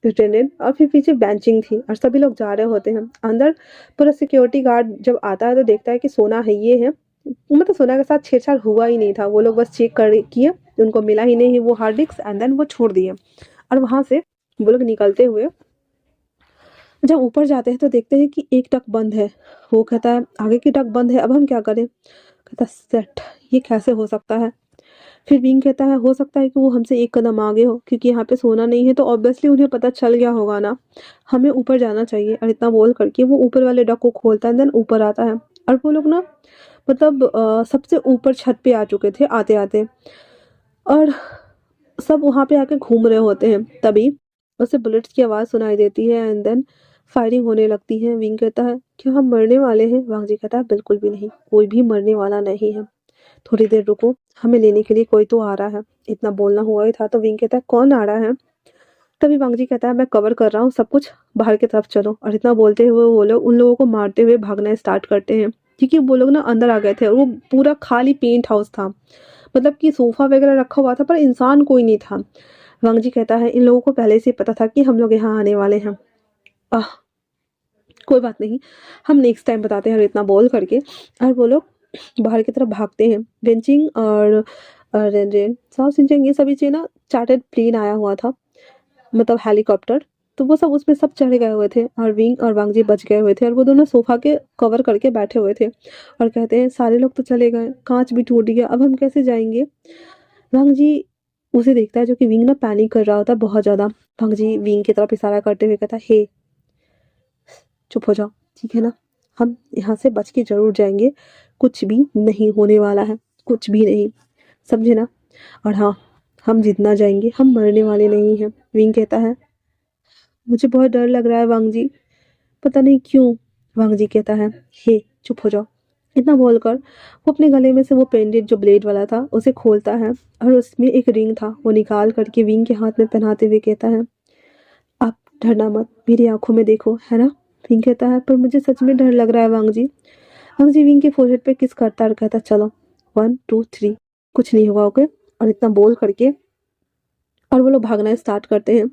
लिeutenant, और फिर पीछे बेंचिंग थी और सभी लोग जा रहे होते हैं अंदर। पूरा सिक्योरिटी गार्ड जब आता है तो देखता है कि सोना है ये है, मतलब सोना के साथ छेड़छाड़ हुआ ही नहीं था। वो लोग बस चेक कर किए, उनको मिला ही नहीं वो हार्ड डिस्क, एंड देन वो छोड़ दिए। और वहां से वो लोग निकलते हुए जब ऊपर जाते हैं तो देखते हैं कि एक टक बंद है। वो कहता है आगे की टक बंद है, अब हम क्या करें। कहता सेट, ये कैसे हो सकता है। फिर विंग कहता है हो सकता है कि वो हमसे एक कदम आगे हो, क्योंकि यहाँ पे सोना नहीं है तो ऑब्वियसली उन्हें पता चल गया होगा ना, हमें ऊपर जाना चाहिए। और इतना बोल करके वो ऊपर वाले डक को खोलता है, देन ऊपर आता है। और वो लोग ना मतलब सबसे ऊपर छत पे आ चुके थे आते आते, और सब वहाँ पे आके घूम रहे होते हैं। तभी उसे बुलेट्स की आवाज़ सुनाई देती है एंड देन फायरिंग होने लगती है। विंग कहता है क्या हम मरने वाले हैं। वांग जी कहता है बिल्कुल भी नहीं, कोई भी मरने वाला नहीं है, थोड़ी देर रुको, हमें लेने के लिए कोई तो आ रहा है। इतना बोलना हुआ ही था तो विंग कहता है कौन आ रहा है। तभी वांग जी कहता है मैं कवर कर रहा हूँ सब कुछ, बाहर की तरफ चलो। और इतना बोलते हुए वो लोग उन लोगों को मारते हुए भागना स्टार्ट करते हैं, क्योंकि वो लोग ना अंदर आ गए थे और वो पूरा खाली पेंट हाउस था, मतलब कि सोफा वगैरह रखा हुआ था पर इंसान कोई नहीं था। वांग जी कहता है इन लोगों को पहले से ही पता था कि हम लोग यहाँ आने वाले हैं। आह कोई बात नहीं, हम नेक्स्ट टाइम बताते हैं। और इतना बोल करके और वो लोग बाहर की तरफ भागते हैं। बेंचिंग और रेन साउथ सिंचेंग ये सभी चीज़ ना चार्टर्ड प्लेन आया हुआ था, मतलब हेलीकॉप्टर, तो वो सब उसमें सब चढ़े गए हुए थे और विंग और वांग जी बच गए हुए थे और वो दोनों सोफा के कवर करके बैठे हुए थे और कहते हैं सारे लोग तो चले गए, कांच भी टूट गया, अब हम कैसे जाएंगे। वांग जी उसे देखता है जो कि विंग ना पैनिक कर रहा होता है बहुत ज़्यादा। वांग जी विंग की तरफ इशारा करते हुए कहता है हे चुप हो जाओ, ठीक है ना, हम यहाँ से बच के जरूर जाएंगे, कुछ भी नहीं होने वाला है, कुछ भी नहीं, समझे ना। और हाँ हम जितना जाएंगे, हम मरने वाले नहीं हैं। विंग कहता है मुझे बहुत डर लग रहा है वांग जी, पता नहीं क्यों। वांग जी कहता है हे चुप हो जाओ। इतना बोलकर वो अपने गले में से वो पेंडेंट जो ब्लेड वाला था उसे खोलता है और उसमें एक रिंग था, वो निकाल करके विंग के हाथ में पहनाते हुए कहता है आप डरना मत, मेरी आंखों में देखो, है ना। विंग कहता है पर मुझे सच में डर लग रहा है वांग जी। वांग जी विंग के फोरहेड पे किस करता है और कहता चलो 1 2 3, कुछ नहीं होगा ओके। और इतना बोल करके और वो लोग भागना स्टार्ट करते हैं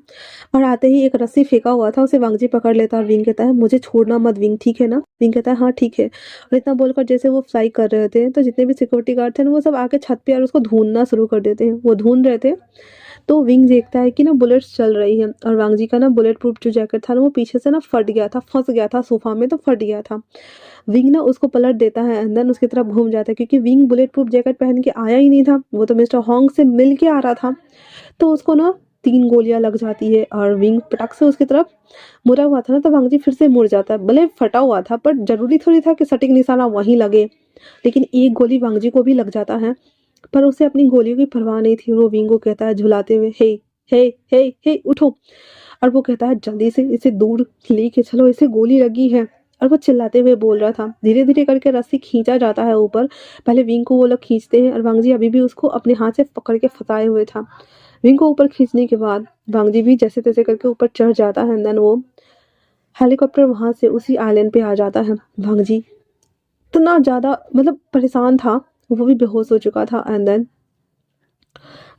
और आते ही एक रस्सी फेंका हुआ था उसे वांग जी पकड़ लेता है और विंग कहता है मुझे छोड़ना मत विंग, ठीक है ना। विंग कहता है हाँ ठीक है। और इतना बोलकर जैसे वो फ्लाई कर रहे थे तो जितने भी सिक्योरिटी गार्ड थे ना वो सब आके छत पे और उसको ढूंढना शुरू कर देते हैं। वो ढूंढ रहे थे तो विंग देखता है कि ना बुलेट्स चल रही है और वांग जी का ना बुलेट प्रूफ जो जैकेट था ना वो पीछे से ना फट गया था, फंस गया था सोफा में तो फट गया था। विंग ना उसको पलट देता है एंड देन उसकी तरफ घूम जाता है, क्योंकि विंग बुलेट प्रूफ जैकेट पहन के आया ही नहीं था, वो तो मिस्टर हॉन्ग से मिल के आ रहा था। तो उसको ना 3 गोलियां लग जाती है और विंग पटक से उसकी तरफ मुड़ा हुआ था ना, तो वांग जी फिर से मुड़ जाता है। भले फटा हुआ था पर जरूरी थोड़ी था कि सटीक निशाना वहीं लगे, लेकिन एक गोली वांग जी को भी लग जाता है। पर उसे अपनी गोलियों की परवाह नहीं थी। वो विंग को कहता है झुलाते हुए हे हे हे हे उठो। और वो कहता है जल्दी से इसे दूर लेके चलो, इसे गोली लगी है। और वो चिल्लाते हुए बोल रहा था। धीरे धीरे करके रस्सी खींचा जाता है ऊपर, पहले विंग को वो लोग खींचते हैं और वांग जी अभी भी उसको अपने हाथ से पकड़ के फंसाए हुए था। विंग को ऊपर खींचने के बाद वांग जी भी जैसे तैसे करके ऊपर चढ़ जाता है एंड देन वो हेलीकॉप्टर वहां से उसी आइलैंड पे आ जाता है। वांग जी इतना ज्यादा मतलब परेशान था, वो भी बेहोश हो चुका था एंड देन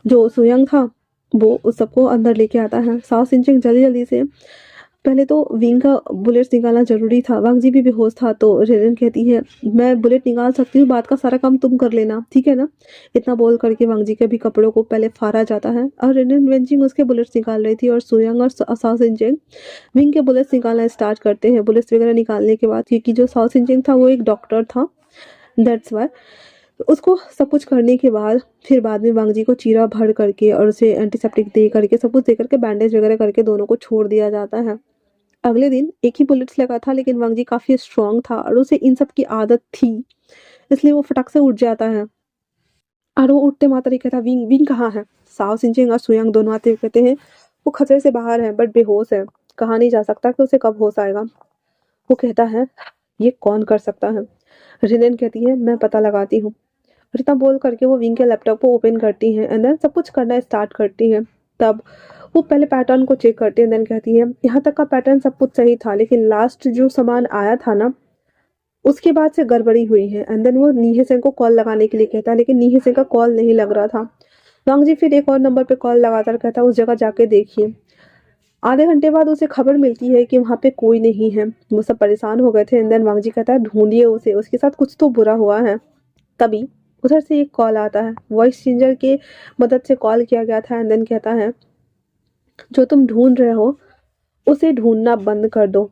जो सुयंग था वो उस सबको अंदर लेके आता है। साउथ सिंचिंग जल्दी जल्दी से पहले तो विंग का बुलेट निकालना जरूरी था। वांग जी भी बेहोश था तो रेलन कहती है मैं बुलेट निकाल सकती हूँ, बात का सारा काम तुम कर लेना, ठीक है ना। इतना बोल करके वांग जी के भी कपड़ों को पहले फाड़ा जाता है और रेलन वेंजिंग उसके बुलेट्स निकाल रही थी और सुयंग और साउथ सिंचिंग विंग के बुलेट्स निकालना स्टार्ट करते हैं। बुलेट्स वगैरह निकालने के बाद, क्योंकि जो साउथ सिंचिंग था वो एक डॉक्टर था, दैट्स वाई उसको सब कुछ करने के बाद फिर बाद में वांग जी को चीरा भर करके और उसे एंटीसेप्टिक दे करके सब कुछ दे करके बैंडेज वगैरह करके दोनों को छोड़ दिया जाता है। अगले दिन एक ही बुलेट्स लगा था लेकिन वांग जी काफी स्ट्रांग था और उसे इन सब की आदत थी, इसलिए वो फटक से उठ जाता है। और वो उठते मात्र ही कहता है, विंग विंग कहाँ है? साओ सिंचेंग और सुयांग दोनों आते हुए कहते हैं वो खतरे से बाहर है बट बेहोश है, कहा नहीं जा सकता कि उसे कब होश आएगा। वो कहता है ये कौन कर सकता है? रिनेन कहती है मैं पता लगाती हूँ। और इतना बोल करके वो विंग के लैपटॉप को ओपन करती है एंड देन सब कुछ करना स्टार्ट करती है। तब वो पहले पैटर्न को चेक करती है देन कहती है यहाँ तक का पैटर्न सब कुछ सही था, लेकिन लास्ट जो सामान आया था ना उसके बाद से गड़बड़ी हुई है। एंड देन वो नीहे सिंह को कॉल लगाने के लिए कहता है, लेकिन नीहे सिंह का कॉल नहीं लग रहा था। वांग जी फिर एक और नंबर पे कॉल लगातार कहता है उस जगह जाके देखिए। आधे घंटे बाद उसे खबर मिलती है कि वहाँ पे कोई नहीं है। वो सब परेशान हो गए थे। एंड देन वांग जी कहता है ढूंढिए उसे, उसके साथ कुछ तो बुरा हुआ है। तभी उधर से एक कॉल आता है, वॉइस चेंजर के मदद से कॉल किया गया था। एंड देन कहता है जो तुम ढूंढ रहे हो उसे ढूंढना बंद कर दो,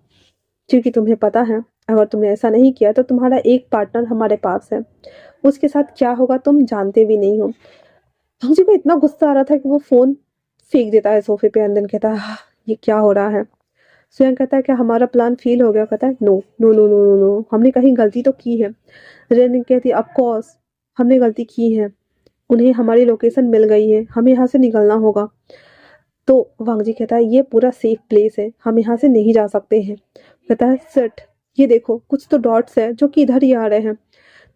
क्योंकि तुम्हें पता है अगर तुमने ऐसा नहीं किया तो तुम्हारा एक पार्टनर हमारे पास है, उसके साथ क्या होगा तुम जानते भी नहीं हो। वांग जी को इतना गुस्सा आ रहा था कि वो फोन फेंक देता है सोफे पे। एंड देन कहता है ये क्या हो रहा है? स्वयं कहता है क्या हमारा प्लान फेल हो गया? कहता है no no no no no no, हमने कहीं गलती तो की है। रेनिंग कहती है ऑफ कोर्स हमने गलती की है, उन्हें हमारी लोकेशन मिल गई है, हमें यहाँ से निकलना होगा। तो वांग जी कहता है ये पूरा सेफ प्लेस है, हम यहाँ से नहीं जा सकते हैं। कहता है सिट, ये देखो कुछ तो डॉट्स है जो कि इधर ही आ रहे हैं।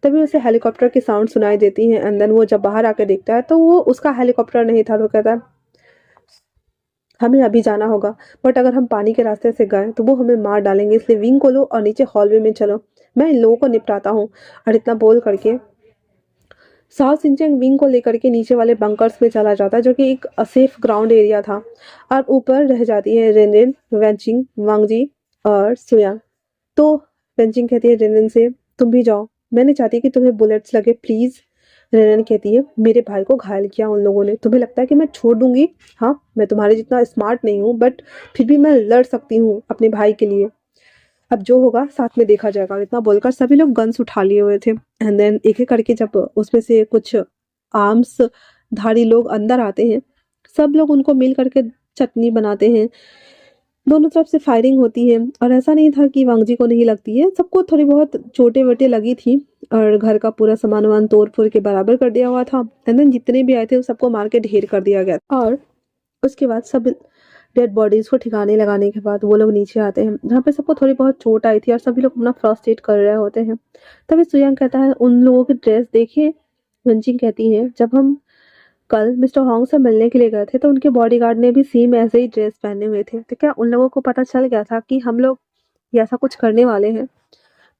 तभी उसे हेलीकॉप्टर की साउंड सुनाई देती है। एंड देन वो जब बाहर आके देखता है तो वो उसका हेलीकॉप्टर नहीं था। वो कहता है हमें अभी जाना होगा, बट अगर हम पानी के रास्ते से गए तो वो हमें मार डालेंगे, इसलिए विंग को लो और नीचे हॉलवे में चलो, मैं इन लोगों को निपटाता हूँ। और इतना बोल करके साओ सिंचेंग विंग को लेकर के नीचे वाले बंकर्स में चला जाता है, जो कि एक सेफ ग्राउंड एरिया था। और ऊपर रह जाती है रेनिन, वेंचिंग, वांगजी और सुयांग। तो वेंचिंग कहती है रेनिन से तुम भी जाओ, मैं नहीं चाहती कि तुम्हें बुलेट्स लगे प्लीज। रेनिन कहती है मेरे भाई को घायल किया उन लोगों ने, तुम्हें लगता है कि मैं छोड़ दूंगी? हाँ मैं तुम्हारे जितना स्मार्ट नहीं हूँ, बट फिर भी मैं लड़ सकती हूँ अपने भाई के लिए। अब जो होगा साथ में देखा जाएगा। और इतना बोलकर सभी लोग गन्स उठा लिए हुए थे। एंड देन एक एक करके जब उसमें से कुछ आर्म्स धारी लोग अंदर आते हैं, सब लोग उनको मिल करके चटनी बनाते हैं। दोनों तरफ से फायरिंग होती है। और ऐसा नहीं था कि वांगजी को नहीं लगती है, सबको थोड़ी बहुत चोटें वोटें लगी थी। और घर का पूरा सामान वामान तोड़ फोड़ के बराबर कर दिया हुआ था। एंड देन जितने भी आए थे सबको मार के ढेर कर दिया गया। और उसके बाद सब डेड बॉडीज को ठिकाने लगाने के बाद वो लोग नीचे आते हैं, जहाँ पे सबको थोड़ी बहुत चोट आई थी और सभी लोग अपना फर्स्ट एड कर रहे होते हैं। तभी सुयांग कहता है उन लोगों की ड्रेस देखिए। वंचिंग कहती है जब हम कल मिस्टर होंग से मिलने के लिए गए थे तो उनके बॉडीगार्ड ने भी सेम ऐसे ही ड्रेस पहने हुए थे, तो क्या उन लोगों को पता चल गया था कि हम लोग ये ऐसा कुछ करने वाले हैं?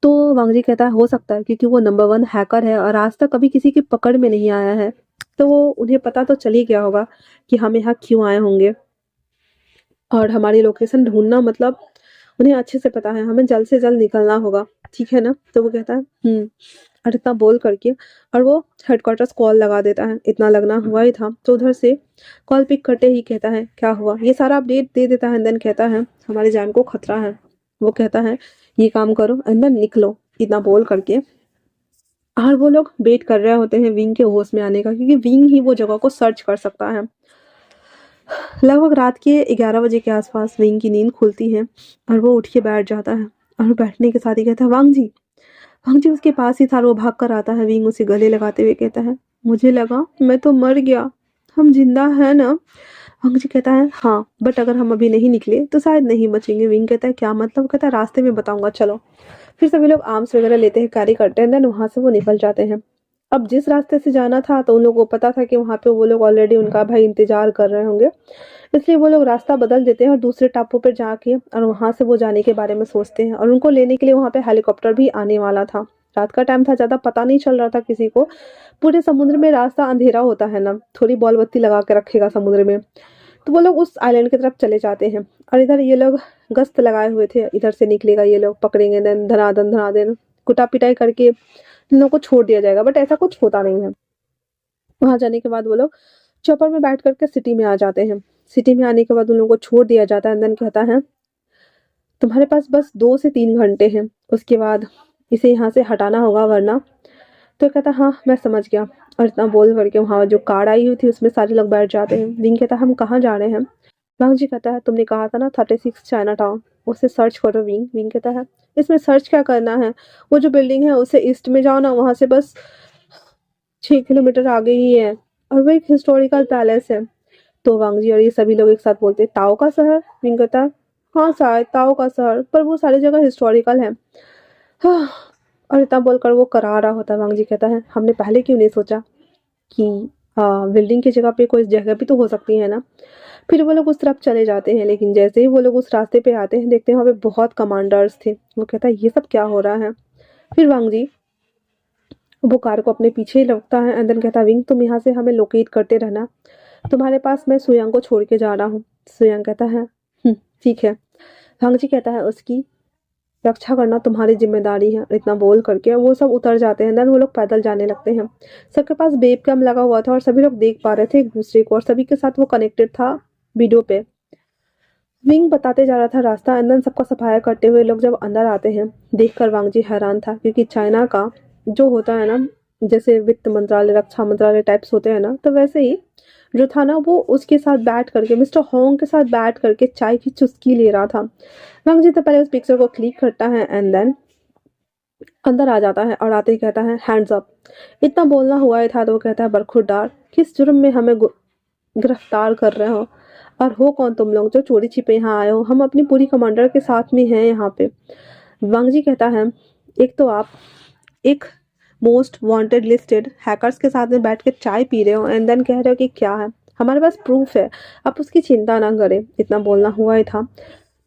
तो वांगजी कहता है हो सकता है, क्योंकि वो नंबर 1 हैकर है और आज तक कभी किसी की पकड़ में नहीं आया है, तो वो उन्हें पता तो चल ही गया होगा कि हम यहाँ क्यों आए होंगे। और हमारी लोकेशन ढूंढना मतलब उन्हें अच्छे से पता है, हमें जल्द से जल्द निकलना होगा, ठीक है ना? तो वो कहता है और इतना बोल करके और वो हेडक्वार्टर्स कॉल लगा देता है। इतना लगना हुआ ही था तो उधर से कॉल पिक करते ही कहता है क्या हुआ, ये सारा अपडेट दे देता है। देन कहता है हमारी जान को खतरा है। वो कहता है ये काम करो एंड देन निकलो, इतना बोल करके। और वो लोग वेट कर रहे होते हैं विंग के होश में आने का, क्योंकि विंग ही वो जगह को सर्च कर सकता है। लगभग रात के 11 बजे के आसपास विंग की नींद खुलती है और वो उठ के बैठ जाता है। और बैठने के साथ ही कहता है वांग जी। वांग जी उसके पास ही था और वो भाग कर आता है। विंग उसे गले लगाते हुए कहता है मुझे लगा मैं तो मर गया, हम जिंदा है ना? वांग जी कहता है हाँ, बट अगर हम अभी नहीं निकले तो शायद नहीं बचेंगे। विंग कहता है क्या मतलब? कहता है रास्ते में बताऊंगा, चलो। फिर सभी लोग आर्म्स वगैरह लेते हैं, कैरी करते हैं, देन वहां से वो निकल जाते हैं। अब जिस रास्ते से जाना था तो उन लोगों को पता था कि वहां पे वो लोग ऑलरेडी उनका भाई इंतजार कर रहे होंगे, इसलिए वो लोग रास्ता बदल देते हैं और दूसरे टापू पर जाके और वहां से वो जाने के बारे में सोचते हैं। और उनको लेने के लिए वहां पे हेलीकॉप्टर भी आने वाला था। रात का टाइम था, ज्यादा पता नहीं चल रहा था किसी को। पूरे समुद्र में रास्ता अंधेरा होता है ना, थोड़ी बॉल बत्ती लगा के रखेगा समुद्र में। तो वो लोग उस आइलैंड की तरफ चले जाते हैं और इधर ये लोग गश्त लगाए हुए थे, इधर से निकलेगा ये लोग, पकड़ेंगे, देन धनाधन कुटा पिटाई करके इन लोगों को छोड़ दिया जाएगा, बट ऐसा कुछ होता नहीं है। वहां जाने के बाद वो लोग चौपर में बैठ करके सिटी में आ जाते हैं। सिटी में आने के बाद उन लोगों को छोड़ दिया जाता है। देन कहता है तुम्हारे पास बस 2 से 3 घंटे हैं, उसके बाद इसे यहाँ से हटाना होगा वरना। तो कहता हाँ मैं समझ गया। और इतना बोल करके वहाँ जो कार आई हुई थी उसमें सारे लोग बैठ जाते हैं। विंग कहता हम कहाँ जा रहे हैं? वांग जी कहता है तुमने कहा था ना 36 चाइना टाउन, उससे सर्च करो। विंग कहता है इसमें सर्च क्या करना है, वो जो बिल्डिंग है उससे ईस्ट में जाओ ना, वहाँ से बस 6 किलोमीटर आगे ही है, और वो एक हिस्टोरिकल पैलेस है। तो वांग जी और ये सभी लोग एक साथ बोलते हैं, ताओ का शहर? विंग कहता है, हाँ शायद ताओ का शहर, पर वो सारी जगह हिस्टोरिकल है। हाँ। और इतना बोलकर वो करा रहा होता है। वांग जी कहता है, हमने पहले क्यों नहीं सोचा कि बिल्डिंग की जगह पे कोई जगह भी तो हो सकती है ना। फिर वो लोग उस तरफ चले जाते हैं, लेकिन जैसे ही वो लोग उस रास्ते पे आते हैं, देखते हैं वहाँ पे बहुत कमांडर्स थे। वो कहता है, ये सब क्या हो रहा है। फिर वांग जी वो कार को अपने पीछे ही रखता है, एंड देन कहता है, विंग तुम यहाँ से हमें लोकेट करते रहना, तुम्हारे पास मैं सुयांग को छोड़ के जा रहा हूँ। सुयांग कहता है, ठीक है। वांग जी कहता है, उसकी रक्षा करना तुम्हारी जिम्मेदारी है। इतना बोल करके वो सब उतर जाते हैं, देन वो लोग पैदल जाने लगते हैं। सबके पास वेब कैम लगा हुआ था और सभी लोग देख पा रहे थे एक दूसरे को, और सभी के साथ वो कनेक्टेड था वीडियो पे। विंग बताते जा रहा था रास्ता, एंड देन सबका सफाया करते हुए लोग जब अंदर आते हैं, देखकर वांग जी हैरान था, क्योंकि चाइना का जो होता है ना, जैसे वित्त मंत्रालय, रक्षा मंत्रालय टाइप्स होते हैं ना, तो वैसे ही जो था ना, वो उसके साथ बैठ करके, मिस्टर होंग के साथ बैठ करके चाय की चुस्की ले रहा था। वांग जी तो पहले उस पिक्चर को क्लिक करता है, एंड देन अंदर आ जाता है, और आते ही कहता है, हैंड्स अप। इतना बोलना हुआ ही था तो वो कहता है, बरखुरदार, किस जुर्म में हमें गिरफ्तार कर रहे हो, और हो कौन तुम लोग जो चोरी छिपे यहाँ आए हो? हम अपनी पूरी कमांडर के साथ में हैं यहाँ पे। वांग जी कहता है, एक तो आप एक मोस्ट वांटेड लिस्टेड हैकर्स के साथ में बैठ के चाय पी रहे हो, एंड देन कह रहे हो कि क्या है, हमारे पास प्रूफ है, आप उसकी चिंता ना करें। इतना बोलना हुआ ही था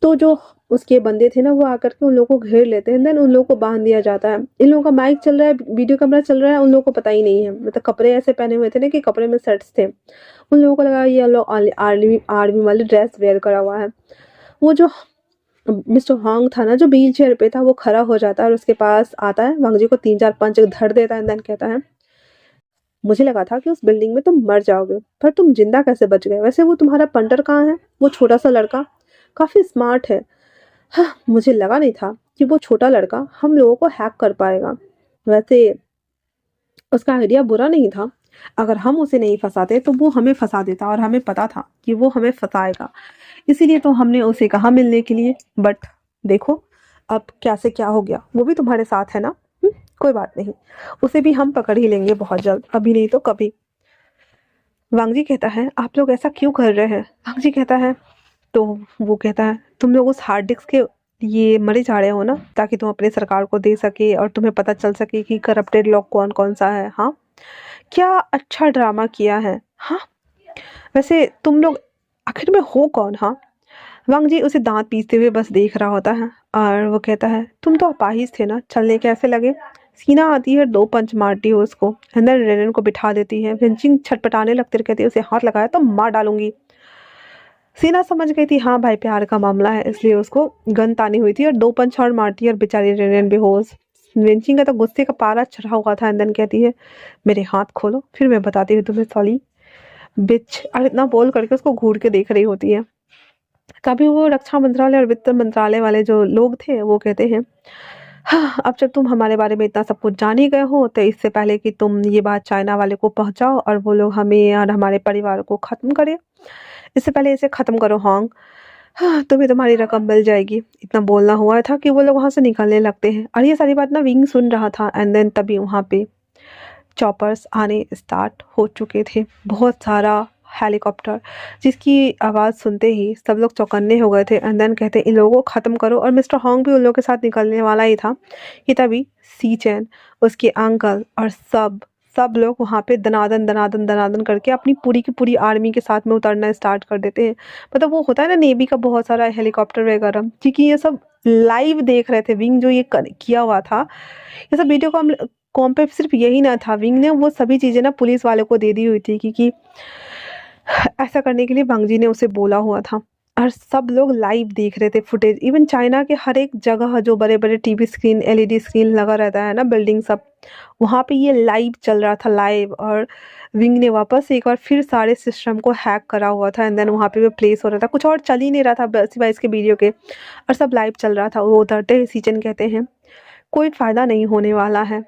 तो जो उसके बंदे थे ना, वो आकर के उन लोगों को घेर लेते हैं, देन उन लोगों को बांध दिया जाता है। इन लोगों का माइक चल रहा है, वीडियो कैमरा चल रहा है, उन लोगों को पता ही नहीं है, मतलब कपड़े ऐसे पहने हुए थे ना कि कपड़े में सेट्स थे। उन लोगों को लगा ये लोग आर्मी आर्मी वाली ड्रेस वेयर करा हुआ है। वो जो मिस्टर हांग था ना, जो व्हील चेयर पे था, वो खड़ा हो जाता है और उसके पास आता है, वांग जी को 3-4 पंच धर देता है, देन कहता है, मुझे लगा था कि उस बिल्डिंग में तुम मर जाओगे, पर तुम जिंदा कैसे बच गए? वैसे वो तुम्हारा पंटर कहाँ है? वो छोटा सा लड़का काफी स्मार्ट है। हाँ, मुझे लगा नहीं था कि वो छोटा लड़का हम लोगों को हैक कर पाएगा। वैसे उसका आइडिया बुरा नहीं था, अगर हम उसे नहीं फंसाते तो वो हमें फंसा देता, और हमें पता था कि वो हमें फंसाएगा, इसीलिए तो हमने उसे कहा मिलने के लिए। बट देखो अब क्या से क्या हो गया, वो भी तुम्हारे साथ है ना। कोई बात नहीं, उसे भी हम पकड़ ही लेंगे बहुत जल्द, अभी नहीं तो कभी। वांग जी कहता है, आप लोग ऐसा क्यों कर रहे हैं? वांग जी कहता है, तो वो कहता है, तुम लोग उस हार्ड डिस्क के ये मरे जा रहे हो ना, ताकि तुम अपने सरकार को दे सके और तुम्हें पता चल सके कि करप्टेड लोग कौन कौन सा है। हाँ, क्या अच्छा ड्रामा किया है। हाँ, वैसे तुम लोग आखिर में हो कौन? हाँ। वांग जी उसे दांत पीसते हुए बस देख रहा होता है, और वो कहता है, तुम तो अपाहिज थे ना, चलने कैसे लगे? सीना आती है, 2 पंच मारती है उसको, अंदर रेनन को बिठा देती है। विंचिंग छटपटाने लगती है, कहती है, उसे हाथ लगाया तो मार डालूंगी। सीना समझ गई थी, हाँ भाई प्यार का मामला है, इसलिए उसको गन तानी हुई थी और 2 पंच और मारती है, और बेचारी रेनन बेहोश। विंचिंग का तो गुस्से का पारा चढ़ा हुआ था, अंदर कहती है, मेरे हाथ खोलो, फिर मैं बताती हूँ तुम्हें सॉली बिच। और इतना बोल करके उसको घूर के देख रही होती है। तभी वो रक्षा मंत्रालय और वित्त मंत्रालय वाले जो लोग थे वो कहते हैं, हाँ, अब जब तुम हमारे बारे में इतना सब कुछ जान ही गए हो, तो इससे पहले कि तुम ये बात चाइना वाले को पहुंचाओ और वो लोग हमें और हमारे परिवार को खत्म करे, इससे पहले इसे खत्म करो हांग। हाँ, तुम्हें तुम्हारी रकम मिल जाएगी। इतना बोलना हुआ था कि वो लोग वहां से निकलने लगते हैं, और ये सारी बात ना विंग सुन रहा था। एंड देन तभी वहां पे चॉपर्स आने स्टार्ट हो चुके थे, बहुत सारा हेलीकॉप्टर, जिसकी आवाज़ सुनते ही सब लोग चौकन्ने हो गए थे। एंड देन कहते, इन लोगों को ख़त्म करो, और मिस्टर हॉन्ग भी उन लोगों के साथ निकलने वाला ही था कि तभी सी चैन, उसके अंकल और सब सब लोग वहाँ पे दनादन दनादन दनादन करके अपनी पूरी की पूरी आर्मी के साथ में उतरना स्टार्ट कर देते हैं। मतलब वो होता है ना नेवी का बहुत सारा हेलीकॉप्टर वगैरह, क्योंकि ये सब लाइव देख रहे थे। विंग जो ये किया हुआ था, ये सब वीडियो कॉम पे सिर्फ यही ना था, विंग ने वो सभी चीज़ें ना पुलिस वालों को दे दी हुई थी, क्योंकि ऐसा करने के लिए वांग जी ने उसे बोला हुआ था। और सब लोग लाइव देख रहे थे फुटेज, इवन चाइना के हर एक जगह जो बड़े बड़े टीवी स्क्रीन, एलईडी स्क्रीन लगा रहता है ना, बिल्डिंग सब, वहाँ पे ये लाइव चल रहा था लाइव। और विंग ने वापस एक बार फिर सारे सिस्टम को हैक करा हुआ था, एंड देन वहाँ पे वो प्लेस हो रहा था, कुछ और चल ही नहीं रहा था सिवाय इसके वीडियो के, और सब लाइव चल रहा था। वो उतरते ही सीचन कहते हैं, कोई फ़ायदा नहीं होने वाला है,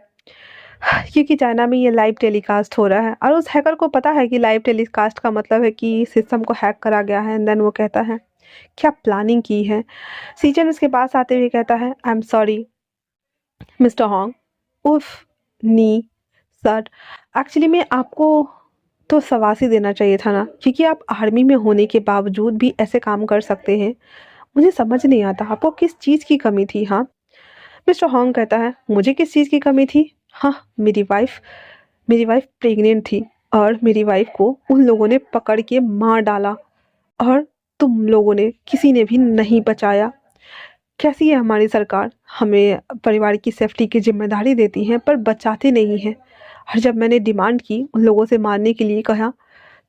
क्योंकि चाइना में ये लाइव टेलीकास्ट हो रहा है, और उस हैकर को पता है कि लाइव टेलीकास्ट का मतलब है कि सिस्टम को हैक करा गया है। एंड देन वो कहता है, क्या प्लानिंग की है। सीजन उसके पास आते हुए कहता है, आई एम सॉरी मिस्टर हॉन्ग। उफ, नी सर, एक्चुअली मैं आपको तो शबाशी देना चाहिए था ना, क्योंकि आप आर्मी में होने के बावजूद भी ऐसे काम कर सकते हैं। मुझे समझ नहीं आता आपको किस चीज़ की कमी थी। हाँ, मिस्टर हॉन्ग कहता है, मुझे किस चीज़ की कमी थी। हाँ, मेरी वाइफ प्रेग्नेंट थी और मेरी वाइफ को उन लोगों ने पकड़ के मार डाला और तुम लोगों ने किसी ने भी नहीं बचाया। कैसी है हमारी सरकार, हमें परिवार की सेफ्टी की जिम्मेदारी देती है पर बचाते नहीं हैं। और जब मैंने डिमांड की उन लोगों से मारने के लिए कहा,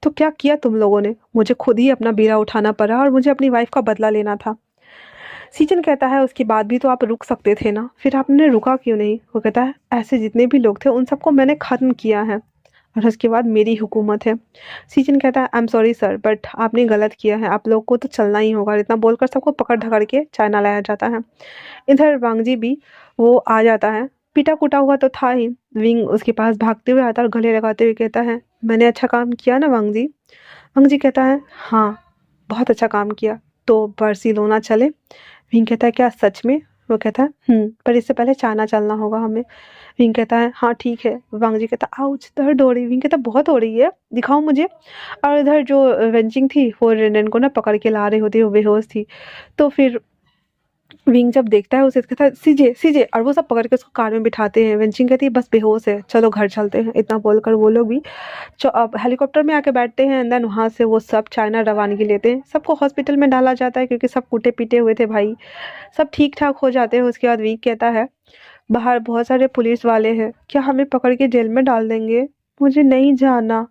तो क्या किया तुम लोगों ने, मुझे खुद ही अपना बीड़ा उठाना पड़ा और मुझे अपनी वाइफ का बदला लेना था। सीजन कहता है, उसके बाद भी तो आप रुक सकते थे ना, फिर आपने रुका क्यों नहीं। वो कहता है, ऐसे जितने भी लोग थे उन सबको मैंने ख़त्म किया है और उसके बाद मेरी हुकूमत है। सीजन कहता है, आई एम सॉरी सर, बट आपने गलत किया है, आप लोग को तो चलना ही होगा। इतना बोलकर सबको पकड़ धकड़ के चाइना लाया जाता है। इधर वांगजी भी वो आ जाता है, पिटा कुटा हुआ तो था ही। विंग उसके पास भागते हुए आता है और गले लगाते हुए कहता है, मैंने अच्छा काम किया ना वांगजी। वांगजी कहता है, हाँ बहुत अच्छा काम किया, तो बार्सिलोना चले। विंग कहता है, क्या सच में। वो कहता है, पर इससे पहले चाइना चलना होगा हमें। विंग कहता है, हाँ ठीक है। वांगजी कहता है, आउच दर्द हो रही। विंग कहता है, बहुत हो रही है, दिखाओ मुझे। और इधर जो वेंचिंग थी वो रेनन को ना पकड़ के ला रही होती है, वो बेहोश थी। तो फिर विंग जब देखता है उसे, कहता है, सीजे सीजे, और वो सब पकड़ के उसको कार में बिठाते हैं। वेंचिंग कहती है, बस बेहोश है, चलो घर चलते हैं। इतना बोलकर वो लोग भी अब हेलीकॉप्टर में आके बैठते हैं। एंड देन वहाँ से वो सब चाइना रवानगी लेते हैं। सबको हॉस्पिटल में डाला जाता है क्योंकि सब कूटे पीटे हुए थे भाई। सब ठीक ठाक हो जाते हैं। उसके बाद वीक कहता है, बाहर बहुत सारे पुलिस वाले हैं, क्या हमें पकड़ के जेल में डाल देंगे। मुझे नहीं जाना।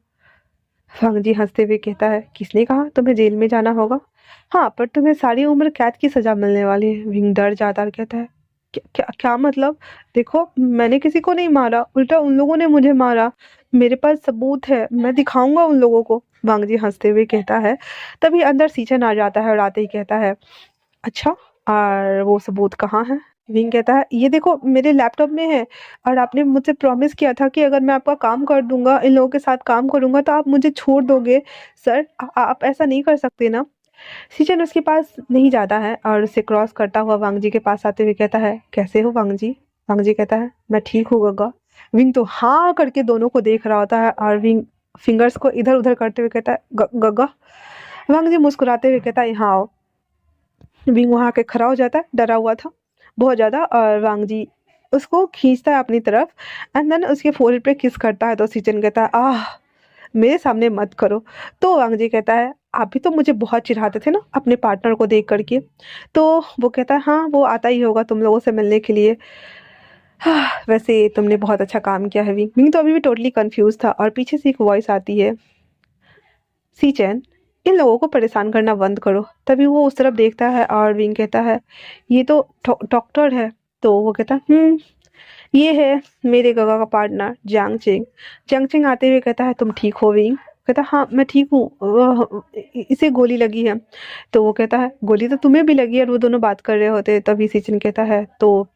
फंगजी हंसते हुए कहता है, किसने कहा तुम्हें जेल में जाना होगा। हाँ, पर तुम्हें सारी उम्र कैद की सजा मिलने वाली है। विंग डर जाता और कहता है, क्या क्या क्या मतलब। देखो, मैंने किसी को नहीं मारा, उल्टा उन लोगों ने मुझे मारा। मेरे पास सबूत है, मैं दिखाऊंगा उन लोगों को। वांगजी हंसते हुए कहता है। तभी अंदर सीचन आ जाता है और आते ही कहता है, अच्छा, और वो सबूत कहाँ है। विंग कहता है, ये देखो मेरे लैपटॉप में है, और आपने मुझसे प्रॉमिस किया था कि अगर मैं आपका काम कर दूंगा, इन लोगों के साथ काम करूंगा, तो आप मुझे छोड़ दोगे। सर, आप ऐसा नहीं कर सकते ना। सीजन उसके पास नहीं जाता है और उसे क्रॉस करता हुआ वांगजी के पास आते हुए कहता है, कैसे हो वांगजी। वांगजी कहता है, मैं ठीक हूँ गग्गा। विंग तो हाँ करके दोनों को देख रहा होता है और विंग फिंगर्स को इधर उधर करते हुए कहता है, गग्गा। वांगजी मुस्कुराते हुए कहता है, यहाँ आओ। विंग वहां के खड़ा हो जाता है, डरा हुआ था बहुत ज्यादा, और वांगजी उसको खींचता है अपनी तरफ। एंड देन उसके फोrehead पे किस करता है। तो सीजन कहता है, आह, मेरे सामने मत करो। तो वांगजी कहता है, आप भी तो मुझे बहुत चिढ़ाते थे ना अपने पार्टनर को देख करके। तो वो कहता है, हाँ वो आता ही होगा तुम लोगों से मिलने के लिए। हाँ, वैसे तुमने बहुत अच्छा काम किया है विंग। विंग तो अभी भी टोटली कंफ्यूज था और पीछे से एक वॉइस आती है, सीचैन, इन लोगों को परेशान करना बंद करो। तभी वो उस तरफ देखता है और विंग कहता है, ये तो डॉक्टर है। तो वो कहता है, ये है मेरे गगा का पार्टनर जियांग चिंग। जियांग चिंग आते हुए कहता है, तुम ठीक हो विंग। कहता है, हाँ मैं ठीक हूँ, इसे गोली लगी है। तो वो कहता है, गोली तो तुम्हें भी लगी है। और वो दोनों बात कर रहे होते हैं। तभी सीचन कहता है, तो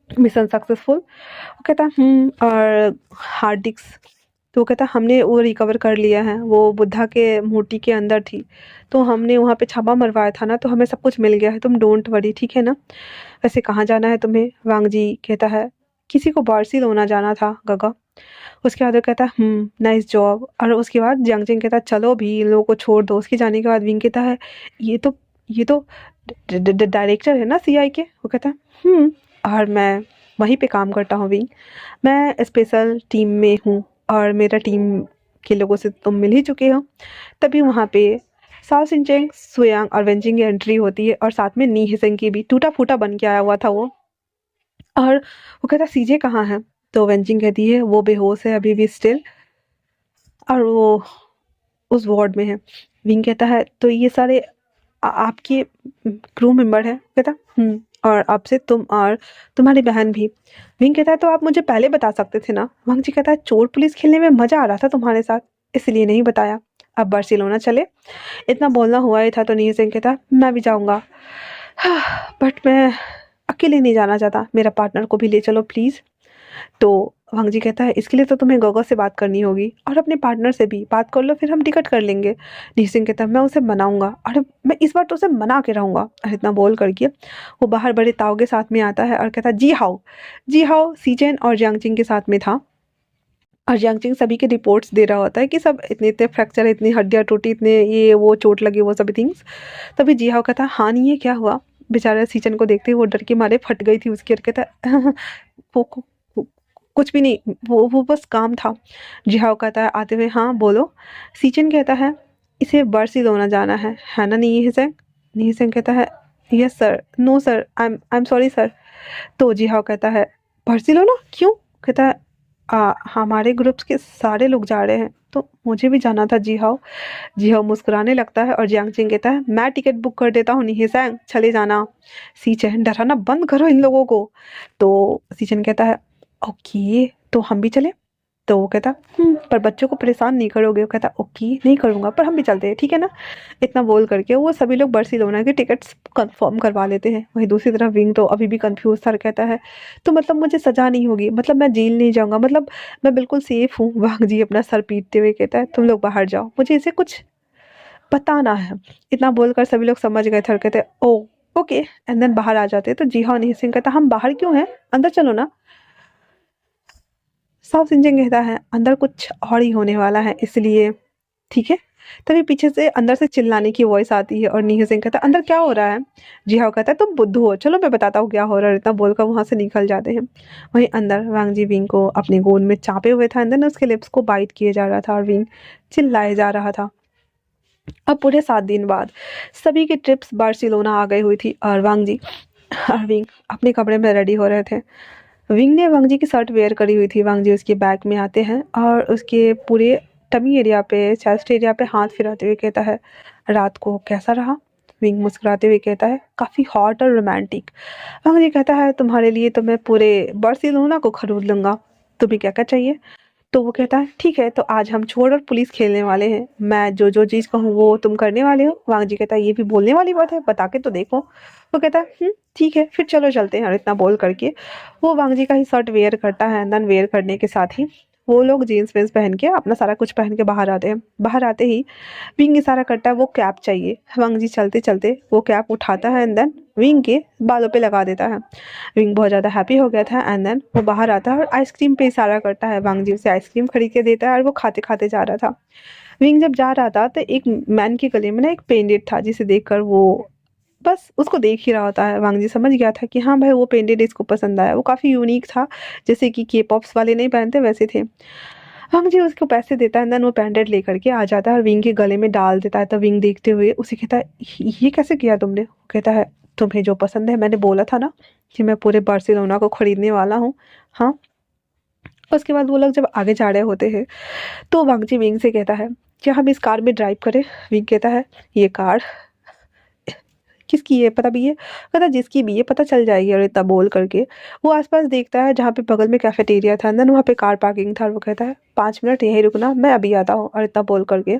मिशन सक्सेसफुल। वो कहता है, और हार्ड डिस्क। तो वो कहता है, हमने वो रिकवर कर लिया है, वो बुद्धा के मूर्ति के अंदर थी। तो हमने वहाँ पे छापा मरवाया था ना, तो हमें सब कुछ मिल गया है, तुम डोंट वरी, ठीक है ना। वैसे कहाँ जाना है तुम्हें। वांगजी कहता है, किसी को बार्सिलोना जाना था गगा। उसके बाद वो कहता है, नाइस जॉब। और उसके बाद जियांगजिंग कहता है, चलो भी इन लोगों को छोड़ दो। उसके जाने के बाद विंग कहता है, ये तो डायरेक्टर है ना सीआई के। वो कहता है, और मैं वहीं पे काम करता हूँ विंग, मैं स्पेशल टीम में हूँ और मेरा टीम के लोगों से तुम मिल ही चुके हो। तभी वहाँ पे साओ सिंचेंग, सुयांग और वेंजिंग की एंट्री होती है और साथ में नी हिसेंग की भी, टूटा फूटा बन के आया हुआ था वो। और वो कहता, सीजे कहाँ है। तो वेंजिंग कहती है, वो बेहोश है अभी भी स्टिल, और वो उस वार्ड में है। विंग कहता है, तो ये सारे आपके क्रू मेंबर है। कहता, और आपसे तुम और तुम्हारी बहन भी। विंग कहता है, तो आप मुझे पहले बता सकते थे ना। वांग जी कहता है, चोर पुलिस खेलने में मजा आ रहा था तुम्हारे साथ, इसलिए नहीं बताया। अब बार्सिलोना चले। इतना बोलना हुआ ही था तो नी सिंह कहता, मैं भी जाऊंगा, बट मैं अकेले नहीं जाना चाहता, मेरा पार्टनर को भी ले चलो प्लीज। तो वांग जी कहता है इसके लिए तो तुम्हें गोगो से बात करनी होगी और अपने पार्टनर से भी बात कर लो, फिर हम टिकट कर लेंगे। ली सिंह कहता है मैं उसे मनाऊंगा, और मैं इस बार तो उसे मना के रहूंगा। और इतना बोल करके वो बाहर बड़े ताऊ के साथ में आता है और कहता है जी हाओ सीचेन और जियांगचिंग के साथ में था। और जियांगचिंग सभी के रिपोर्ट्स दे रहा होता है कि सब इतने इतने फ्रैक्चर, इतनी हड्डियां टूटी, इतने ये वो चोट लगी, वो सभी थिंग्स। तभी जी हाओ कहता है हाँ नहीं ये क्या हुआ। बेचारा सीचन को देखते ही वो डर के मारे फट गई थी उसकी, और कहता है वो कुछ भी नहीं, वो बस काम था। जिहाओ कहता है आते हुए हाँ बोलो। सीचन कहता है इसे बार्सिलोना जाना है ना नीहिसेंग। नीहिसेंग कहता है yes sir, no sir, I am sorry sir. तो जिहाओ कहता है बार्सिलोना क्यों। कहता है हमारे ग्रुप्स के सारे लोग जा रहे हैं तो मुझे भी जाना था जिहाओ। जिहाओ मुस्कुराने लगता है और जियांगचिंग कहता है मैं टिकट बुक कर देता हूँ नीहिसेंग, चले जाना। सीचन डराना बंद करो इन लोगों को। तो सीचन कहता है ओके तो हम भी चले। तो वो कहता पर बच्चों को परेशान नहीं करोगे। वो कहता ओके नहीं करूँगा, पर हम भी चलते हैं ठीक है ना। इतना बोल करके वो सभी लोग बार्सिलोना के टिकट्स कंफर्म करवा लेते हैं। वहीं दूसरी तरफ विंग तो अभी भी कंफ्यूज था, कहता है तो मतलब मुझे सजा नहीं होगी, मतलब मैं जेल नहीं जाऊँगा, मतलब मैं बिल्कुल सेफ हूँ। वांग जी अपना सर पीटते हुए कहता है तुम लोग बाहर जाओ, मुझे इसे कुछ बताना है। इतना बोलकर सभी लोग समझ गए थे और कहते ओ ओके एंड देन बाहर आ जाते। तो जी हाँ नहीं सिंह कहता हम बाहर क्यों हैं, अंदर चलो ना। साउथ इंडियन कहता है अंदर कुछ और ही होने वाला है इसलिए ठीक है। तभी पीछे से अंदर से चिल्लाने की वॉइस आती है और नीहू सिंह कहता है अंदर क्या हो रहा है। जिहाओ कहता है तुम बुद्धू हो, चलो मैं बताता हूँ क्या हो रहा है। इतना बोलकर वहां से निकल जाते हैं। वहीं अंदर वांग जी विंग को अपनी गोद में चापे हुए था, अंदर उसके लिप्स को बाइट किए जा रहा था और विंग चिल्लाए जा रहा था। अब पूरे 7 दिन बाद सभी की ट्रिप्स बार्सिलोना आ गई हुई थी और वांग जी और विंग अपने कमरे में रेडी हो रहे थे। विंग ने वांग जी की शर्ट वेयर करी हुई थी। वांग जी उसके बैग में आते हैं और उसके पूरे टमी एरिया पे, चेस्ट एरिया पे हाथ फिराते हुए कहता है रात को कैसा रहा। विंग मुस्कुराते हुए कहता है काफ़ी हॉट और रोमांटिक। वांग जी कहता है तुम्हारे लिए तो मैं पूरे बार्सिलोना को खरीद लूंगा, तुम्हें क्या क्या चाहिए। तो वो कहता है ठीक है तो आज हम चोर और पुलिस खेलने वाले हैं, मैं जो जो चीज़ कहूँ वो तुम करने वाले हो। वांग जी कहता है ये भी बोलने वाली बात है, बता के तो देखो। वो कहता है ठीक है फिर चलो चलते हैं। और इतना बोल करके वो वांग जी का ही शर्ट वेयर करता है। देन वेयर करने के साथ ही वो लोग जीन्स वेंस पहन के अपना सारा कुछ पहन के बाहर आते हैं। बाहर आते ही विंग इशारा करता है वो कैप चाहिए। वांग जी चलते चलते वो कैप उठाता है एंड देन विंग के बालों पे लगा देता है। विंग बहुत ज़्यादा हैप्पी हो गया था एंड देन वो बाहर आता है और आइसक्रीम पे इशारा करता है। वांग जी उसे आइसक्रीम खरीद के देता है और वो खाते खाते जा रहा था। विंग जब जा रहा था तो एक मैन के गले में ना एक पेंडेंट था, जिसे देखकर वो बस उसको देख ही रहा होता है। वांग जी समझ गया था कि हाँ भाई वो पेंडेंट इसको पसंद आया, वो काफ़ी यूनिक था, जैसे कि के पॉप्स वाले नहीं पहनते वैसे थे। वांग जी उसको पैसे देता है देन वो पेंडेंट लेकर के आ जाता है और विंग के गले में डाल देता है। तो विंग देखते हुए उसे कहता है ये कैसे किया तुमने। वो कहता है तुम्हें जो पसंद है, मैंने बोला था ना कि मैं पूरे बार्सिलोना को खरीदने वाला हूँ। हाँ। उसके बाद वो लोग जब आगे जा रहे होते हैं तो वांग जी विंग से कहता है क्या हम इस कार में ड्राइव करें। विंग कहता है ये कार किसकी है पता भी है। कहता जिसकी भी है पता चल जाएगी। और इतना बोल करके वो आसपास देखता है जहाँ पे बगल में कैफेटेरिया था, देन वहाँ पे कार पार्किंग था और वो कहता है 5 मिनट यहीं रुकना, मैं अभी आता हूँ। और इतना बोल करके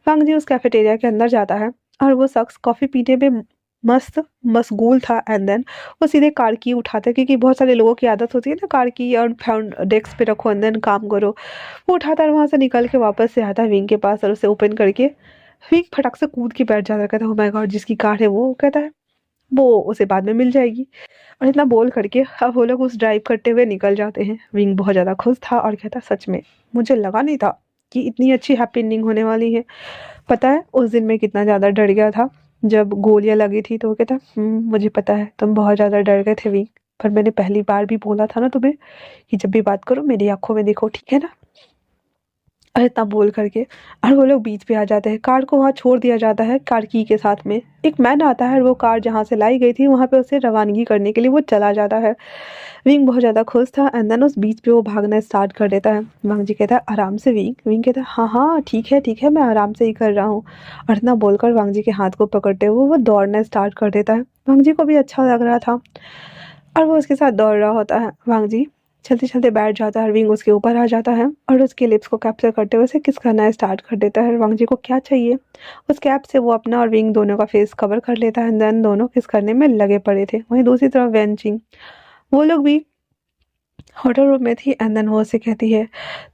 वांग जी उस कैफेटेरिया के अंदर जाता है और वो शख्स कॉफ़ी पीने में मस्त मशगूल था एंड देन वो सीधे कार की उठाता है, क्योंकि बहुत सारे लोगों की आदत होती है ना कार की और फाउंड डेस्क पे रखो एंड देन काम करो। वो उठाता है, वहाँ से निकल के वापस से आता है विंग के पास और उसे ओपन करके विंग फटक से कूद के बैठ जाता है। कहता है ओ माय गॉड जिसकी कार है वो, कहता है वो उसे बाद में मिल जाएगी। और इतना बोल करके अब वो लोग उस ड्राइव करते हुए निकल जाते हैं। विंग बहुत ज़्यादा खुश था और कहता सच में मुझे लगा नहीं था कि इतनी अच्छी हैप्पी एंडिंग होने वाली है। पता है उस दिन मैं कितना ज़्यादा डर गया था जब गोलियां लगी थी। तो वो कहता मुझे पता है तुम बहुत ज़्यादा डर गए थे विंग, पर मैंने पहली बार भी बोला था ना तुम्हें कि जब भी बात करो मेरी आंखों में देखो, ठीक है ना। और इतना बोल करके और वो लोग बीच पे आ जाते हैं। कार को वहाँ छोड़ दिया जाता है कार की के साथ में। एक मैन आता है और वो कार जहाँ से लाई गई थी वहाँ पे उसे रवानगी करने के लिए वो चला जाता है। विंग बहुत ज़्यादा खुश था एंड देन उस बीच पे वो भागना स्टार्ट कर देता है। वांग जी कहता है आराम से विंग। विंग कहता है हाँ हाँ ठीक है मैं आराम से ही कर रहा हूँ। और इतना बोलकर वांग जी के हाथ को पकड़ते हुए वो दौड़ना स्टार्ट कर देता है। वांग जी को भी अच्छा लग रहा था और वो उसके साथ दौड़ रहा होता है। वांग जी चलते चलते बैठ जाता है, विंग उसके ऊपर आ जाता है और उसके लिप्स को कैप्चर करते हुए उसे किस करना स्टार्ट कर देता है। वांग जी को क्या चाहिए, उस कैप से वो अपना और विंग दोनों का फेस कवर कर लेता है। देन दोनों किस करने में लगे पड़े थे। वहीं दूसरी तरफ वेंचिंग वो लोग भी होटल रूम में थी एंड देन वो उसे कहती है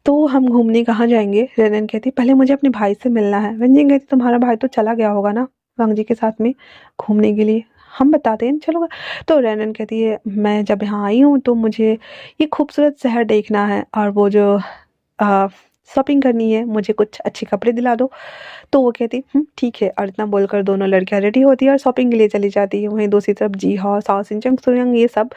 तो हम घूमने कहाँ जाएंगे। रेनन कहती पहले मुझे अपने भाई से मिलना है। वेंजिंग कहती तुम्हारा भाई तो चला गया होगा ना वांग जी के साथ में घूमने के लिए, हम बताते हैं चलो। तो रेनन कहती है मैं जब यहाँ आई हूँ तो मुझे ये खूबसूरत शहर देखना है और वो जो शॉपिंग करनी है, मुझे कुछ अच्छे कपड़े दिला दो। तो वो कहती ठीक है, और इतना बोलकर दोनों लड़कियां रेडी होती है और शॉपिंग के लिए चली जाती है। वहीं दूसरी तरफ जी हाँ साओ सिंचंग सुरंग ये सब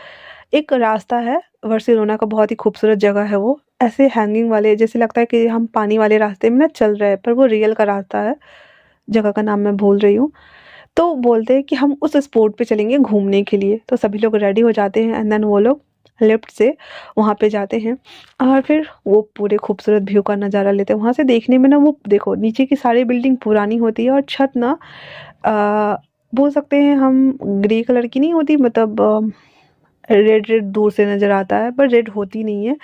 एक रास्ता है, बार्सिलोना का बहुत ही खूबसूरत जगह है वो, ऐसे हैंगिंग वाले जैसे लगता है कि हम पानी वाले रास्ते में ना चल रहे हैं, पर वो रियल का रास्ता है, जगह का नाम मैं भूल रही हूँ। तो बोलते हैं कि हम उस स्पॉट पे चलेंगे घूमने के लिए। तो सभी लोग रेडी हो जाते हैं एंड देन वो लोग लिफ्ट से वहाँ पे जाते हैं और फिर वो पूरे खूबसूरत व्यू का नज़ारा लेते हैं। वहाँ से देखने में ना वो देखो नीचे की सारी बिल्डिंग पुरानी होती है और छत ना आ, बोल सकते हैं हम ग्रे कलर की नहीं होती, मतलब रेड रेड दूर से नज़र आता है पर रेड होती नहीं है,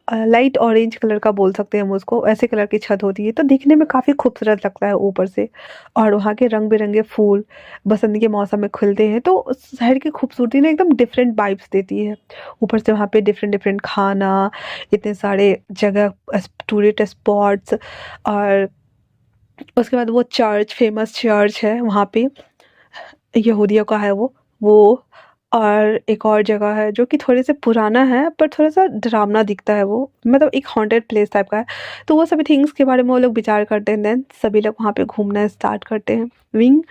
लाइट ऑरेंज कलर का बोल सकते हैं हम उसको, ऐसे कलर की छत होती है। तो दिखने में काफ़ी खूबसूरत लगता है ऊपर से, और वहाँ के रंग बिरंगे फूल बसंत के मौसम में खिलते हैं तो उस शहर की खूबसूरती ना एकदम डिफरेंट वाइब्स देती है। ऊपर से वहाँ पे डिफरेंट डिफरेंट खाना, इतने सारे जगह टूरिस्ट स्पॉट्स, और उसके बाद वो चर्च, फेमस चर्च है वहाँ पे, यहूदियों का है वो। और एक और जगह है जो कि थोड़े से पुराना है पर थोड़ा सा डरावना दिखता है, वो मतलब एक हॉन्टेड प्लेस टाइप का है। तो वो सभी थिंग्स के बारे में वो लोग विचार करते हैं, देन सभी लोग वहाँ पे घूमना स्टार्ट करते हैं। विंग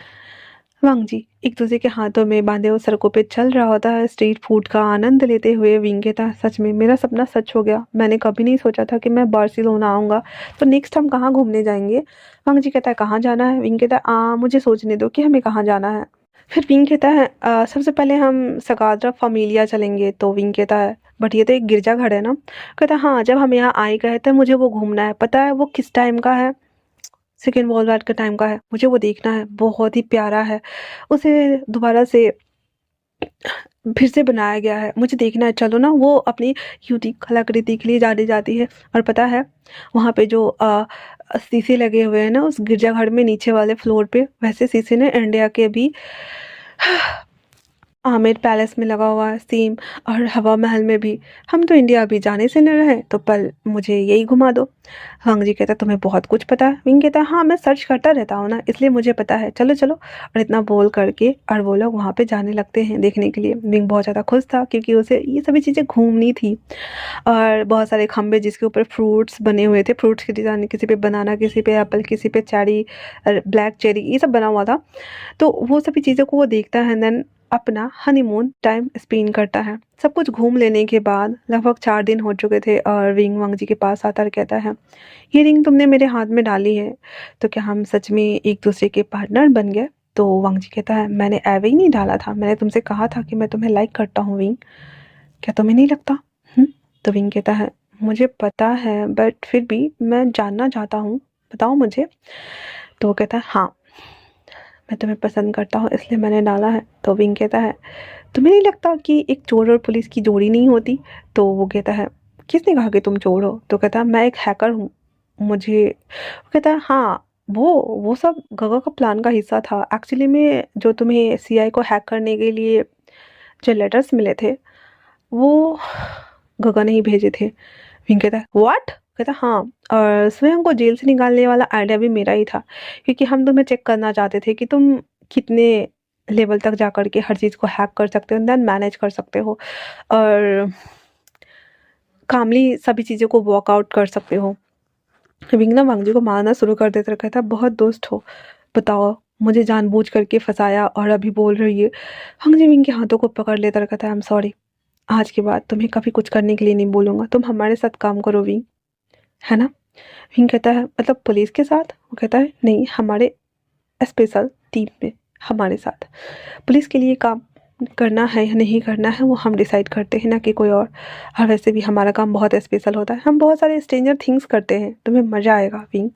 वांग जी एक दूसरे के हाथों में बांधे हुए सड़कों पे चल रहा होता है स्ट्रीट फूड का आनंद लेते हुए। विंग कहता है सच में मेरा सपना सच हो गया, मैंने कभी नहीं सोचा था कि मैं बार्सिलोना आऊँगा। तो नेक्स्ट हम कहाँ घूमने जाएंगे। वांग जी कहता है कहाँ जाना है। विंग कहता है मुझे सोचने दो कि हमें कहाँ जाना है। फिर विंग कहता है सबसे पहले हम सगाद्रा फमीलिया चलेंगे। तो विंग कहता है बट ये तो एक गिरजाघर है ना। कहता है हाँ जब हम यहाँ आए गए थे मुझे वो घूमना है, पता है वो किस टाइम का है, सेकेंड वर्ल्ड वार के टाइम का है, मुझे वो देखना है, बहुत ही प्यारा है, उसे दोबारा से फिर से बनाया गया है, मुझे देखना है, चलो ना। वो अपनी यूनिक कलाकृति के लिए जानी जाती है। और पता है वहाँ पे जो शीशे लगे हुए हैं ना उस गिरजाघर में नीचे वाले फ्लोर पे, वैसे शीशे ने इंडिया के भी आमेर पैलेस में लगा हुआ है सेम, और हवा महल में भी। हम तो इंडिया अभी जाने से न रहे तो पल मुझे यही घुमा दो। वांग जी कहता तुम्हें बहुत कुछ पता है। विंग कहता है हाँ मैं सर्च करता रहता हूँ ना इसलिए मुझे पता है, चलो चलो। और इतना बोल करके और वो लोग वहाँ पे जाने लगते हैं देखने के लिए। विंग बहुत ज़्यादा खुश था क्योंकि उसे ये सभी चीज़ें घूमनी थी। और बहुत सारे खंबे जिसके ऊपर फ्रूट्स बने हुए थे, फ्रूट्स के डिज़ाइन, किसी पे बनाना, किसी पे एप्पल, किसी पे चेरी, ब्लैक चेरी, ये सब बना हुआ था। तो वो सभी चीज़ों को वो देखता है देन अपना हनीमून टाइम स्पेंड करता है। सब कुछ घूम लेने के बाद लगभग 4 दिन हो चुके थे और रिंग वांग जी के पास आता और कहता है ये रिंग तुमने मेरे हाथ में डाली है तो क्या हम सच में एक दूसरे के पार्टनर बन गए। तो वांग जी कहता है मैंने ऐवे ही नहीं डाला था, मैंने तुमसे कहा था कि मैं तुम्हें लाइक करता हूँ विंग, क्या तुम्हें नहीं लगता। तो विंग कहता है मुझे पता है बट फिर भी मैं जानना चाहता हूँ, बताओ मुझे। तो वो कहता है हाँ मैं तुम्हें पसंद करता हूँ इसलिए मैंने डाला है। तो विंग कहता है तुम्हें नहीं लगता कि एक चोर और पुलिस की जोड़ी नहीं होती। तो वो कहता है किसने कहा कि तुम चोर हो। तो कहता है मैं एक हैकर हूँ, मुझे। वो कहता है हाँ वो सब गगा का प्लान का हिस्सा था एक्चुअली में, जो तुम्हें सीआई को हैक करने के लिए जो लेटर्स मिले थे वो गगा ने ही भेजे थे। विंग कहता है व्हाट। कहता हाँ, और स्वयं को जेल से निकालने वाला आइडिया भी मेरा ही था क्योंकि हम तुम्हें चेक करना चाहते थे कि तुम कितने लेवल तक जा कर के हर चीज़ को हैक कर सकते हो देन मैनेज कर सकते हो और कामली सभी चीज़ों को वर्कआउट कर सकते हो। विंग ना वांग जी को मारना शुरू कर देता, कहता बहुत दोस्त हो, बताओ मुझे जानबूझ करके फंसाया और अभी बोल रही है। वांग जी विंग के हाथों को पकड़ लेता, कहता है आई एम सॉरी, आज के बाद तुम्हें कभी कुछ करने के लिए नहीं बोलूँगा, तुम हमारे साथ काम करो विंग, है ना। विंग कहता है मतलब पुलिस के साथ। वो कहता है नहीं हमारे स्पेशल टीम में, हमारे साथ पुलिस के लिए काम करना है या नहीं करना है वो हम डिसाइड करते हैं ना कि कोई और वैसे भी हमारा काम बहुत स्पेशल होता है, हम बहुत सारे स्ट्रेंजर थिंग्स करते हैं, तुम्हें मज़ा आएगा विंग।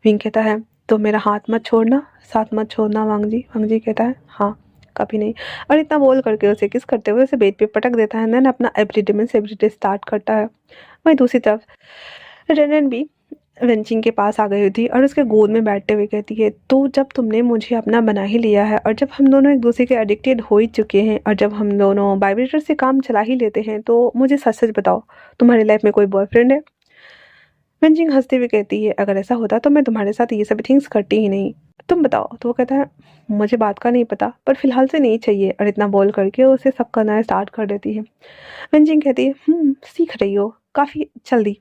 विंग कहता है तो मेरा हाथ मत छोड़ना, साथ मत छोड़ना वांग जी। वांग जी कहता है हाँ कभी नहीं। और इतना बोल करके उसे किस करते हुए उसे बेड पे पटक देता है देन अपना एवरीडे में से एवरीडे स्टार्ट करता है। वहीं दूसरी तरफ रेनन भी वेंचिंग के पास आ गई थी और उसके गोद में बैठते हुए कहती है, तो जब तुमने मुझे अपना बना ही लिया है और जब हम दोनों एक दूसरे के एडिक्टेड हो ही चुके हैं और जब हम दोनों वाइब्रेटर से काम चला ही लेते हैं, तो मुझे सच सच बताओ, तुम्हारी लाइफ में कोई बॉयफ्रेंड है? वेंचिंग हंसते हुए कहती है, अगर ऐसा होता तो मैं तुम्हारे साथ ये सभी थिंग्स करती ही नहीं। तुम बताओ। तो वो कहता है, मुझे बात का नहीं पता, पर फिलहाल से नहीं चाहिए। और इतना बोल करके उसे सब करना स्टार्ट कर देती है। वेंचिंग कहती है, सीख रही हो काफ़ी जल्दी।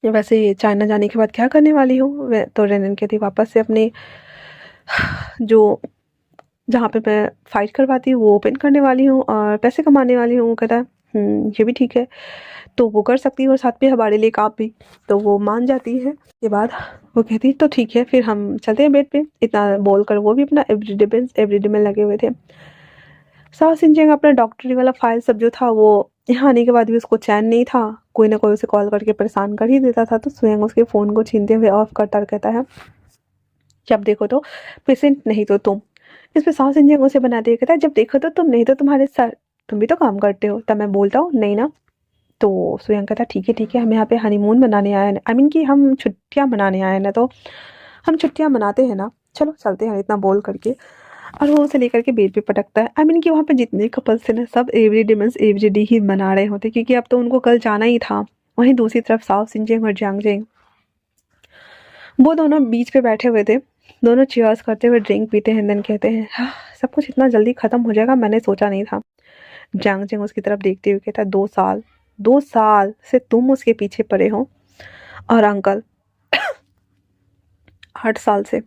वैसे चाइना जाने के बाद क्या करने वाली हो? तो रेनन कहती, वापस से अपने जो जहाँ पे मैं फाइट करवाती हूँ वो ओपन करने वाली हूँ और पैसे कमाने वाली हूँ। कहता है, ये भी ठीक है, तो वो कर सकती है और साथ में हमारे लिए काम भी। तो वो मान जाती है। के बाद वो कहती है, तो ठीक है, फिर हम चलते हैं बेड पे। इतना बोल कर वो भी अपना एवरीडे में लगे हुए थे। सास सिंचेंग अपना डॉक्टरी वाला फाइल सब जो था वो यहाँ आने के बाद भी उसको चैन नहीं था। कोई ना कोई उसे कॉल करके परेशान कर ही देता था। तो स्वयं उसके फ़ोन को छीनते हुए ऑफ करता कहता है, जब देखो तो पेशेंट, नहीं तो तुम। इस पे सास इंजन उसे बनाते हुए कहता है, जब देखो तो तुम, नहीं तो तुम्हारे सर, तुम भी तो काम करते हो। तब मैं बोलता हूँ नहीं ना। तो स्वयं कहता, ठीक है, हम यहाँ पे हनीमून मनाने आए हैं, आई मीन कि हम छुट्टियाँ मनाने आए हैं ना, तो हम छुट्टियाँ मनाते हैं ना, चलो चलते हैं, इतना बोल करके। और वो उसे लेकर के बेड पे पटकता है। आई मीन कि वहाँ पे जितने कपल्स थे ना, सब एवरीडे मीन्स एवरीडे ही मना रहे होते, क्योंकि अब तो उनको कल जाना ही था। वहीं दूसरी तरफ साओ सिंजेंग और जियांग जेंग, वो दोनों बीच पे बैठे हुए थे। दोनों चीयर्स करते हुए ड्रिंक पीते हैं। देन कहते हैं, हाँ, सब कुछ इतना जल्दी ख़त्म हो जाएगा, मैंने सोचा नहीं था। जियांग जेंग उसकी तरफ देखते हुए कहता है, 2 साल से तुम उसके पीछे पड़े हो, और अंकल 8 साल से,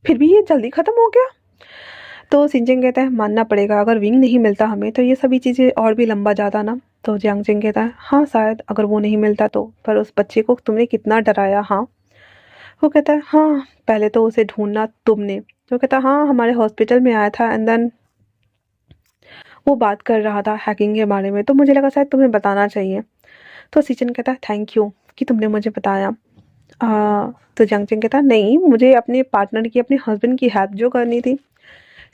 फिर भी ये जल्दी ख़त्म हो गया। तो सिंजेंग कहता है, मानना पड़ेगा, अगर विंग नहीं मिलता हमें तो ये सभी चीज़ें और भी लंबा जाता ना। तो जियांग जेंग कहता है, हाँ शायद, अगर वो नहीं मिलता तो, पर उस बच्चे को तुमने कितना डराया। हाँ। वो कहता है, हाँ, पहले तो उसे ढूंढना तुमने। तो कहता है, हाँ, हमारे हॉस्पिटल में आया था एंड देन वो बात कर रहा था हैकिंग के बारे में, तो मुझे लगा शायद तुम्हें बताना चाहिए। तो सिचन कहता है, थैंक यू कि तुमने मुझे बताया। तो जंगचन कहता है, नहीं, मुझे अपने पार्टनर की, अपने हस्बैंड की हेल्प जो करनी थी।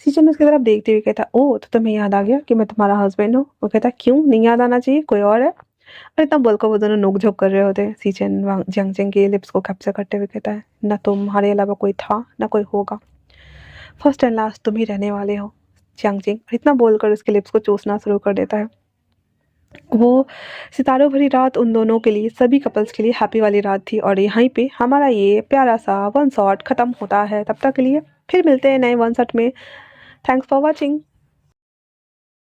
सिचन उसकी तरफ देखते हुए कहता, ओह, तो तुम्हें याद आ गया कि मैं तुम्हारा हस्बैंड हूँ? वो कहता, क्यों नहीं याद आना चाहिए, कोई और है? और इतना बोलकर वो दोनों नोक-झोंक कर रहे होते हैं। सिचन जंगचन के लिप्स को कैप्चर करते हुए कहता है, ना तुम्हारे अलावा कोई था, ना कोई होगा, फर्स्ट एंड लास्ट तुम ही रहने वाले हो, जियांग। इतना बोलकर उसके लिप्स को चूसना शुरू कर देता है। वो सितारों भरी रात उन दोनों के लिए, सभी कपल्स के लिए हैप्पी वाली रात थी। और यहीं पे हमारा ये प्यारा सा वन शॉट ख़त्म होता है। तब तक के लिए फिर मिलते हैं नए वन शॉट में। Thanks for watching.